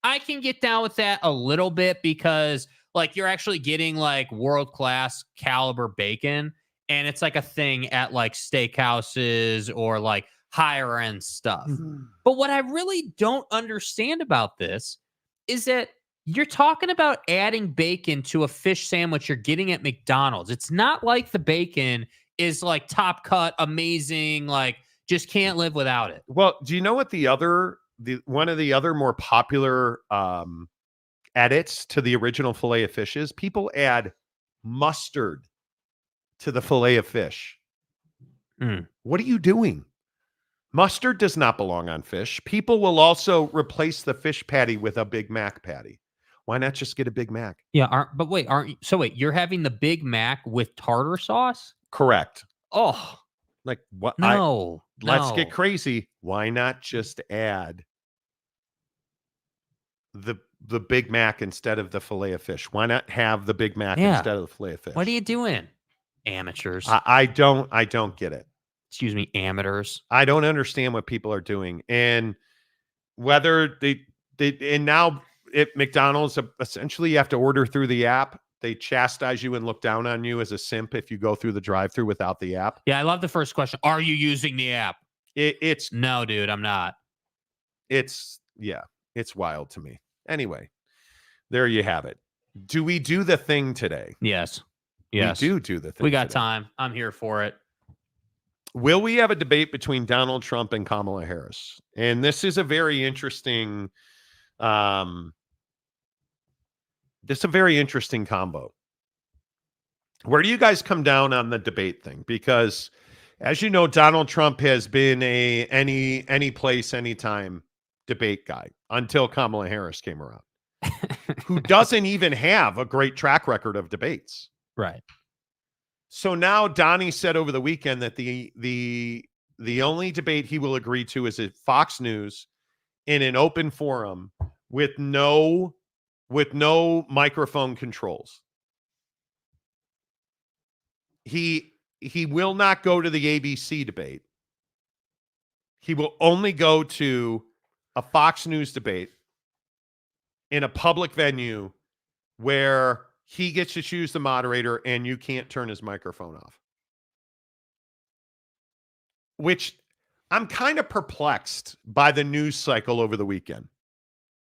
I can get down with that a little bit because like you're actually getting like world-class caliber bacon and it's like a thing at like steakhouses or like higher end stuff. Mm-hmm. But what I really don't understand about this is that you're talking about adding bacon to a fish sandwich you're getting at McDonald's. It's not like the bacon is like top cut, amazing, like, Just can't live without it. Well, do you know what one of the other more popular edits to the original Filet-O-Fish is? People add mustard to the Filet-O-Fish. What are you doing? Mustard does not belong on fish. People will also replace the fish patty with a Big Mac patty. Why not just get a Big Mac? Yeah, wait, you're having the Big Mac with tartar sauce? Correct. Oh, like what? No. Let's get crazy. Why not just add the Big Mac instead of the Filet-O-Fish? Why not have the Big Mac instead of the Filet-O-Fish? What are you doing, amateurs? I don't get it. Excuse me, amateurs. I don't understand what people are doing, and whether and now at McDonald's, essentially you have to order through the app. They chastise you and look down on you as a simp if you go through the drive-through without the app. Yeah, I love the first question. Are you using the app? It's no, dude, I'm not. It's wild to me. Anyway, there you have it. Do we do the thing today? Yes. We do the thing. We got today. time. I'm here for it. Will we have a debate between Donald Trump and Kamala Harris? And this is a very interesting combo. Where do you guys come down on the debate thing? Because as you know, Donald Trump has been any place, anytime debate guy until Kamala Harris came around, who doesn't even have a great track record of debates. Right. So now Donnie said over the weekend that the only debate he will agree to is at Fox News in an open forum with no microphone controls. He will not go to the ABC debate. He will only go to a Fox News debate in a public venue where he gets to choose the moderator and you can't turn his microphone off. Which I'm kind of perplexed by the news cycle over the weekend.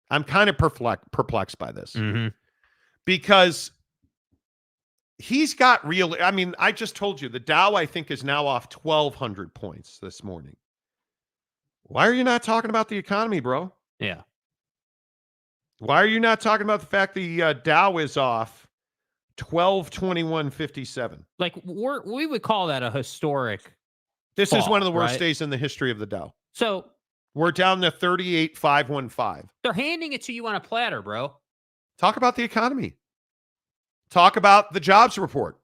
I'm kind of perplexed by this. Because he's got real, I mean, I just told you the Dow, I think, is now off 1,200 points this morning. Why are you not talking about the economy, bro? Yeah. Why are you not talking about the fact the Dow is off 1221.57? Like we would call that a historic. This is one of the worst right? days in the history of the Dow. So we're down to 38,515. They're handing it to you on a platter, bro. Talk about the economy. Talk about the jobs report.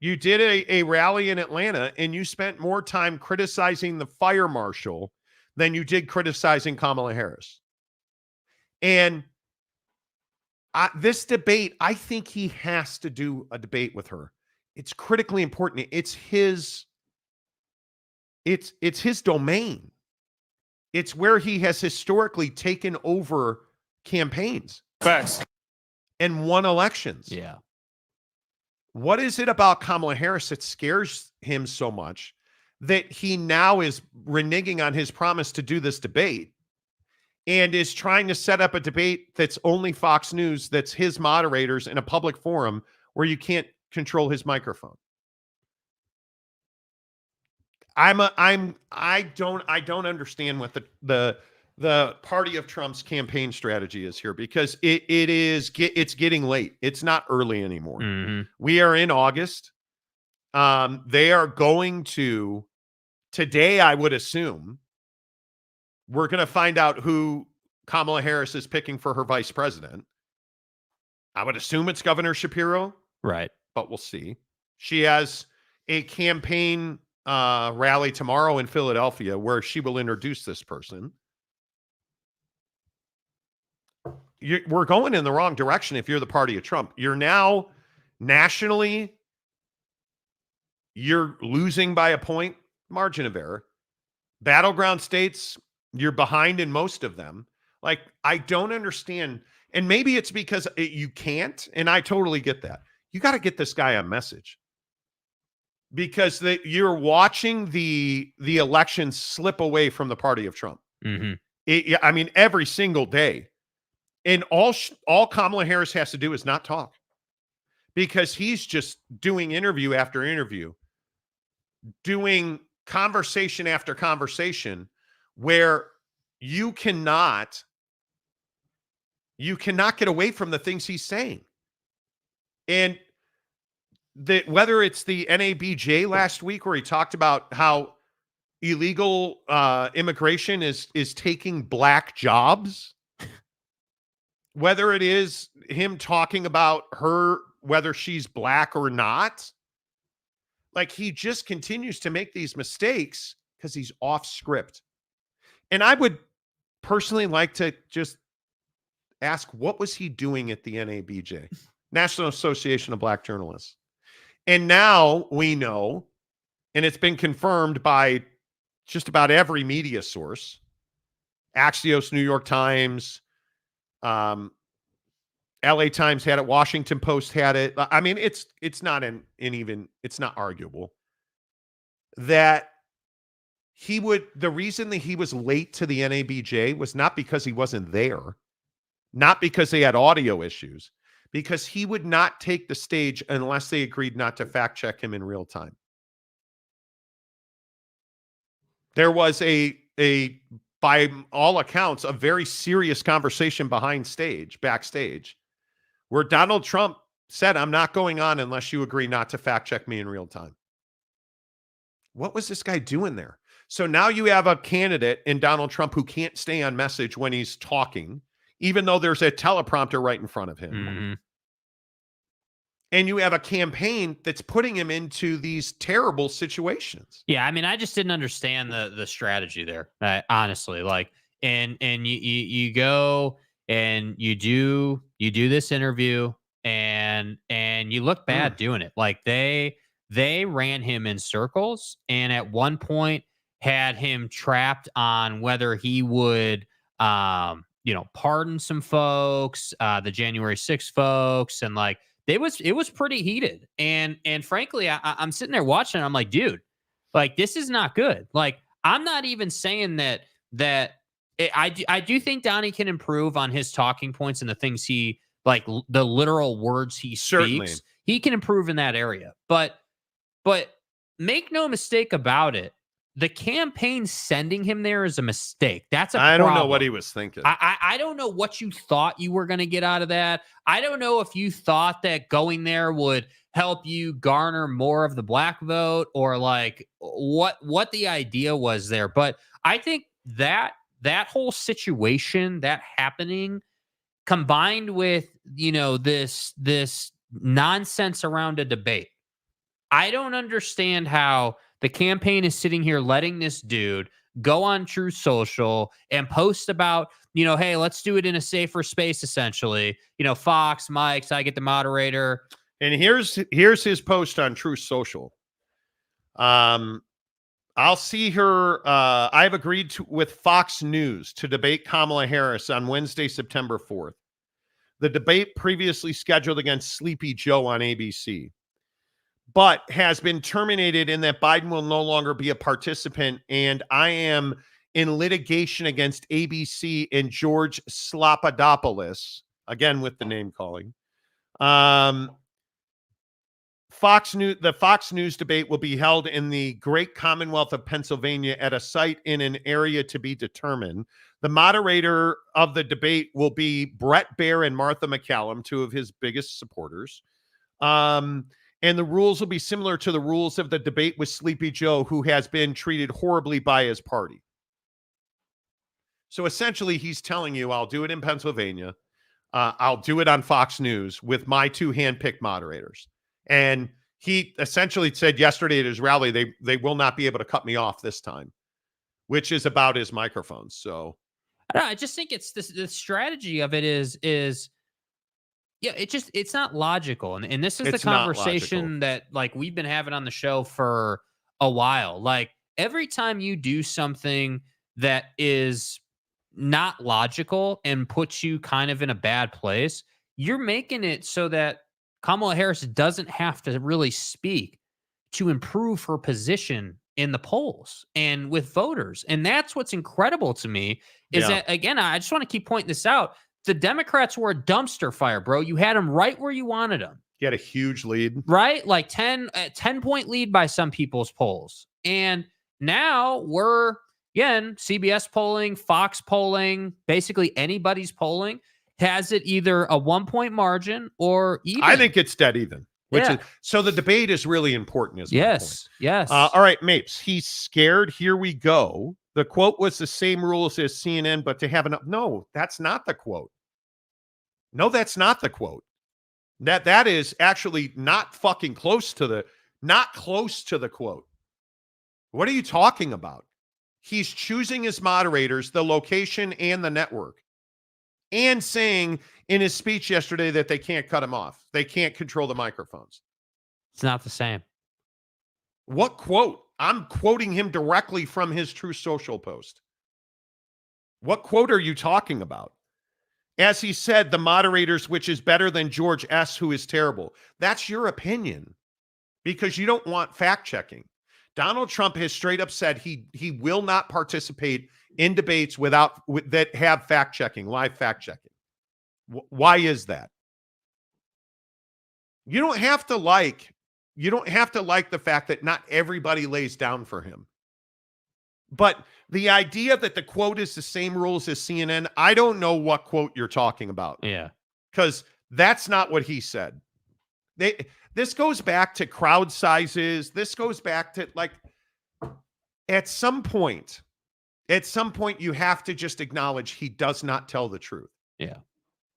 You did a rally in Atlanta and you spent more time criticizing the fire marshal than you did criticizing Kamala Harris. And this debate, I think he has to do a debate with her. It's critically important. It's his domain. It's where he has historically taken over campaigns. Facts. And won elections. Yeah. What is it about Kamala Harris that scares him so much that he now is reneging on his promise to do this debate and is trying to set up a debate that's only Fox News, that's his moderators in a public forum where you can't control his microphone? I don't understand what the party of Trump's campaign strategy is here, because it's getting late. It's not early anymore. We are in August. They are going to today, I would assume, we're going to find out who Kamala Harris is picking for her vice president. I would assume it's Governor Shapiro. Right. But we'll see. She has a campaign rally tomorrow in Philadelphia where she will introduce this person. We're going in the wrong direction if you're the party of Trump. You're now nationally, you're losing by a point margin of error. Battleground states, you're behind in most of them. Like, I don't understand. And maybe it's because you can't, and I totally get that. You got to get this guy a message, because you're watching the election slip away from the party of Trump. I mean, every single day. And all Kamala Harris has to do is not talk, because he's just doing interview after interview, doing conversation after conversation where you cannot get away from the things he's saying. And whether it's the NABJ last week where he talked about how illegal immigration is taking black jobs, whether it is him talking about her, whether she's black or not, like he just continues to make these mistakes because he's off script. And I would personally like to just ask, what was he doing at the NABJ, National Association of Black Journalists? And now we know, and it's been confirmed by just about every media source, Axios, New York Times, LA Times had it, Washington Post had it. I mean, it's not it's not arguable that the reason that he was late to the NABJ was not because he wasn't there, not because they had audio issues, because he would not take the stage unless they agreed not to fact check him in real time. There was by all accounts, a very serious conversation backstage, where Donald Trump said, "I'm not going on unless you agree not to fact check me in real time." What was this guy doing there? So now you have a candidate in Donald Trump who can't stay on message when he's talking, even though there's a teleprompter right in front of him. Mm-hmm. And you have a campaign that's putting him into these terrible situations. Yeah, I mean, I just didn't understand the strategy there, honestly. Like, and you go and you do this interview, and you look bad doing it. Like they ran him in circles, and at one point had him trapped on whether he would, pardon some folks, the January 6th folks, and like. It was pretty heated. And frankly, I'm sitting there watching, and I'm like, dude, like, this is not good. Like, I'm not even saying I do think Donnie can improve on his talking points and the things the literal words he speaks. Certainly. He can improve in that area. But make no mistake about it. The campaign sending him there is a mistake. That's a problem. I don't know what he was thinking. I don't know what you thought you were going to get out of that. I don't know if you thought that going there would help you garner more of the black vote, or like what the idea was there. But I think that whole situation, that happening, combined with, this nonsense around a debate. I don't understand how the campaign is sitting here letting this dude go on True Social and post about, hey, let's do it in a safer space, essentially. Fox, Mike's, I get the moderator. And here's his post on True Social. I'll see her. I've agreed with Fox News to debate Kamala Harris on Wednesday, September 4th. The debate previously scheduled against Sleepy Joe on ABC, but has been terminated in that Biden will no longer be a participant, and I am in litigation against ABC and George Slopadopoulos, again with the name calling. The Fox News debate will be held in the Great Commonwealth of Pennsylvania at a site in an area to be determined. The moderator of the debate will be Brett Baer and Martha McCallum, two of his biggest supporters. And the rules will be similar to the rules of the debate with Sleepy Joe, who has been treated horribly by his party. So essentially, he's telling you, I'll do it in Pennsylvania. I'll do it on Fox News with my two handpicked moderators. And he essentially said yesterday at his rally, they will not be able to cut me off this time, which is about his microphones. So I just think it's the strategy of it is. Yeah, it's not logical. And this is the conversation that like we've been having on the show for a while. Like every time you do something that is not logical and puts you kind of in a bad place, you're making it so that Kamala Harris doesn't have to really speak to improve her position in the polls and with voters. And that's what's incredible to me is that, again, I just want to keep pointing this out. The Democrats were a dumpster fire, bro. You had them right where you wanted them. You had a huge lead. Right? Like 10-point lead by some people's polls. And now we're, again, CBS polling, Fox polling, basically anybody's polling has it either a 1-point margin or even. I think it's dead even. So the debate is really important. Yes. All right, Mapes. He's scared. Here we go. The quote was the same rules as CNN, but to have no, that's not the quote. No, that's not the quote. That is actually not fucking close to the quote. What are you talking about? He's choosing his moderators, the location, and the network, and saying in his speech yesterday that they can't cut him off. They can't control the microphones. It's not the same. What quote? I'm quoting him directly from his Truth Social post. What quote are you talking about? As he said, the moderators, which is better than George S., who is terrible. That's your opinion because you don't want fact checking. Donald Trump has straight up said he will not participate in debates that have fact checking, live fact checking. Why is that? You don't have to like the fact that not everybody lays down for him. But the idea that the quote is the same rules as CNN, I don't know what quote you're talking about. Yeah. Because that's not what he said. This goes back to crowd sizes. This goes back to, like, at some point you have to just acknowledge he does not tell the truth. Yeah.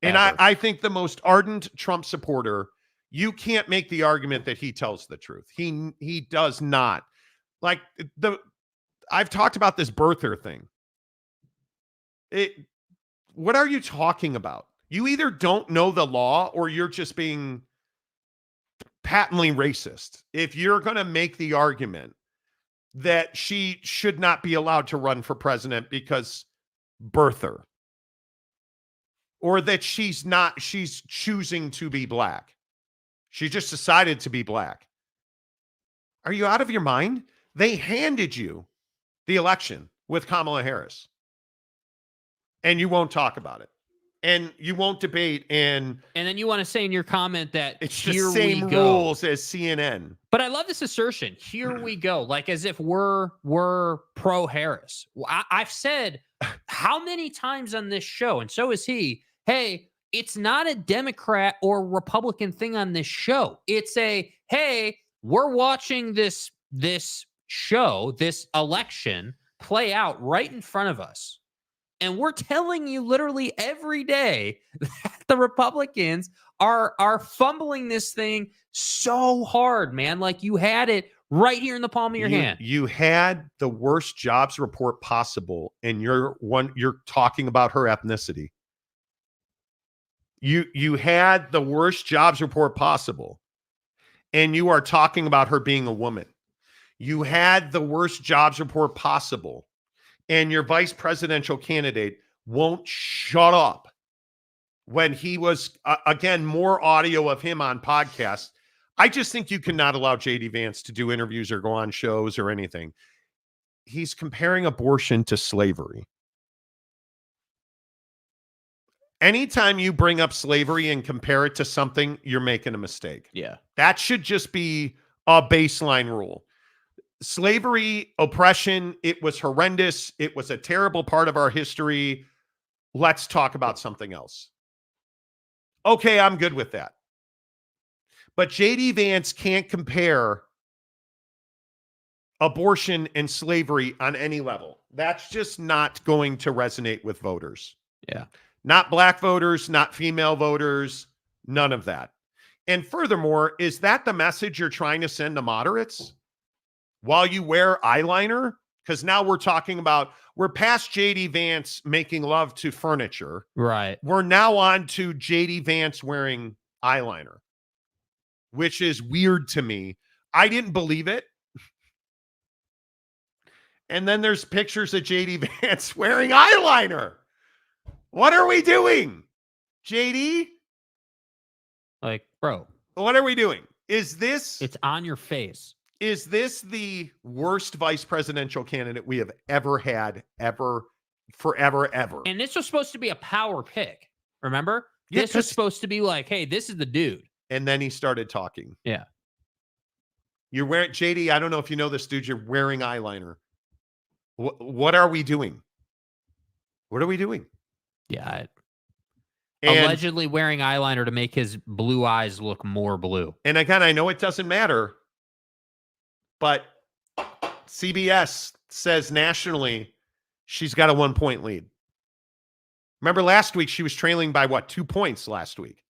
And I think the most ardent Trump supporter, you can't make the argument that he tells the truth. He does not. Like, I've talked about this birther thing. What are you talking about? You either don't know the law or you're just being patently racist. If you're going to make the argument that she should not be allowed to run for president because birther, or that she's choosing to be black. She just decided to be black. Are you out of your mind? They handed you the election with Kamala Harris, and you won't talk about it, and you won't debate, and then you want to say in your comment that it's the same rules as CNN. But I love this assertion. Here we go, like as if we're pro Harris. I've said how many times on this show, and so is he. Hey, it's not a Democrat or Republican thing on this show. It's hey, we're watching this show, this election play out right in front of us. And we're telling you literally every day that the Republicans are fumbling this thing so hard, man. Like you had it right here in the palm of your hand. You had the worst jobs report possible, and you're talking about her ethnicity. You had the worst jobs report possible, and you are talking about her being a woman. You had the worst jobs report possible, and your vice presidential candidate won't shut up when he was, again, more audio of him on podcasts. I just think you cannot allow J.D. Vance to do interviews or go on shows or anything. He's comparing abortion to slavery. Anytime you bring up slavery and compare it to something, you're making a mistake. Yeah. That should just be a baseline rule. Slavery, oppression, it was horrendous. It was a terrible part of our history. Let's talk about something else. Okay, I'm good with that. But J.D. Vance can't compare abortion and slavery on any level. That's just not going to resonate with voters. Yeah. Not black voters, not female voters, none of that. And furthermore, is that the message you're trying to send to moderates while you wear eyeliner? Because now we're past J.D. Vance making love to furniture. Right. We're now on to J.D. Vance wearing eyeliner, which is weird to me. I didn't believe it. And then there's pictures of J.D. Vance wearing eyeliner. What are we doing, JD? Like, bro. What are we doing? It's on your face. Is this the worst vice presidential candidate we have ever had, forever? And this was supposed to be a power pick. Remember? Yeah, this was supposed to be like, hey, this is the dude. And then he started talking. Yeah. You're wearing, JD, I don't know if you know this, dude, you're wearing eyeliner. What are we doing? What are we doing? Yeah. And, allegedly wearing eyeliner to make his blue eyes look more blue. And again, I know it doesn't matter, but CBS says nationally she's got a 1-point lead. Remember last week she was trailing by 2 points last week.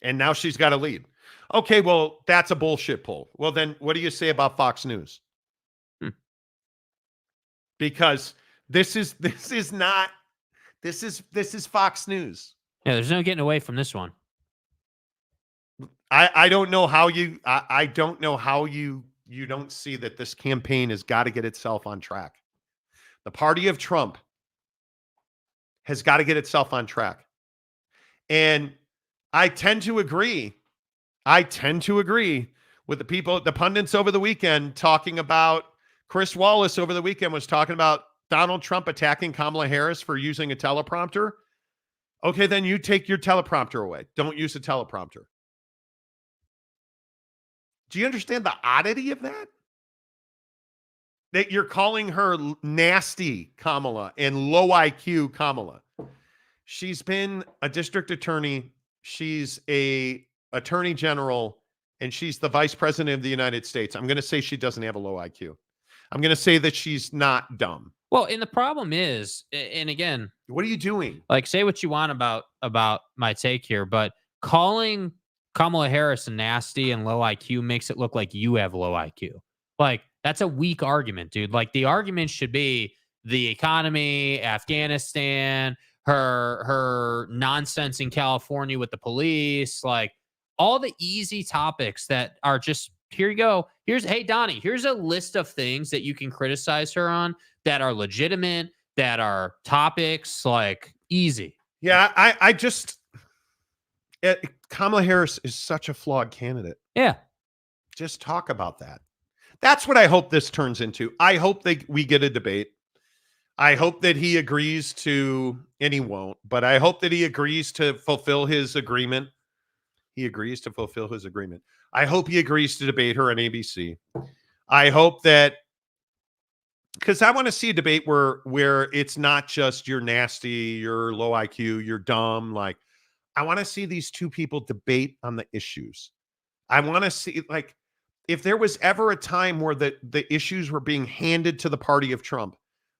And now she's got a lead. Okay, well, that's a bullshit poll. Well, then what do you say about Fox News? Because this is Fox News. Yeah, there's no getting away from this one. I don't know how you you don't see that this campaign has got to get itself on track. The party of Trump has got to get itself on track. And I tend to agree with the pundits over the weekend talking about Chris Wallace over the weekend was talking about Donald Trump attacking Kamala Harris for using a teleprompter. Okay, then you take your teleprompter away. Don't use a teleprompter. Do you understand the oddity of that? That you're calling her nasty Kamala and low IQ Kamala. She's been a district attorney. She's a attorney general, and she's the vice president of the United States. I'm going to say she doesn't have a low IQ. I'm going to say that she's not dumb. Well, and the problem is, and again, what are you doing? Like, say what you want about my take here, but calling Kamala Harris nasty and low IQ makes it look like you have low IQ. Like, that's a weak argument, dude. Like, the argument should be the economy, Afghanistan, her nonsense in California with the police, like all the easy topics that are just, here you go. Hey, Donnie, here's a list of things that you can criticize her on that are legitimate, that are topics, like easy. Yeah, Kamala Harris is such a flawed candidate. Yeah. Just talk about that. That's what I hope this turns into. I hope we get a debate. I hope that he agrees to, and he won't, but I hope that he agrees to fulfill his agreement. He agrees to fulfill his agreement. I hope he agrees to debate her on ABC. I hope that, because I want to see a debate where it's not just you're nasty, you're low IQ, you're dumb. Like, I want to see these two people debate on the issues. I want to see, like, if there was ever a time where the issues were being handed to the party of Trump,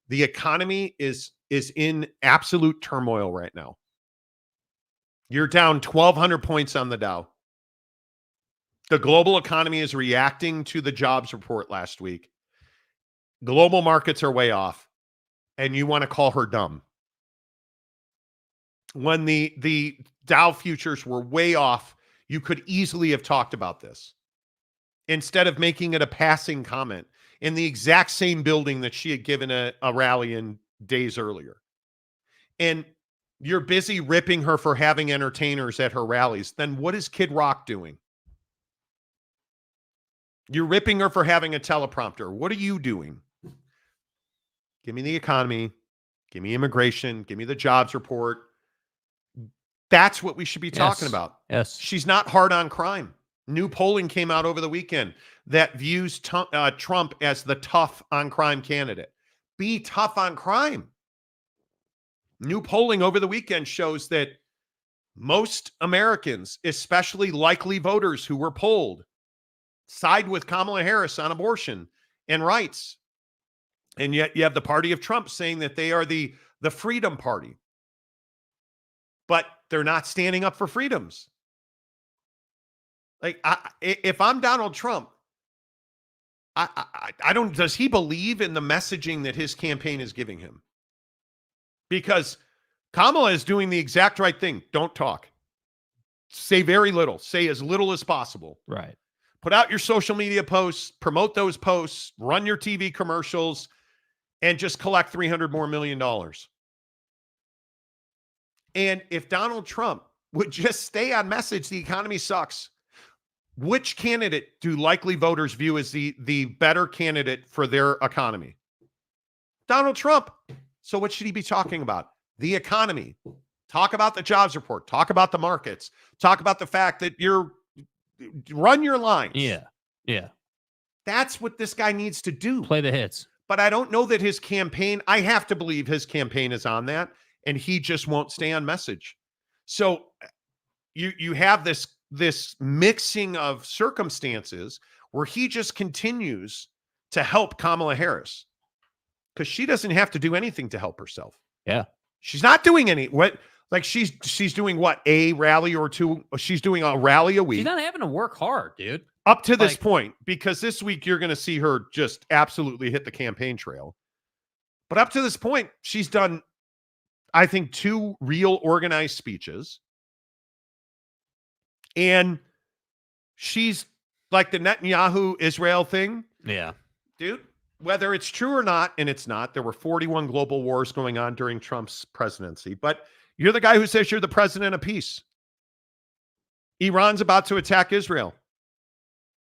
the economy is in absolute turmoil right now. You're down 1,200 points on the Dow. The global economy is reacting to the jobs report last week. Global markets are way off, and you want to call her dumb. When the Dow futures were way off, you could easily have talked about this instead of making it a passing comment in the exact same building that she had given a rally in days earlier. And you're busy ripping her for having entertainers at her rallies. Then what is Kid Rock doing? You're ripping her for having a teleprompter. What are you doing? Give me the economy. Give me immigration. Give me the jobs report. That's what we should be talking about. Yes. She's not hard on crime. New polling came out over the weekend that views Trump as the tough on crime candidate. Be tough on crime. New polling over the weekend shows that most Americans, especially likely voters who were polled, side with Kamala Harris on abortion and rights. And yet you have the party of Trump saying that they are the freedom party. But they're not standing up for freedoms. Like, if I'm Donald Trump, I don't, does he believe in the messaging that his campaign is giving him? Because Kamala is doing the exact right thing. Don't talk. Say very little. Say as little as possible. Right. Put out your social media posts, promote those posts, run your TV commercials, and just collect $300 million more. And if Donald Trump would just stay on message, the economy sucks. Which candidate do likely voters view as the better candidate for their economy? Donald Trump. So what should he be talking about? The economy. Talk about the jobs report. Talk about the markets. Talk about the fact that run your lines. Yeah. Yeah. That's what this guy needs to do. Play the hits. But I don't know that his campaign, I have to believe his campaign is on that, and he just won't stay on message. So you have this mixing of circumstances where he just continues to help Kamala Harris because she doesn't have to do anything to help herself. Yeah. She's not doing she's doing what, a rally or two? She's doing a rally a week. She's not having to work hard, dude. Up to this point, because this week you're going to see her just absolutely hit the campaign trail. But up to this point, she's done, I think, 2 real organized speeches. And she's like the Netanyahu Israel thing. Yeah. Dude, whether it's true or not, and it's not, there were 41 global wars going on during Trump's presidency. But you're the guy who says you're the president of peace. Iran's about to attack Israel.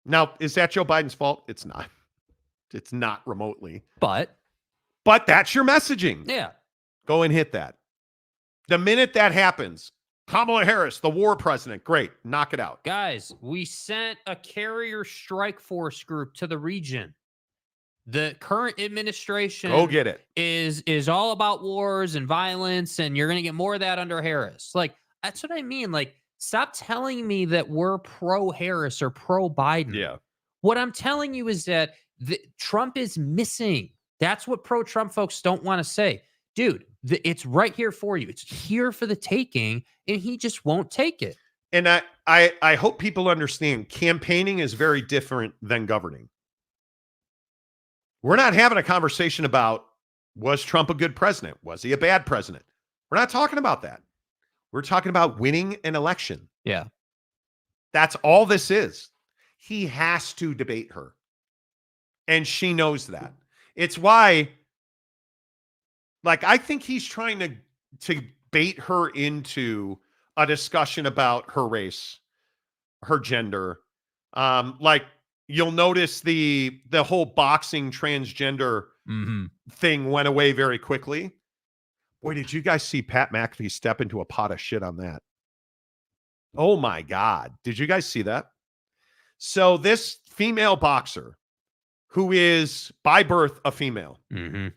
Now, is that Joe Biden's fault? It's not. It's not remotely. But that's your messaging. Yeah. Go and hit that. The minute that happens, Kamala Harris, the war president, great. Knock it out. Guys, we sent a carrier strike force group to the region. The current administration Go get it. Is all about wars and violence, and you're going to get more of that under Harris. Like, that's what I mean. Like, stop telling me that we're pro-Harris or pro-Biden. Yeah. What I'm telling you is that Trump is missing. That's what pro-Trump folks don't want to say. Dude, it's right here for you. It's here for the taking, and he just won't take it. And I hope people understand campaigning is very different than governing. We're not having a conversation about, was Trump a good president? Was he a bad president? We're not talking about that. We're talking about winning an election. Yeah. That's all this is. He has to debate her. And she knows that. It's why, like, I think he's trying to bait her into a discussion about her race, her gender. Like, you'll notice the whole boxing transgender thing went away very quickly. Boy, did you guys see Pat McAfee step into a pot of shit on that? Oh my God. Did you guys see that? So this female boxer who is by birth a female. And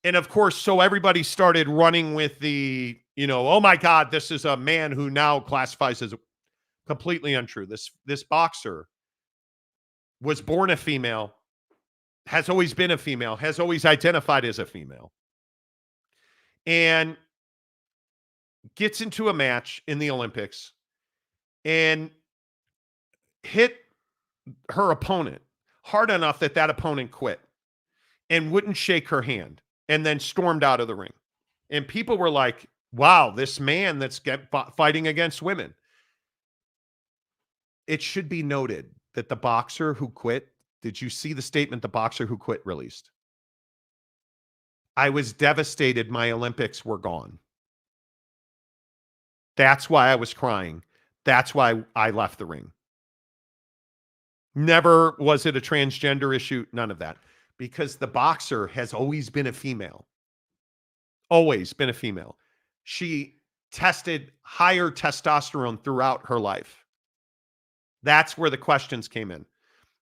of course, so everybody started running with the, oh my God, this is a man who now classifies as completely untrue. This boxer was born a female, has always been a female, has always identified as a female, and gets into a match in the Olympics and hit her opponent hard enough that opponent quit and wouldn't shake her hand and then stormed out of the ring. And people were like, wow, this man that's fighting against women. It should be noted that the boxer who quit, did you see the statement the boxer who quit released? I was devastated my Olympics were gone. That's why I was crying. That's why I left the ring. Never was it a transgender issue, none of that. Because the boxer has always been a female. Always been a female. She tested higher testosterone throughout her life. That's where the questions came in.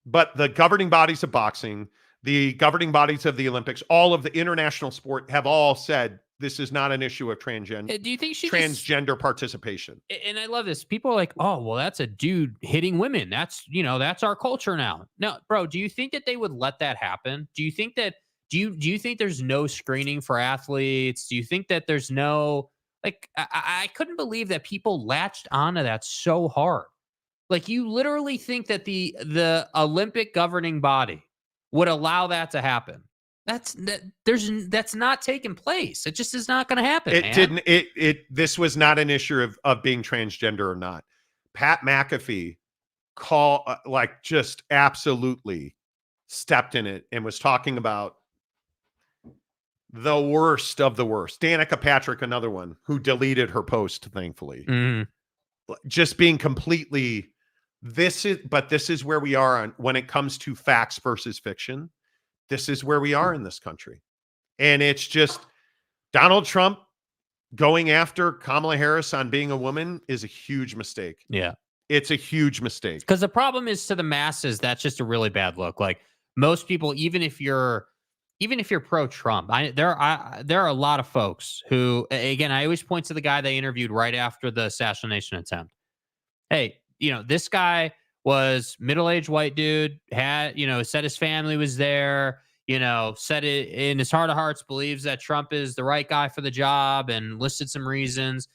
But the governing bodies of boxing, the governing bodies of the Olympics, all of the international sport have all said this is not an issue of transgender. Do you think transgender participation? And I love this. People are like, oh, well, that's a dude hitting women. That's, that's our culture now. No, bro, do you think that they would let that happen? Do you think that, do you think there's no screening for athletes? Do you think that there's no, like, I couldn't believe that people latched onto that so hard. Like, you literally think that the Olympic governing body would allow that to happen. That's not taking place. It just is not going to happen. This was not an issue of being transgender or not. Pat McAfee just absolutely stepped in it and was talking about the worst of the worst. Danica Patrick, another one who deleted her post, thankfully. Just being completely, this is where we are when it comes to facts versus fiction. This is where we are in this country. And it's just Donald Trump going after Kamala Harris on being a woman is a huge mistake. Yeah. It's a huge mistake. Because the problem is, to the masses, that's just a really bad look. Like, most people, even if you're even if you're pro-Trump, there are a lot of folks who, again, I always point to the guy they interviewed right after the assassination attempt. Hey, this guy was middle-aged white dude, had, said his family was there, said it in his heart of hearts, believes that Trump is the right guy for the job and listed some reasons.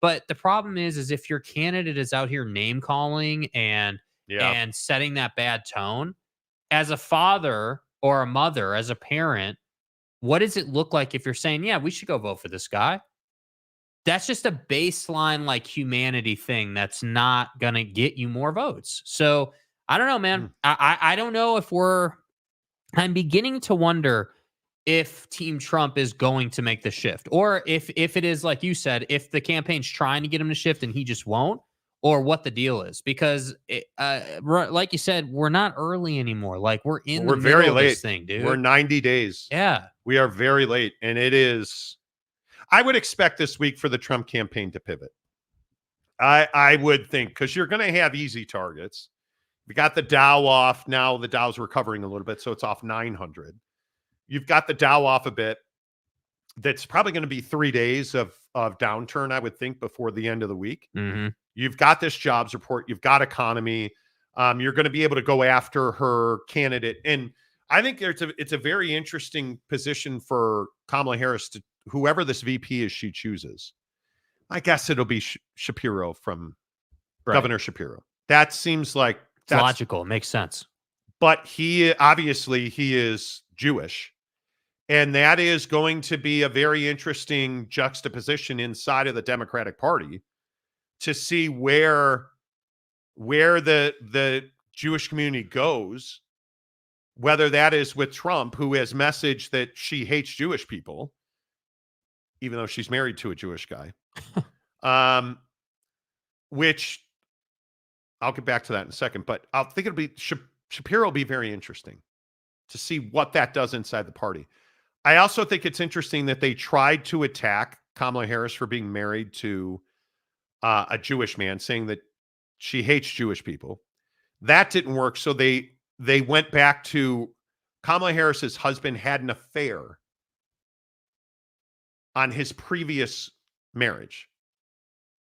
But the problem is if your candidate is out here name calling and setting that bad tone, as a father or a mother, as a parent, what does it look like if you're saying, yeah, we should go vote for this guy? That's just a baseline like humanity thing that's not going to get you more votes. So I don't know, man. I don't know if I'm beginning to wonder if Team Trump is going to make the shift, or if it is, like you said, if the campaign's trying to get him to shift and he just won't, or what the deal is. Because like you said, we're not early anymore. Like we're the very middle late. Of this thing, dude. We're 90 days. Yeah. We are very late. And it is, I would expect this week for the Trump campaign to pivot. I would think, because you're going to have easy targets. We got the Dow off. Now the Dow's recovering a little bit, so it's off 900. You've got the Dow off a bit. That's probably going to be 3 days of downturn, I would think, before the end of the week. Mm-hmm. You've got this jobs report. You've got economy. You're going to be able to go after her candidate. And I think it's a very interesting position for Kamala Harris to, whoever this VP is she chooses. I guess it'll be Shapiro from Governor Shapiro. That seems like it's logical. It makes sense. But he is Jewish. And that is going to be a very interesting juxtaposition inside of the Democratic Party to see where the Jewish community goes, whether that is with Trump, who has messaged that she hates Jewish people, even though she's married to a Jewish guy, which I'll get back to that in a second. But I think Shapiro will be very interesting to see what that does inside the party. I also think it's interesting that they tried to attack Kamala Harris for being married to a Jewish man, saying that she hates Jewish people. That didn't work. So they went back to Kamala Harris's husband had an affair on his previous marriage,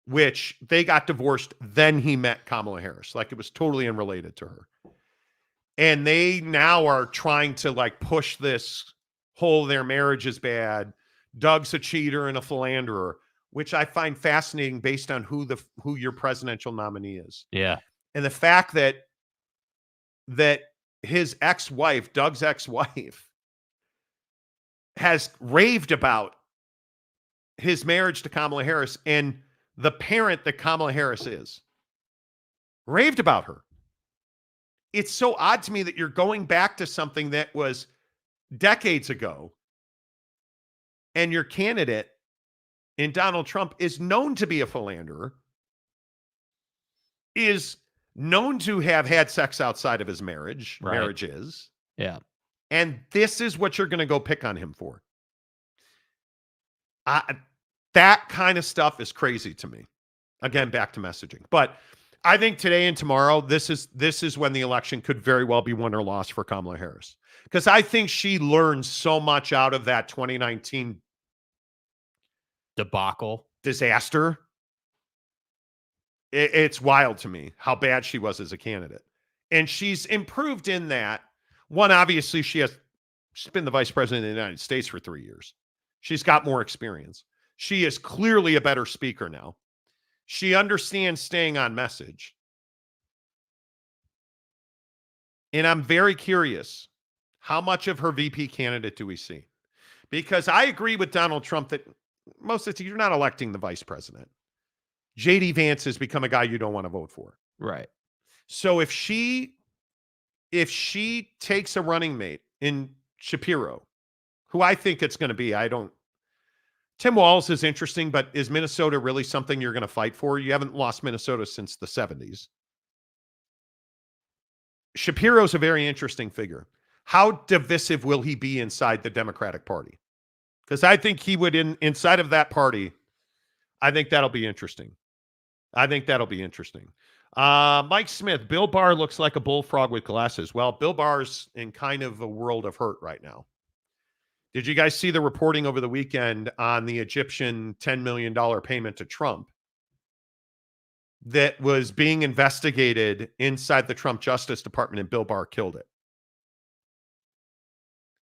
which they got divorced. Then he met Kamala Harris. Like it was totally unrelated to her. And they now are trying to like push this whole their marriage is bad. Doug's a cheater and a philanderer, which I find fascinating based on who your presidential nominee is. Yeah. And the fact that his ex-wife, Doug's ex-wife, has raved about his marriage to Kamala Harris, and the parent that Kamala Harris is raved about her. It's so odd to me that you're going back to something that was decades ago, and your candidate in Donald Trump is known to be a philanderer, is known to have had sex outside of his marriage, marriages. Yeah. And this is what you're going to go pick on him for. That kind of stuff is crazy to me. Again, back to messaging. But I think today and tomorrow, this is when the election could very well be won or lost for Kamala Harris. Because I think she learned so much out of that 2019 debacle, disaster. It's wild to me how bad she was as a candidate. And she's improved in that. One, obviously, she's been the vice president of the United States for 3 years. She's got more experience. She is clearly a better speaker now. She understands staying on message. And I'm very curious, how much of her VP candidate do we see? Because I agree with Donald Trump that most of the time you're not electing the vice president. J.D. Vance has become a guy you don't want to vote for. Right. So if she takes a running mate in Shapiro, who I think it's going to be, Tim Walz is interesting, but is Minnesota really something you're going to fight for? You haven't lost Minnesota since the 70s. Shapiro's a very interesting figure. How divisive will he be inside the Democratic Party? Because I think he would, inside of that party, I think that'll be interesting. Mike Smith, Bill Barr looks like a bullfrog with glasses. Well, Bill Barr's in kind of a world of hurt right now. Did you guys see the reporting over the weekend on the Egyptian $10 million payment to Trump that was being investigated inside the Trump Justice Department, and Bill Barr killed it?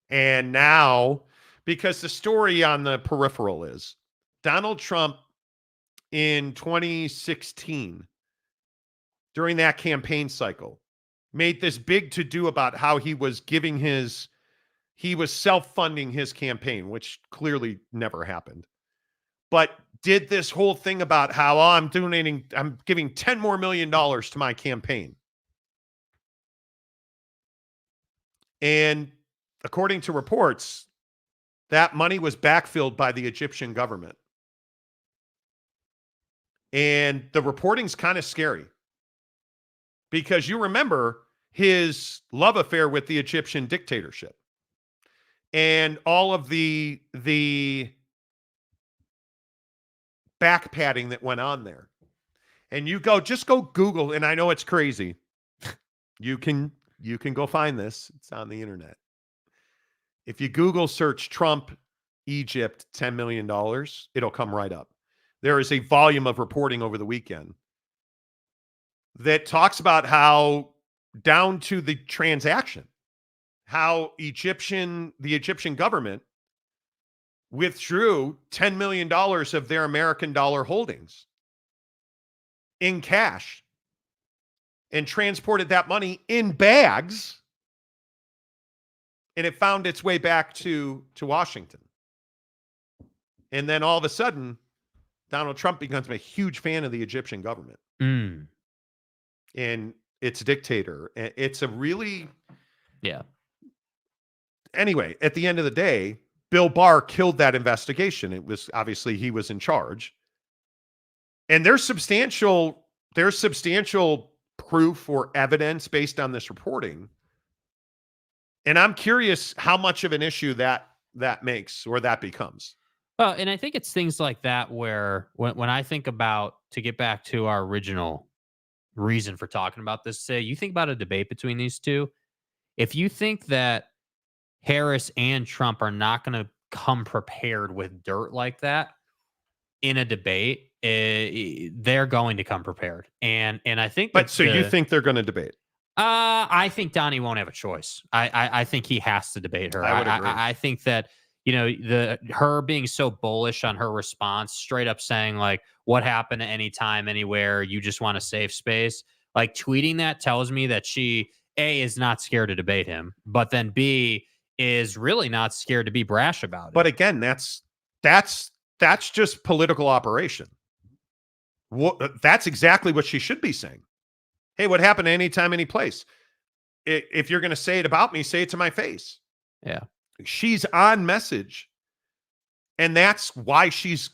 And now, because the story on the peripheral is Donald Trump in 2016, during that campaign cycle, made this big to-do about how he was self-funding his campaign, which clearly never happened. But did this whole thing about how I'm giving $10 more million to my campaign. And according to reports, that money was backfilled by the Egyptian government. And the reporting's kind of scary, because you remember his love affair with the Egyptian dictatorship and all of the back padding that went on there. And just go Google, and I know it's crazy. You can go find this. It's on the internet. If you Google search Trump, Egypt, $10 million, it'll come right up. There is a volume of reporting over the weekend that talks about how, down to the transaction, how the Egyptian government withdrew $10 million of their American dollar holdings in cash and transported that money in bags, and it found its way back to Washington. And then all of a sudden, Donald Trump becomes a huge fan of the Egyptian government and its dictator. It's a really... Yeah. Anyway, at the end of the day, Bill Barr killed that investigation. It was obviously he was in charge. And there's substantial proof or evidence based on this reporting. And I'm curious how much of an issue that makes, or that becomes. Well, and I think it's things like that where when I think about, to get back to our original reason for talking about this, say you think about a debate between these two. If you think that Harris and Trump are not going to come prepared with dirt like that in a debate, they're going to come prepared. And I think But so you think they're going to debate? I think Donnie won't have a choice. I think he has to debate her. I would agree. I think that, her being so bullish on her response, straight up saying like, what happened at any time, anywhere, you just want a safe space. Like, tweeting that tells me that she, A, is not scared to debate him, but then B, is really not scared to be brash about it. But again, that's just political operation. That's exactly what she should be saying. Hey, what happened anytime, any place? If you're going to say it about me, say it to my face. Yeah. She's on message. And that's why she's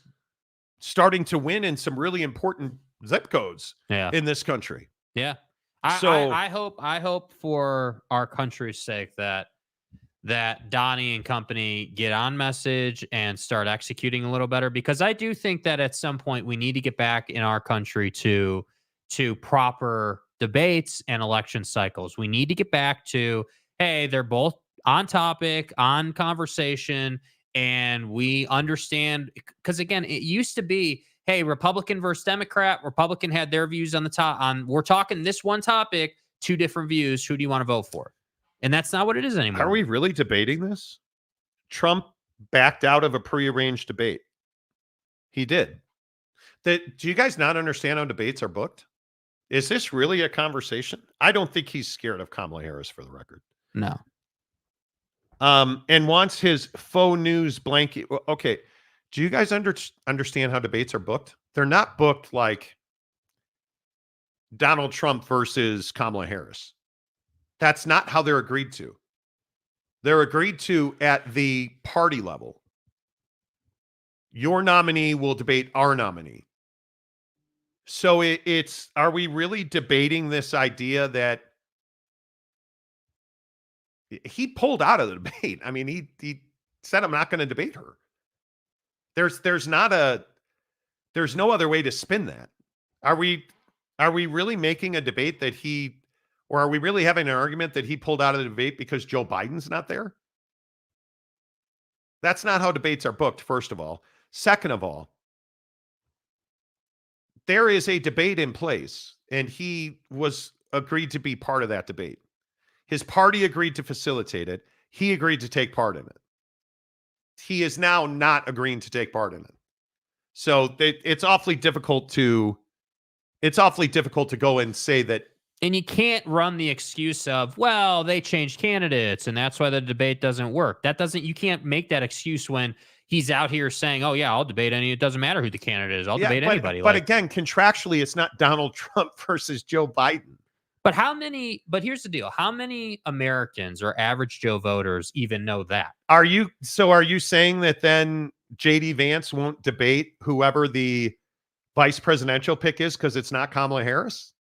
starting to win in some really important zip codes in this country. Yeah. So I hope for our country's sake that Donnie and company get on message and start executing a little better, because I do think that at some point we need to get back in our country to proper debates and election cycles. We need to get back to, hey, they're both on topic, on conversation, and we understand, because again, it used to be, hey, Republican versus Democrat. Republican had their views on we're talking this one topic, two different views. Who do you want to vote for? And that's not what it is anymore. Are we really debating this? Trump backed out of a prearranged debate. He did. Do you guys not understand how debates are booked? Is this really a conversation? I don't think he's scared of Kamala Harris, for the record. No. And wants his faux news blanket. Okay. Do you guys understand how debates are booked? They're not booked like Donald Trump versus Kamala Harris. That's not how they're agreed to. They're agreed to at the party level. Your nominee will debate our nominee. So are we really debating this idea that he pulled out of the debate? I mean, he said, I'm not going to debate her. There's no other way to spin that. Are we really making a debate that or are we really having an argument that he pulled out of the debate because Joe Biden's not there? That's not how debates are booked, first of all. Second of all, there is a debate in place, and he was agreed to be part of that debate. His party agreed to facilitate it. He agreed to take part in it. He is now not agreeing to take part in it. So it's awfully difficult to go and say that. And you can't run the excuse of, well, they changed candidates and that's why the debate doesn't work. You can't make that excuse when he's out here saying, oh yeah, I'll debate it doesn't matter who the candidate is. I'll debate anybody. But again, contractually, it's not Donald Trump versus Joe Biden. But here's the deal. How many Americans or average Joe voters even know that? Are you saying that then JD Vance won't debate whoever the vice presidential pick is because it's not Kamala Harris?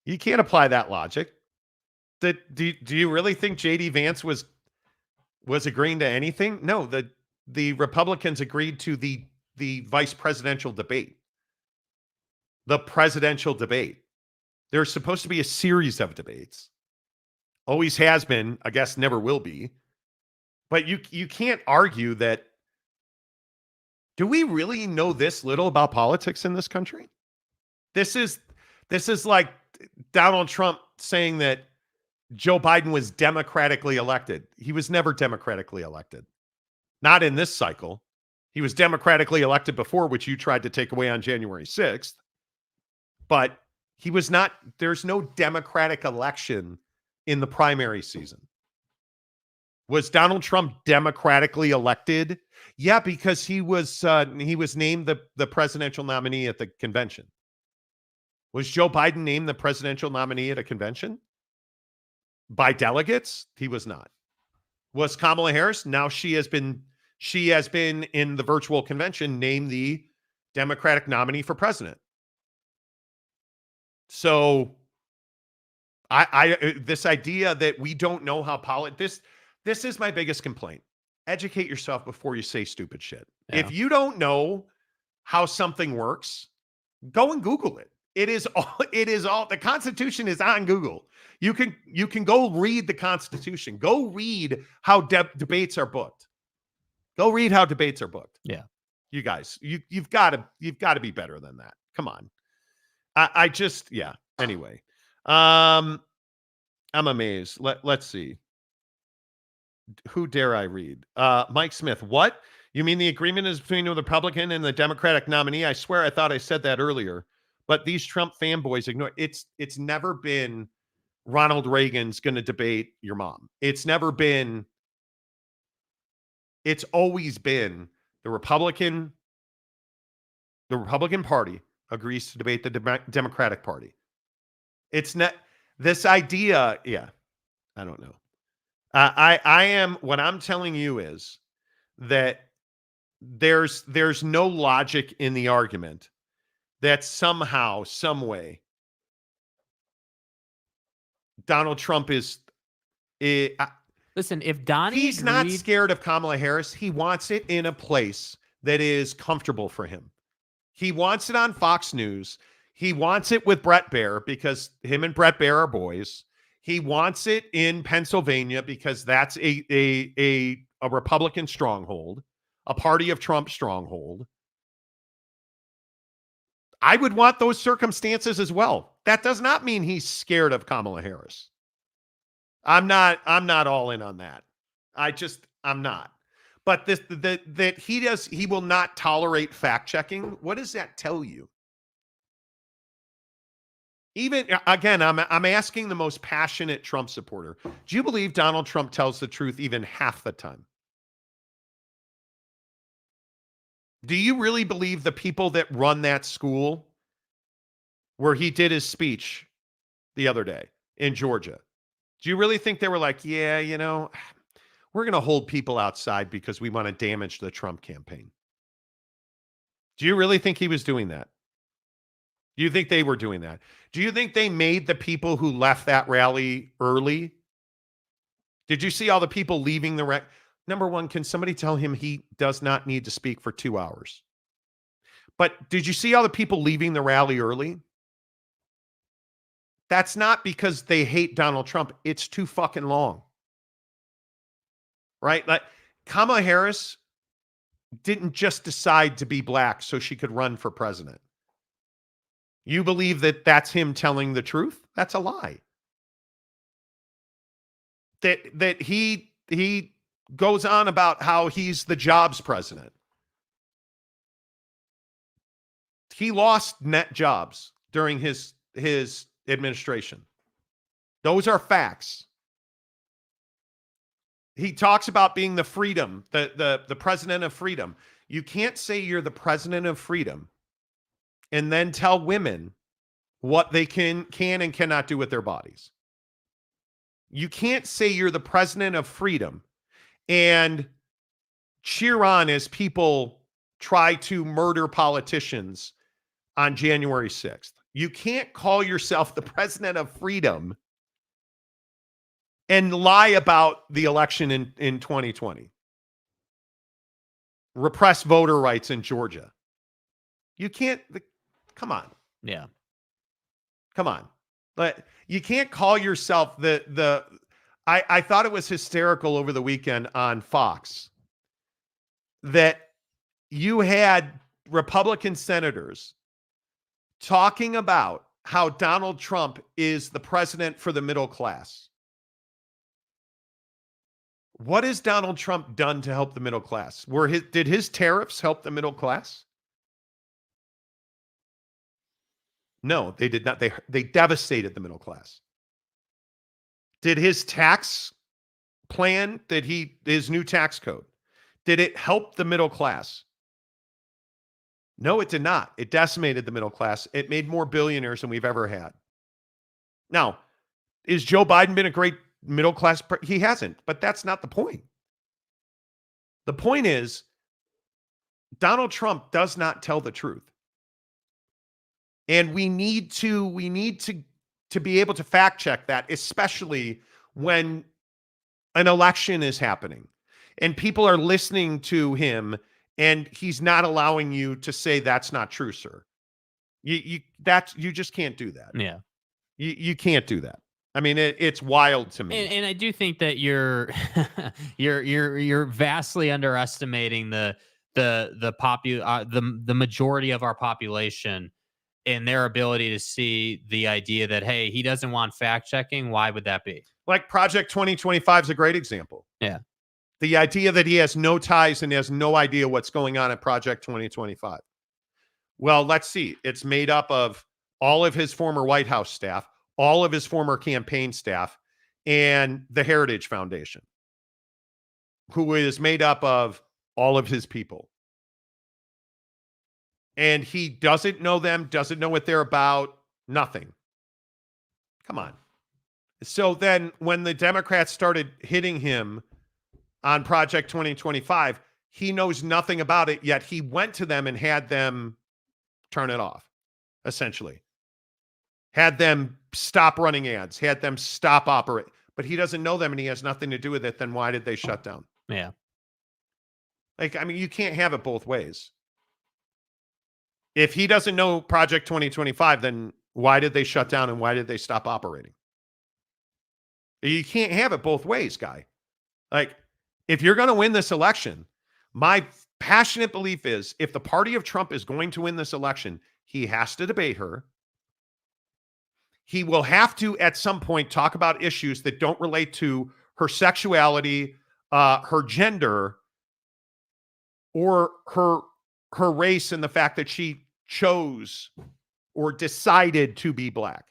You can't apply that logic. Do you really think JD Vance was agreeing to anything? No, the Republicans agreed to the vice presidential debate. The presidential debate. There's supposed to be a series of debates. Always has been, I guess never will be. But you can't argue that. Do we really know this little about politics in this country? This is like Donald Trump saying that Joe Biden was democratically elected. He was never democratically elected. Not in this cycle. He was democratically elected before, which you tried to take away on January 6th. But he was not. There's no democratic election in the primary season. Was Donald Trump democratically elected? Yeah, because he was named the presidential nominee at the convention. Was Joe Biden named the presidential nominee at a convention? By delegates? He was not. Was Kamala Harris? Now she has been in the virtual convention named the Democratic nominee for president. So I this idea that we don't know how this is my biggest complaint. Educate yourself before you say stupid shit. Yeah. If you don't know how something works, go and Google it. It is all the Constitution is on Google. You can go read the Constitution. Go read how debates are booked. Go read how debates are booked. Yeah. You guys, you've got to be better than that. Come on. I just, yeah. Anyway, I'm amazed. Let's see. Who dare I read? Mike Smith. What? You mean the agreement is between the Republican and the Democratic nominee? I swear I thought I said that earlier. But these Trump fanboys ignore it. It's never been Ronald Reagan's going to debate your mom. It's always been the Republican Party agrees to debate the Democratic Party. It's not this idea. Yeah, I don't know. What I'm telling you is that there's no logic in the argument that somehow, some way, Donald Trump is. Listen, if Donnie he's not scared of Kamala Harris, he wants it in a place that is comfortable for him. He wants it on Fox News. He wants it with Brett Baer because him and Brett Baer are boys. He wants it in Pennsylvania because that's a Republican stronghold, a party of Trump stronghold. I would want those circumstances as well. That does not mean he's scared of Kamala Harris. I'm not all in on that. I'm not. But he will not tolerate fact checking. What does that tell you? Even again, I'm asking the most passionate Trump supporter. Do you believe Donald Trump tells the truth even half the time? Do you really believe the people that run that school where he did his speech the other day in Georgia? Do you really think they were like, yeah, we're going to hold people outside because we want to damage the Trump campaign? Do you really think he was doing that? Do you think they were doing that? Do you think they made the people who left that rally early? Did you see all the people leaving the rally? Number one, can somebody tell him he does not need to speak for 2 hours? But did you see all the people leaving the rally early? That's not because they hate Donald Trump. It's too fucking long. right? Like Kamala Harris didn't just decide to be black so she could run for president. You believe that that's him telling the truth? That's a lie. That he goes on about how he's the jobs president. He lost net jobs during his administration. Those are facts. He talks about being the freedom, the president of freedom. You can't say you're the president of freedom and then tell women what they can and cannot do with their bodies. You can't say you're the president of freedom and cheer on as people try to murder politicians on January 6th. You can't call yourself the president of freedom and lie about the election in 2020. Repress voter rights in Georgia. You can't, come on. Yeah. Come on. But you can't call yourself I thought it was hysterical over the weekend on Fox that you had Republican senators talking about how Donald Trump is the president for the middle class. What has Donald Trump done to help the middle class? Did his tariffs help the middle class? No, they did not. They devastated the middle class. Did his tax plan, his new tax code, did it help the middle class? No, it did not. It decimated the middle class. It made more billionaires than we've ever had. Now, is Joe Biden been a great middle class? He hasn't, but that's not the point. The point is Donald Trump does not tell the truth. And we need to be able to fact check that, especially when an election is happening and people are listening to him and he's not allowing you to say that's not true, sir. You just can't do that. Yeah. You can't do that. I mean, it's wild to me. And I do think that you're vastly underestimating the majority of our population in their ability to see the idea that, hey, he doesn't want fact checking. Why would that be? Like Project 2025 is a great example. Yeah. The idea that he has no ties and has no idea what's going on at Project 2025. Well, let's see. It's made up of all of his former White House staff, all of his former campaign staff, and the Heritage Foundation, who is made up of all of his people. And he doesn't know them, doesn't know what they're about, nothing. Come on. So then when the Democrats started hitting him on Project 2025, he knows nothing about it, yet he went to them and had them turn it off, essentially. Had them stop running ads, had them stop operating. But he doesn't know them and he has nothing to do with it. Then why did they shut down? Yeah. Like, I mean, you can't have it both ways. If he doesn't know Project 2025, then why did they shut down and why did they stop operating? You can't have it both ways, guy. Like, if you're going to win this election, my passionate belief is if the party of Trump is going to win this election, he has to debate her. He will have to, at some point, talk about issues that don't relate to her sexuality, her gender, or her race, and the fact that she chose or decided to be black.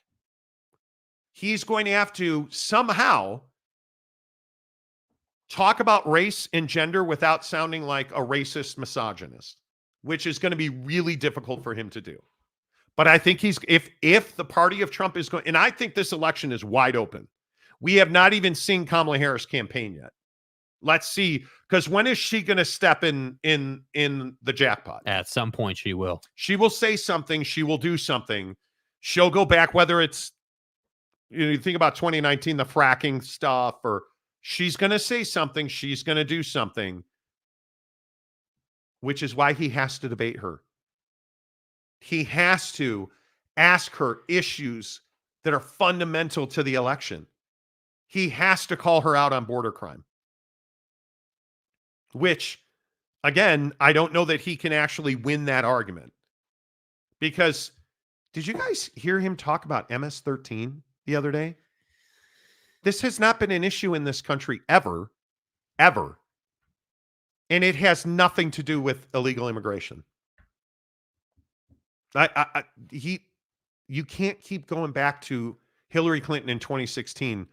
He's going to have to somehow talk about race and gender without sounding like a racist misogynist, which is going to be really difficult for him to do. But I think if the party of Trump is going, and I think this election is wide open. We have not even seen Kamala Harris campaign yet. Let's see, because when is she going to step in the jackpot? At some point, she will. She will say something. She will do something. She'll go back, whether it's, you think about 2019, the fracking stuff, or she's going to say something. She's going to do something, which is why he has to debate her. He has to ask her issues that are fundamental to the election. He has to call her out on border crime. which, again, I don't know that he can actually win that argument. Because did you guys hear him talk about MS-13 the other day? This has not been an issue in this country ever. And it has nothing to do with illegal immigration. You can't keep going back to Hillary Clinton in 2016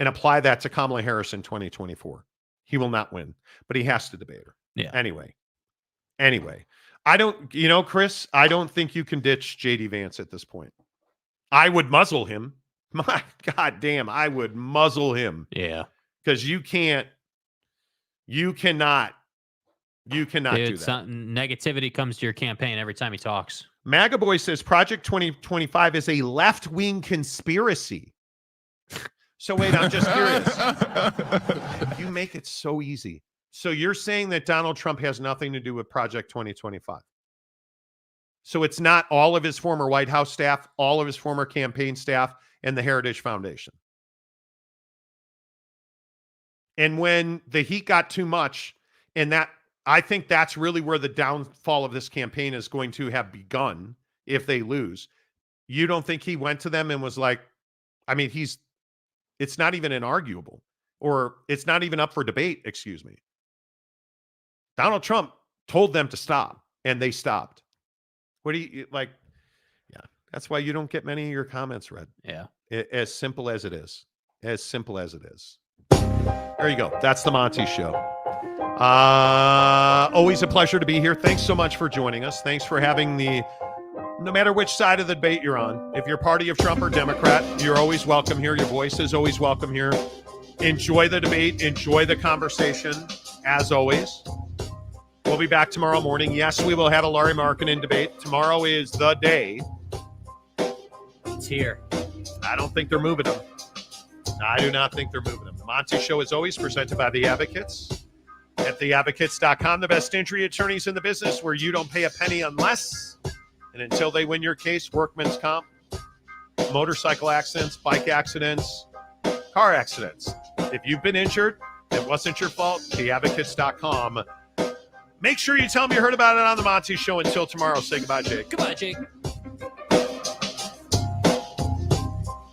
and apply that to Kamala Harris in 2024. He will not win, but he has to debate her. Yeah. Anyway, Chris, I don't think you can ditch JD Vance at this point. I would muzzle him. My God damn, I would muzzle him. Yeah. Because you cannot do that. Negativity comes to your campaign every time he talks. MAGA Boy says Project 2025 is a left-wing conspiracy. So wait, I'm just curious. You make it so easy. So you're saying that Donald Trump has nothing to do with Project 2025? So it's not all of his former White House staff, all of his former campaign staff, and the Heritage Foundation? And when the heat got too much, and that, I think that's really where the downfall of this campaign is going to have begun if they lose. You don't think he went to them and was like, I mean, it's not even inarguable, or it's not even up for debate, excuse me. Donald Trump told them to stop, and they stopped. What do you like? Yeah, that's why you don't get many of your comments read. Yeah. As simple as it is. As simple as it is. There you go. That's the Monty Show. Always a pleasure to be here. Thanks so much for joining us. Thanks for having no matter which side of the debate you're on, if you're party of Trump or Democrat, you're always welcome here. Your voice is always welcome here. Enjoy the debate. Enjoy the conversation, as always. We'll be back tomorrow morning. Yes, we will have a Larry Markkinen debate. Tomorrow is the day. It's here. I don't think they're moving them. I do not think they're moving them. The Monty Show is always presented by The Advocates. At theadvocates.com, the best injury attorneys in the business, where you don't pay a penny unless and until they win your case. Workman's comp, motorcycle accidents, bike accidents, car accidents. If you've been injured, it wasn't your fault. Theadvocates.com. Make sure you tell them you heard about it on the Monty Show. Until tomorrow, say goodbye, Jake. Goodbye, Jake.